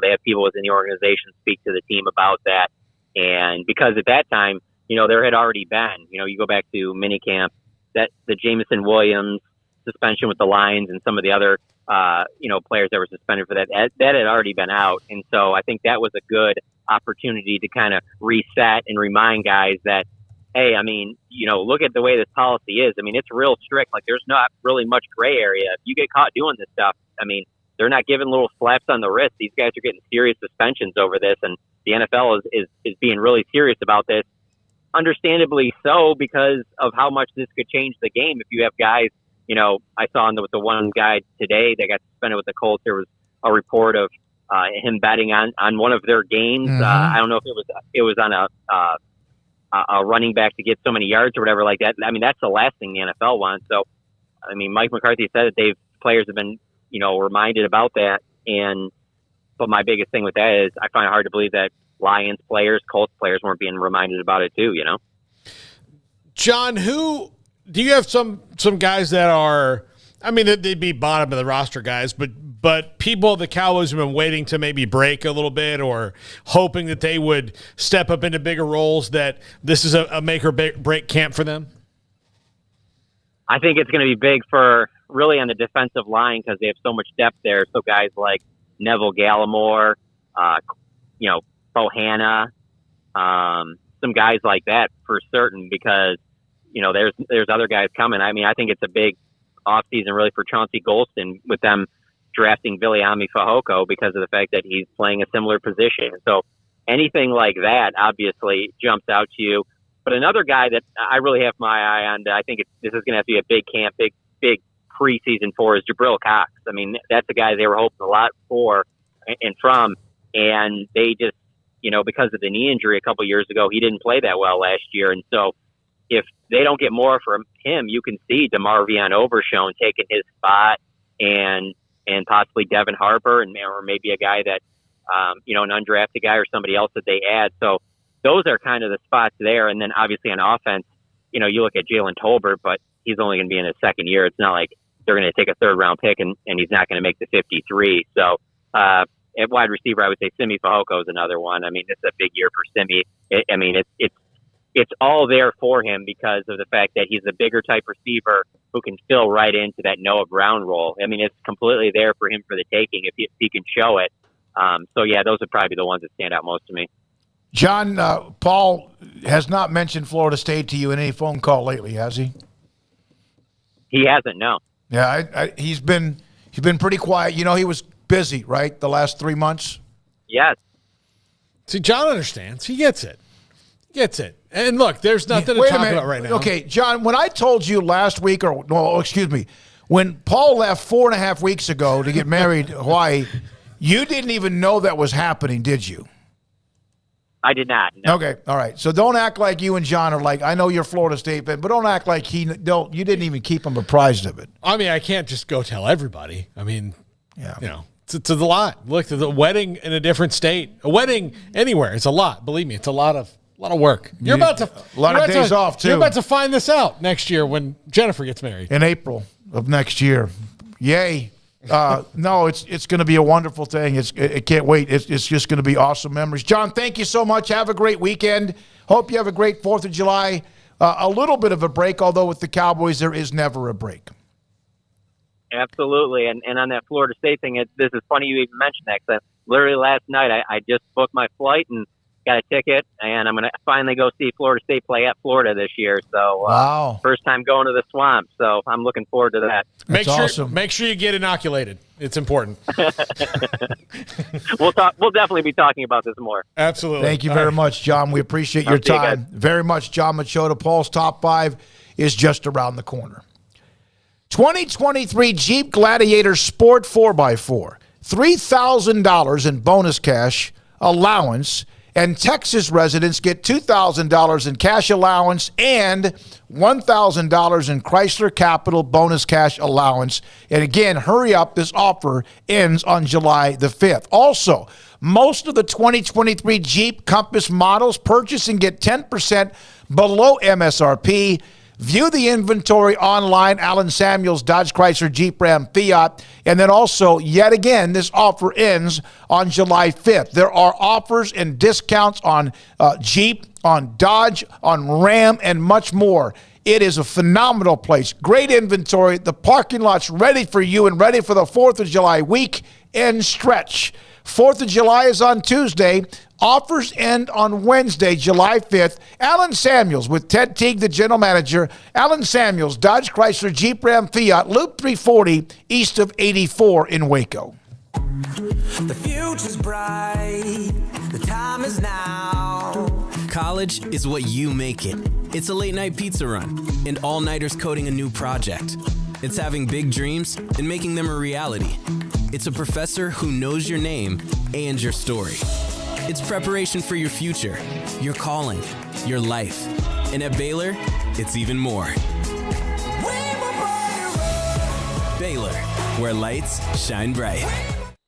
They have people within the organization speak to the team about that. And because at that time, there had already been, you go back to minicamp, that the Jameson Williams suspension with the Lions and some of the other, players that were suspended for that had already been out. And so I think that was a good opportunity to kind of reset and remind guys that, hey, look at the way this policy is. It's real strict. Like, there's not really much gray area. If you get caught doing this stuff, they're not giving little slaps on the wrist. These guys are getting serious suspensions over this, and the NFL is being really serious about this. Understandably so, because of how much this could change the game. If you have guys, I saw with the one guy today that got suspended with the Colts, there was a report of him betting on one of their games. Mm-hmm. I don't know if it was on a running back to get so many yards or whatever like that. That's the last thing the NFL wants. So, Mike McCarthy said that players have been, reminded about that. But my biggest thing with that is I find it hard to believe that Lions players, Colts players weren't being reminded about it too, John, do you have some guys that are, they'd be bottom of the roster guys, but people the Cowboys have been waiting to maybe break a little bit or hoping that they would step up into bigger roles, that this is a make or break camp for them? I think it's going to be big for really on the defensive line because they have so much depth there. So guys like Neville Gallimore, Bohanna, some guys like that for certain because, there's other guys coming. I think it's a big offseason really for Chauncey Golston with them drafting Viliami Fehoko because of the fact that he's playing a similar position. So anything like that obviously jumps out to you. But another guy that I really have my eye on, I think this is going to have to be a big camp, big preseason for, is Jabril Cox. That's a guy they were hoping a lot for and from, and they just, because of the knee injury a couple years ago, he didn't play that well last year. And so if they don't get more from him, you can see DeMarvion Overshown taking his spot and possibly Devin Harper or maybe a guy that, an undrafted guy or somebody else that they add. So those are kind of the spots there. And then obviously on offense, you look at Jalen Tolbert, but he's only going to be in his second year. It's not like they're going to take a third-round pick, and he's not going to make the 53. So at wide receiver, I would say Simi Fehoko is another one. I mean, it's a big year for Simi. It's all there for him because of the fact that he's a bigger type receiver who can fill right into that Noah Brown role. I mean, it's completely there for him for the taking if he can show it. So, yeah, those would probably be the ones that stand out most to me. John, Paul has not mentioned Florida State to you in any phone call lately, has he? He hasn't, no. Yeah, he's been pretty quiet. You know, he was busy, right, the last 3 months? Yes. See, John understands. He gets it. And look, there's nothing to talk about right now. Okay, John, when I told you last week, when Paul left 4.5 weeks ago to get married in Hawaii, you didn't even know that was happening, did you? I did not. No. Okay, all right. So don't act like you and John are like, I know you're Florida State fan, but don't act like you didn't even keep him apprised of it. I mean, I can't just go tell everybody. I mean, it's a lot. Look, the wedding in a different state, a wedding anywhere, it's a lot. Believe me, it's a lot of work. You're about to a lot of days off too. You're about to find this out next year when Jennifer gets married in April of next year. Yay! No, it's going to be a wonderful thing. I can't wait. It's just going to be awesome memories. John, thank you so much. Have a great weekend. Hope you have a great 4th of July. A little bit of a break, although with the Cowboys there is never a break. Absolutely. And on that Florida State thing, this is funny you even mentioned that, because literally last night I just booked my flight and got a ticket, and I'm going to finally go see Florida State play at Florida this year. So, wow. First time going to the Swamp, so I'm looking forward to that. Make sure you get inoculated. It's important. We'll definitely be talking about this more. Absolutely. Thank you very much, John. We appreciate your time very much, John Machota. Paul's top 5 is just around the corner. 2023 Jeep Gladiator Sport 4x4, $3,000 in bonus cash allowance, and Texas residents get $2,000 in cash allowance and $1,000 in Chrysler Capital bonus cash allowance. And again, hurry up. This offer ends on July the 5th. Also, most of the 2023 Jeep Compass models purchase and get 10% below MSRP. View the inventory online, Allen Samuels, Dodge, Chrysler, Jeep, Ram, Fiat. And then also, yet again, this offer ends on July 5th. There are offers and discounts on Jeep, on Dodge, on Ram, and much more. It is a phenomenal place. Great inventory. The parking lot's ready for you and ready for the 4th of July week and stretch. 4th of July is on Tuesday. Offers end on Wednesday, July 5th. Allen Samuels with Ted Teague, the general manager. Allen Samuels, Dodge, Chrysler, Jeep, Ram, Fiat, Loop 340, east of 84 in Waco. The future's bright. The time is now. College is what you make it. It's a late-night pizza run and all-nighters coding a new project. It's having big dreams and making them a reality. It's a professor who knows your name and your story. It's preparation for your future, your calling, your life. And at Baylor, it's even more. Baylor, where lights shine bright.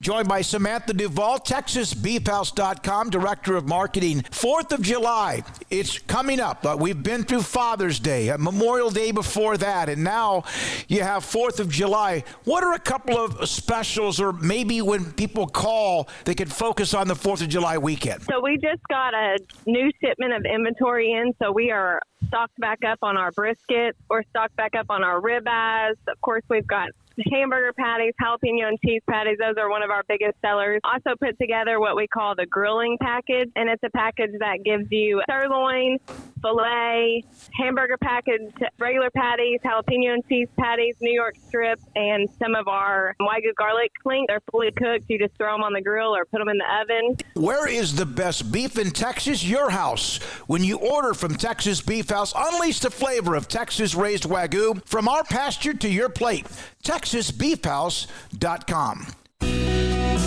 Joined by Samantha Duvall, TexasBeefHouse.com, Director of Marketing. 4th of July, it's coming up. We've been through Father's Day, Memorial Day before that, and now you have 4th of July. What are a couple of specials, or maybe when people call, they can focus on the 4th of July weekend? So we just got a new shipment of inventory in, so we are stocked back up on our brisket. We're stocked back up on our ribeyes. Of course, we've got hamburger patties, jalapeno and cheese patties. Those are one of our biggest sellers. Also put together what we call the grilling package, and it's a package that gives you sirloin, filet, hamburger package, regular patties, jalapeno and cheese patties, New York strip, and some of our Wagyu garlic links. They're fully cooked. You just throw them on the grill or put them in the oven. Where is the best beef in Texas? Your house. When you order from Texas Beef House, unleash the flavor of Texas-raised Wagyu from our pasture to your plate. TexasBeefHouse.com.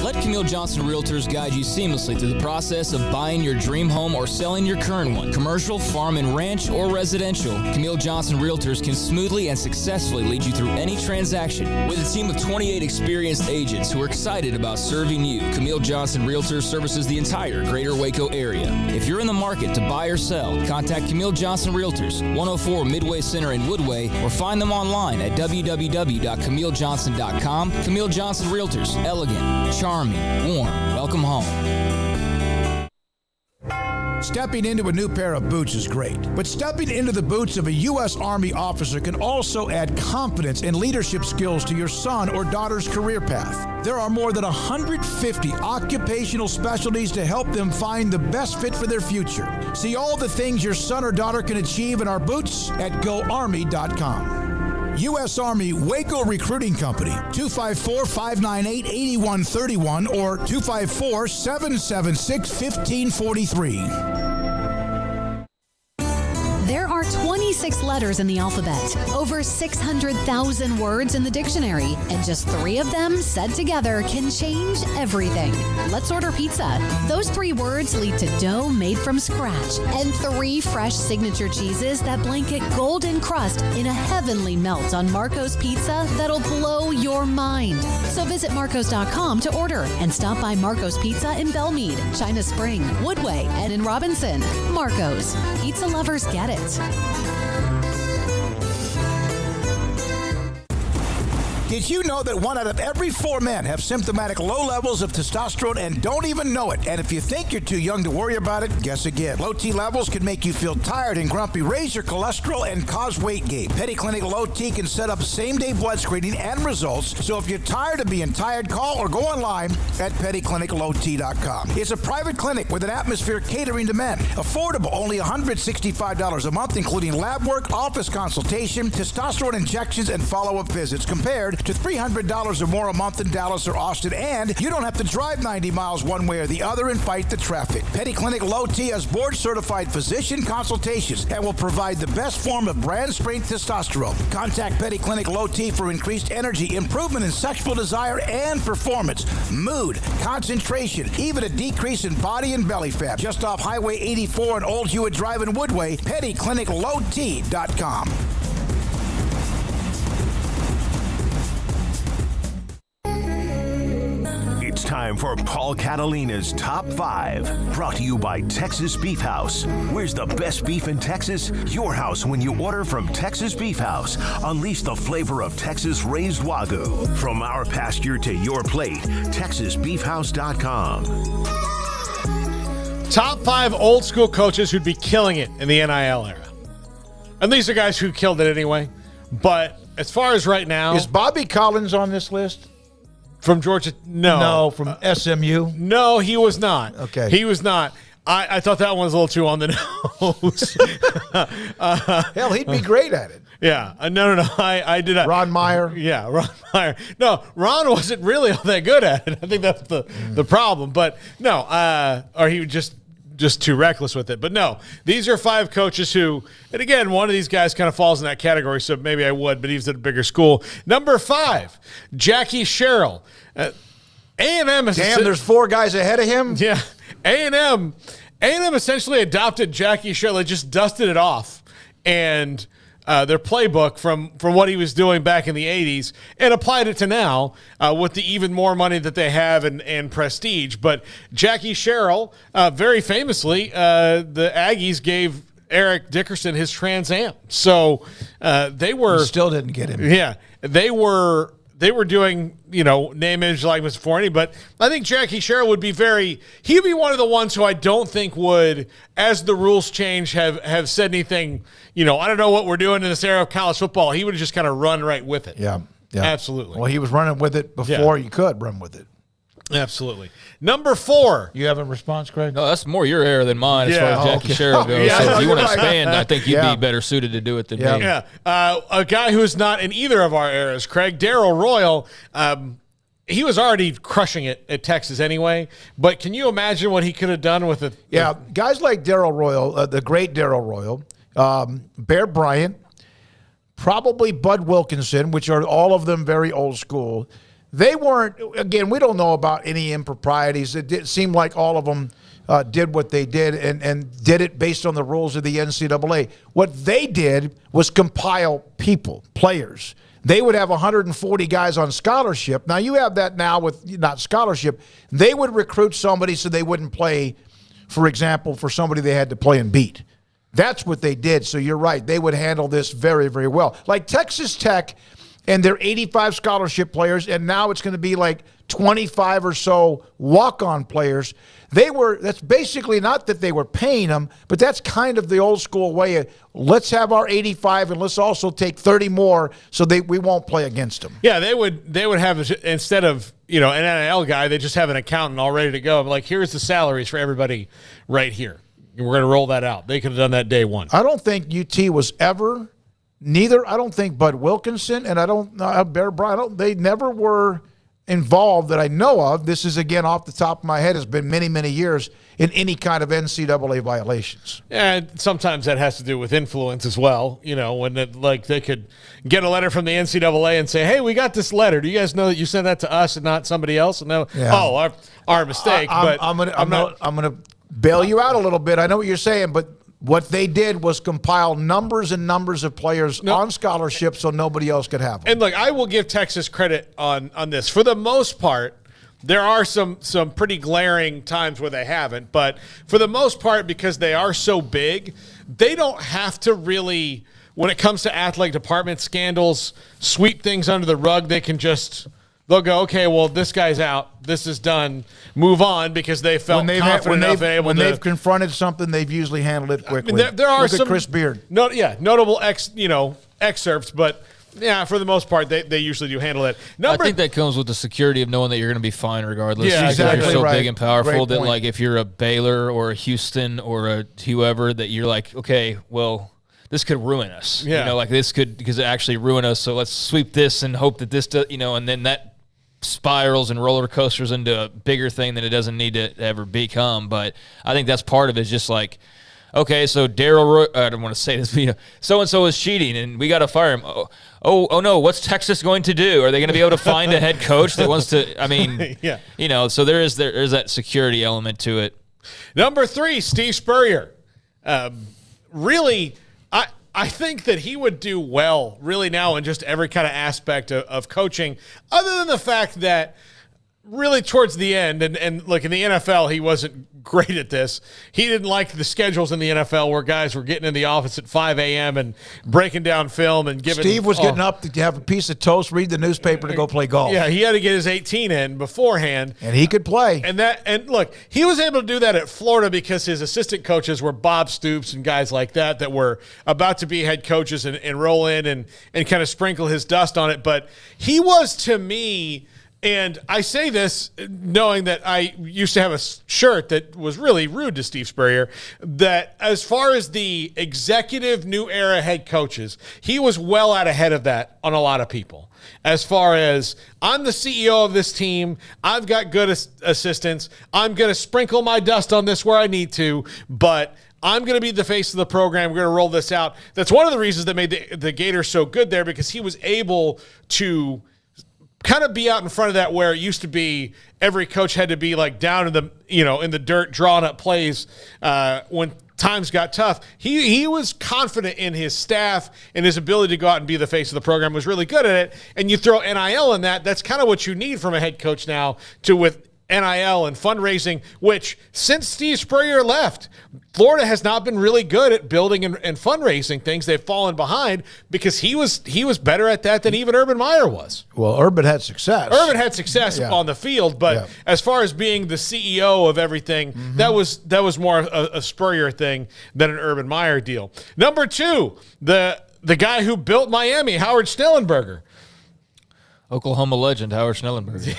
Let Camille Johnson Realtors guide you seamlessly through the process of buying your dream home or selling your current one. Commercial, farm and ranch, or residential, Camille Johnson Realtors can smoothly and successfully lead you through any transaction. With a team of 28 experienced agents who are excited about serving you, Camille Johnson Realtors services the entire greater Waco area. If you're in the market to buy or sell, contact Camille Johnson Realtors, 104 Midway Center in Woodway, or find them online at www.camillejohnson.com. Camille Johnson Realtors, elegant, charming, warm, welcome home. Stepping into a new pair of boots is great, but stepping into the boots of a U.S. Army officer can also add confidence and leadership skills to your son or daughter's career path. There are more than 150 occupational specialties to help them find the best fit for their future. See all the things your son or daughter can achieve in our boots at GoArmy.com. U.S. Army Waco Recruiting Company, 254-598-8131 or 254-776-1543. There are 26 letters in the alphabet, over 600,000 words in the dictionary, and just 3 of them said together can change everything. Let's order pizza. Those 3 words lead to dough made from scratch and 3 fresh signature cheeses that blanket golden crust in a heavenly melt on Marco's Pizza that'll blow your mind. So visit Marcos.com to order and stop by Marco's Pizza in Belmead, China Spring, Woodway, and in Robinson. Marco's. Pizza lovers get it. Did you know that 1 out of every 4 men have symptomatic low levels of testosterone and don't even know it? And if you think you're too young to worry about it, guess again. Low T levels can make you feel tired and grumpy, raise your cholesterol, and cause weight gain. Petty Clinic Low T can set up same-day blood screening and results. So if you're tired of being tired, call or go online at pettycliniclowt.com. It's a private clinic with an atmosphere catering to men. Affordable, only $165 a month, including lab work, office consultation, testosterone injections, and follow-up visits, compared to $300 or more a month in Dallas or Austin, and you don't have to drive 90 miles one way or the other and fight the traffic. Petty Clinic Low T has board-certified physician consultations and will provide the best form of brand-strength testosterone. Contact Petty Clinic Low T for increased energy, improvement in sexual desire and performance, mood, concentration, even a decrease in body and belly fat. Just off Highway 84 and Old Hewitt Drive in Woodway, pettycliniclowt.com. It's time for Paul Catalina's Top 5, brought to you by Texas Beef House. Where's the best beef in Texas? Your house when you order from Texas Beef House. Unleash the flavor of Texas-raised Wagyu. From our pasture to your plate, TexasBeefHouse.com. Top 5 old school coaches who'd be killing it in the NIL era. And these are guys who killed it anyway. But as far as right now... Is Bobby Collins on this list? From Georgia? No. No, from SMU? No, he was not. Okay. He was not. I thought that one was a little too on the nose. Hell, he'd be great at it. Yeah. No. I did not. Ron Meyer? Yeah, Ron Meyer. No, Ron wasn't really all that good at it. I think that's the problem. But no, or he was just too reckless with it. But no, these are 5 coaches who, and again, one of these guys kind of falls in that category, so maybe I would, but he's at a bigger school. Number 5, Jackie Sherrill. A&M is... Damn, there's 4 guys ahead of him? Yeah. A&M essentially adopted Jackie Sherrill. They just dusted it off. And their playbook from what he was doing back in the 80s and applied it to now with the even more money that they have and prestige. But Jackie Sherrill, very famously, the Aggies gave Eric Dickerson his Trans Am. So they were... You still didn't get him. Yeah. They were doing, name, image, likeness for any, but I think Jackie Sherrill would be he'd be one of the ones who I don't think would, as the rules change, have said anything, I don't know what we're doing in this era of college football. He would have just kind of run right with it. Yeah. Absolutely. Well, he was running with it before you could run with it. Absolutely. Number 4. You have a response, Craig? No, that's more your era than mine as far as Jackie Sherrill goes. Yeah, so if you want to right. expand, I think you'd be better suited to do it than me. Yeah. A guy who's not in either of our eras, Craig, Darryl Royal, he was already crushing it at Texas anyway, but can you imagine what he could have done with it? Yeah, guys like Darryl Royal, the great Darryl Royal, Bear Bryant, probably Bud Wilkinson, which are all of them very old school. they weren't, again, we don't know about any improprieties. It seemed like all of them did what they did and did it based on the rules of the NCAA. What they did was compile people, players. They would have 140 guys on scholarship. Now, you have that now with not scholarship. They would recruit somebody so they wouldn't play, for example, for somebody they had to play and beat. That's what they did. So you're right. They would handle this very, very well. Like Texas Tech and their 85 scholarship players, and now it's going to be like 25 or so walk-on players. That's basically not that they were paying them, but that's kind of the old school way of, let's have our 85 and let's also take 30 more so we won't play against them. Yeah, they would have, instead of, an NIL guy, they just have an accountant all ready to go. Like, here's the salaries for everybody right here. And we're going to roll that out. They could have done that day one. I don't think UT was ever, I don't think Bud Wilkinson and I don't know Bear Bryant, they never were involved that I know of. This is, again, off the top of my head, has been many, many years in any kind of NCAA violations. And sometimes that has to do with influence as well. When they could get a letter from the NCAA and say, hey, we got this letter. Do you guys know that you sent that to us and not somebody else? And our mistake. I'm gonna bail you out a little bit. I know what you're saying, but what they did was compile numbers and numbers of players on scholarship so nobody else could have them. And look, I will give Texas credit on this. For the most part, there are some pretty glaring times where they haven't, but for the most part, because they are so big, they don't have to really, when it comes to athletic department scandals, sweep things under the rug. They'll go, okay, well, this guy's out. This is done. Move on, because they felt confident enough able when to. they've confronted something, they've usually handled it quickly. There are some Chris Beard. Notable excerpts, but yeah, for the most part, they usually do handle it. I think that comes with the security of knowing that you're going to be fine regardless. Yeah, exactly. You're so right. big and powerful Great that, point. like, if you're a Baylor or a Houston or a whoever, that you're like, okay, well, this could ruin us. Yeah. This could, because it actually ruin us. So let's sweep this and hope that this does, and then that spirals and roller coasters into a bigger thing than it doesn't need to ever become. But I think that's part of it. Is just like, okay, so Daryl, I don't want to say this, but so-and-so is cheating and we got to fire him. Oh no, what's Texas going to do? Are they going to be able to find a head coach that wants to, so there's that security element to it. Number 3, Steve Spurrier. Really, I think that he would do well really now in just every kind of aspect of coaching, other than the fact that really towards the end, and look, in the NFL, he wasn't great at this. He didn't like the schedules in the NFL where guys were getting in the office at 5 a.m. and breaking down film and giving. Steve was getting up to have a piece of toast, read the newspaper to go play golf. Yeah, he had to get his 18 in beforehand. And he could play. And look, he was able to do that at Florida because his assistant coaches were Bob Stoops and guys like that were about to be head coaches and roll in and kind of sprinkle his dust on it. But he was, to me, and I say this knowing that I used to have a shirt that was really rude to Steve Spurrier, that as far as the executive new era head coaches, he was well out ahead of that on a lot of people. As far as, I'm the CEO of this team, I've got good assistants, I'm going to sprinkle my dust on this where I need to, but I'm going to be the face of the program. We're going to roll this out. That's one of the reasons that made the Gators so good there, because he was able to kind of be out in front of that, where it used to be every coach had to be like down in the in the dirt drawing up plays when times got tough. He was confident in his staff and his ability to go out and be the face of the program, was really good at it. And you throw NIL in that's kind of what you need from a head coach now, with NIL and fundraising, which since Steve Spurrier left, Florida has not been really good at building and fundraising things. They've fallen behind because he was better at that than even Urban Meyer was. Well, Urban had success. On the field, but as far as being the CEO of everything, that was more a Spurrier thing than an Urban Meyer deal. Number 2, the guy who built Miami, Howard Schnellenberger. Oklahoma legend, Howard Schnellenberger.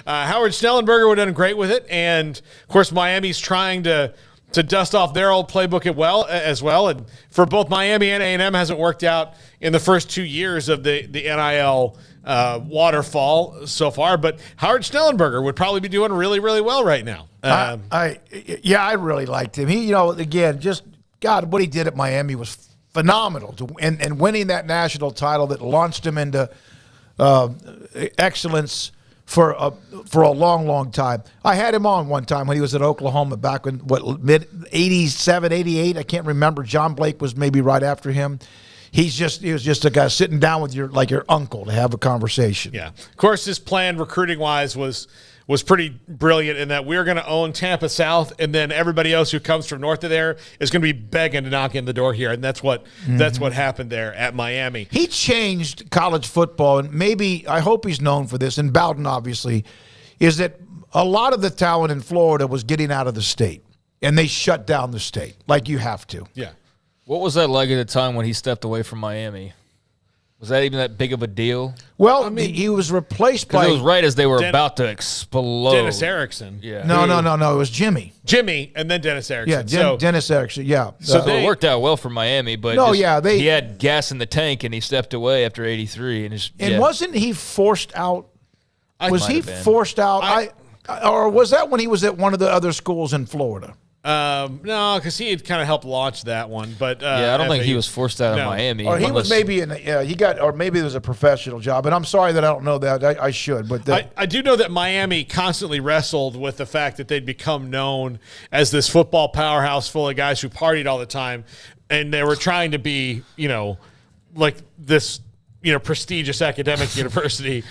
Howard Schnellenberger would have done great with it. And, of course, Miami's trying to dust off their old playbook as well. And for both Miami and A&M, hasn't worked out in the first 2 years of the NIL waterfall so far. But Howard Schnellenberger would probably be doing really, really well right now. I really liked him. He, again, just, God, what he did at Miami was phenomenal. And winning that national title that launched him into excellence for a long, long time. I had him on one time when he was at Oklahoma back in mid 87, 88. I can't remember. John Blake was maybe right after him. He was just a guy sitting down with your uncle to have a conversation. Yeah. Of course, his plan recruiting wise was pretty brilliant in that we're going to own Tampa South, and then everybody else who comes from north of there is going to be begging to knock in the door here, and that's what happened there at Miami. He changed college football, and maybe I hope he's known for this. And Bowden obviously is that a lot of the talent in Florida was getting out of the state, and they shut down the state like you have to. Yeah. What was that like at the time when he stepped away from Miami? Was that even that big of a deal? Well, I mean, he was replaced by... It was right as they were about to explode. Dennis Erickson. Yeah. No. It was Jimmy. Jimmy, and then Dennis Erickson. Yeah, Dennis Erickson, yeah. So it worked out well for Miami, but he had gas in the tank, and he stepped away after 83. And wasn't he forced out? Was he forced out? Or was that when he was at one of the other schools in Florida? No, because he had kind of helped launch that one. But I don't think he was forced out of Miami. Or he was maybe or maybe it was a professional job. And I'm sorry that I don't know that. I should, but I do know that Miami constantly wrestled with the fact that they'd become known as this football powerhouse full of guys who partied all the time, and they were trying to be, like this, prestigious academic university.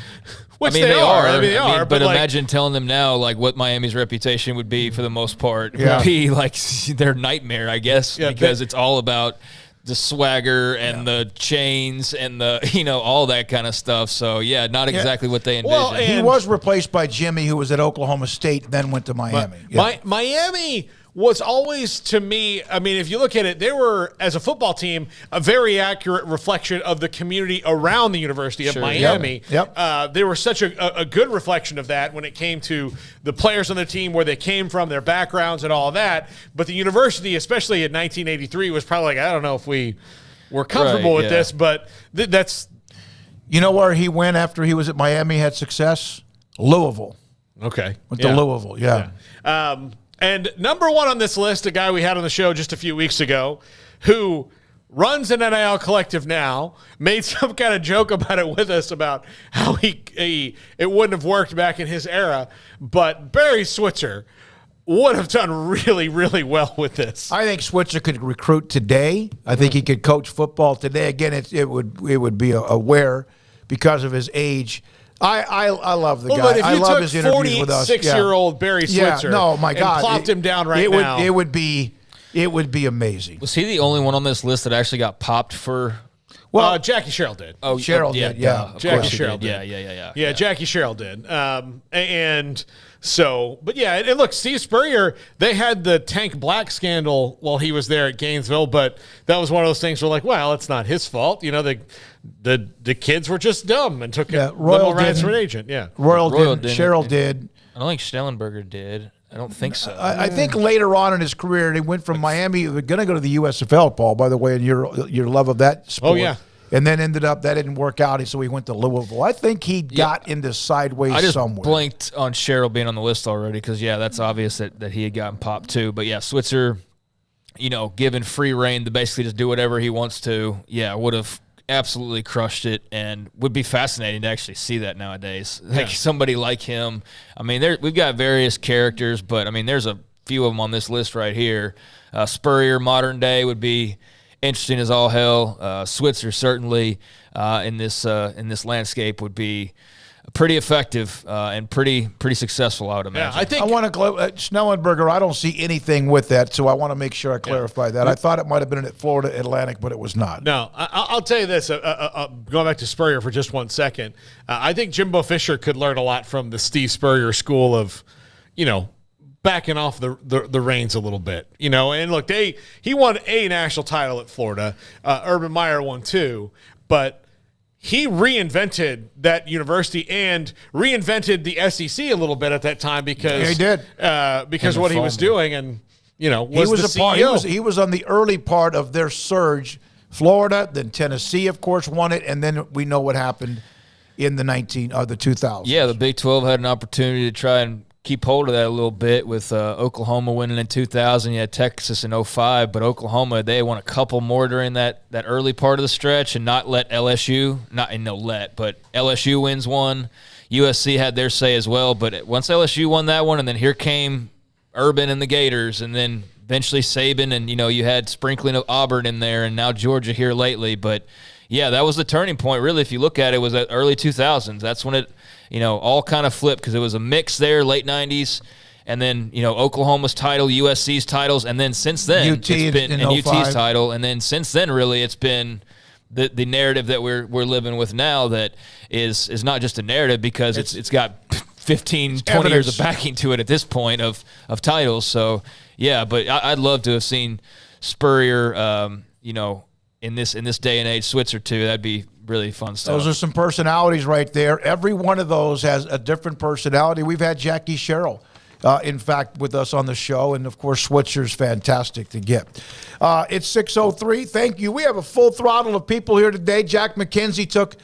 Which they are. But imagine telling them now, like, what Miami's reputation would be for the most part. It would be like their nightmare, I guess, because it's all about the swagger and the chains and the, all that kind of stuff. So, not exactly what they envisioned. Well, he was replaced by Jimmy, who was at Oklahoma State, then went to Miami. Miami was always, to me, I mean, if you look at it, they were, as a football team, a very accurate reflection of the community around the University of Miami. Yep. They were such a good reflection of that when it came to the players on the team, where they came from, their backgrounds, and all of that. But the university, especially in 1983, was probably like, I don't know if we were comfortable with this, but that's... You know where he went after he was at Miami, had success? Louisville. Okay. Went to Louisville, And number one on this list, a guy we had on the show just a few weeks ago who runs an NIL collective now, made some kind of joke about it with us about how it wouldn't have worked back in his era. But Barry Switzer would have done really, really well with this. I think Switzer could recruit today. I think he could coach football today. Again, it would be a wear because of his age. I love the guy. But if I you love took his interviews with us. 46-year-old Barry Switzer my God, and plopped him down now. It would be amazing. Was he the only one on this list that actually got popped for? Well, Jackie Sherrill did. Oh, Sherrill did. Yeah, Jackie Sherrill did. Yeah, Jackie Sherrill did. And so, but yeah, and look, Steve Spurrier, they had the Tank Black scandal while he was there at Gainesville, but that was one of those things where, like, well, it's not his fault. The kids were just dumb and took limo rides for an agent. Yeah, Royal didn't. Sherrill did. I don't think Stellenberger did. I don't think so. I think later on in his career, he went from Miami, going to go to the USFL, Paul, by the way, and your love of that sport. Oh, yeah. And then ended up, that didn't work out, so he went to Louisville. I think he got into sideways I just somewhere. blanked on Sherrill being on the list already because, that's obvious that he had gotten popped too. But, Switzer, given free reign to basically just do whatever he wants to, would have absolutely crushed it, and would be fascinating to actually see that nowadays. Like somebody like him. I mean, we've got various characters, but I mean, there's a few of them on this list right here. Spurrier, modern day, would be interesting as all hell. Switzer certainly in this landscape would be pretty effective and pretty successful, I would imagine. I think I want to Snellenberger. I don't see anything with that, so I want to make sure I clarify that. I thought it might have been at Florida Atlantic, but it was not. No, I'll tell you this. Going back to Spurrier for just 1 second, I think Jimbo Fisher could learn a lot from the Steve Spurrier school of, backing off the reins a little bit, And look, he won a national title at Florida. Urban Meyer won 2, but he reinvented that university and reinvented the SEC a little bit at that time because he did because what he was doing, and he was the CEO. He was on the early part of their surge. Florida, then Tennessee, of course, won it, and then we know what happened in the 2000s. Yeah, the Big 12 had an opportunity to try and keep hold of that a little bit with Oklahoma winning in 2000. You had Texas in 05, but Oklahoma, they won a couple more during that early part of the stretch and not let LSU, but LSU wins one. USC had their say as well, but once LSU won that one, and then here came Urban and the Gators, and then eventually Saban, and, you had sprinkling of Auburn in there, and now Georgia here lately. But, yeah, that was the turning point, really, if you look at it, was at early 2000s. That's when it, all kind of flipped, because it was a mix there, late 90s, and then, Oklahoma's title, USC's titles, and then since then, UT's title, and then since then, really, it's been the narrative that we're living with now that is not just a narrative, because it's got 15, 20 years of backing to it at this point of titles. So, yeah, but I'd love to have seen Spurrier, in this day and age, Switzer too. That'd be really fun stuff. Those are some personalities right there. Every one of those has a different personality. We've had Jackie Sherrill, in fact, with us on the show, and, of course, Switzer's fantastic to get. It's 6:03. Thank you. We have a full throttle of people here today. Jack McKenzie took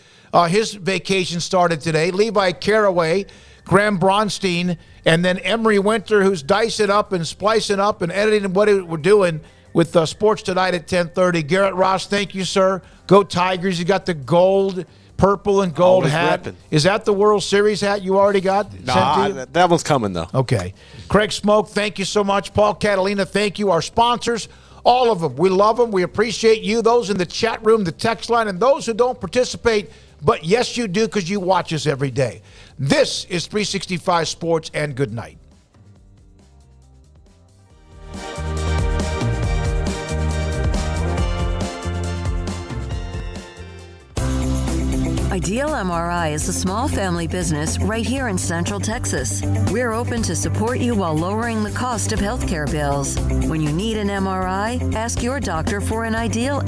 his vacation started today. Levi Caraway, Graham Bronstein, and then Emery Winter, who's dicing up and splicing up and editing what we're doing with Sports Tonight at 10:30. Garrett Ross, thank you, sir. Go Tigers. You got the purple and gold Always hat. repping. Is that the World Series hat you already got? Nah, that one's coming, though. Okay. Craig Smoak, thank you so much. Paul Catalina, thank you. Our sponsors, all of them. We love them. We appreciate you. Those in the chat room, the text line, and those who don't participate, but yes, you do, because you watch us every day. This is 365 Sports, and good night. Ideal MRI is a small family business right here in Central Texas. We're open to support you while lowering the cost of healthcare bills. When you need an MRI, ask your doctor for an Ideal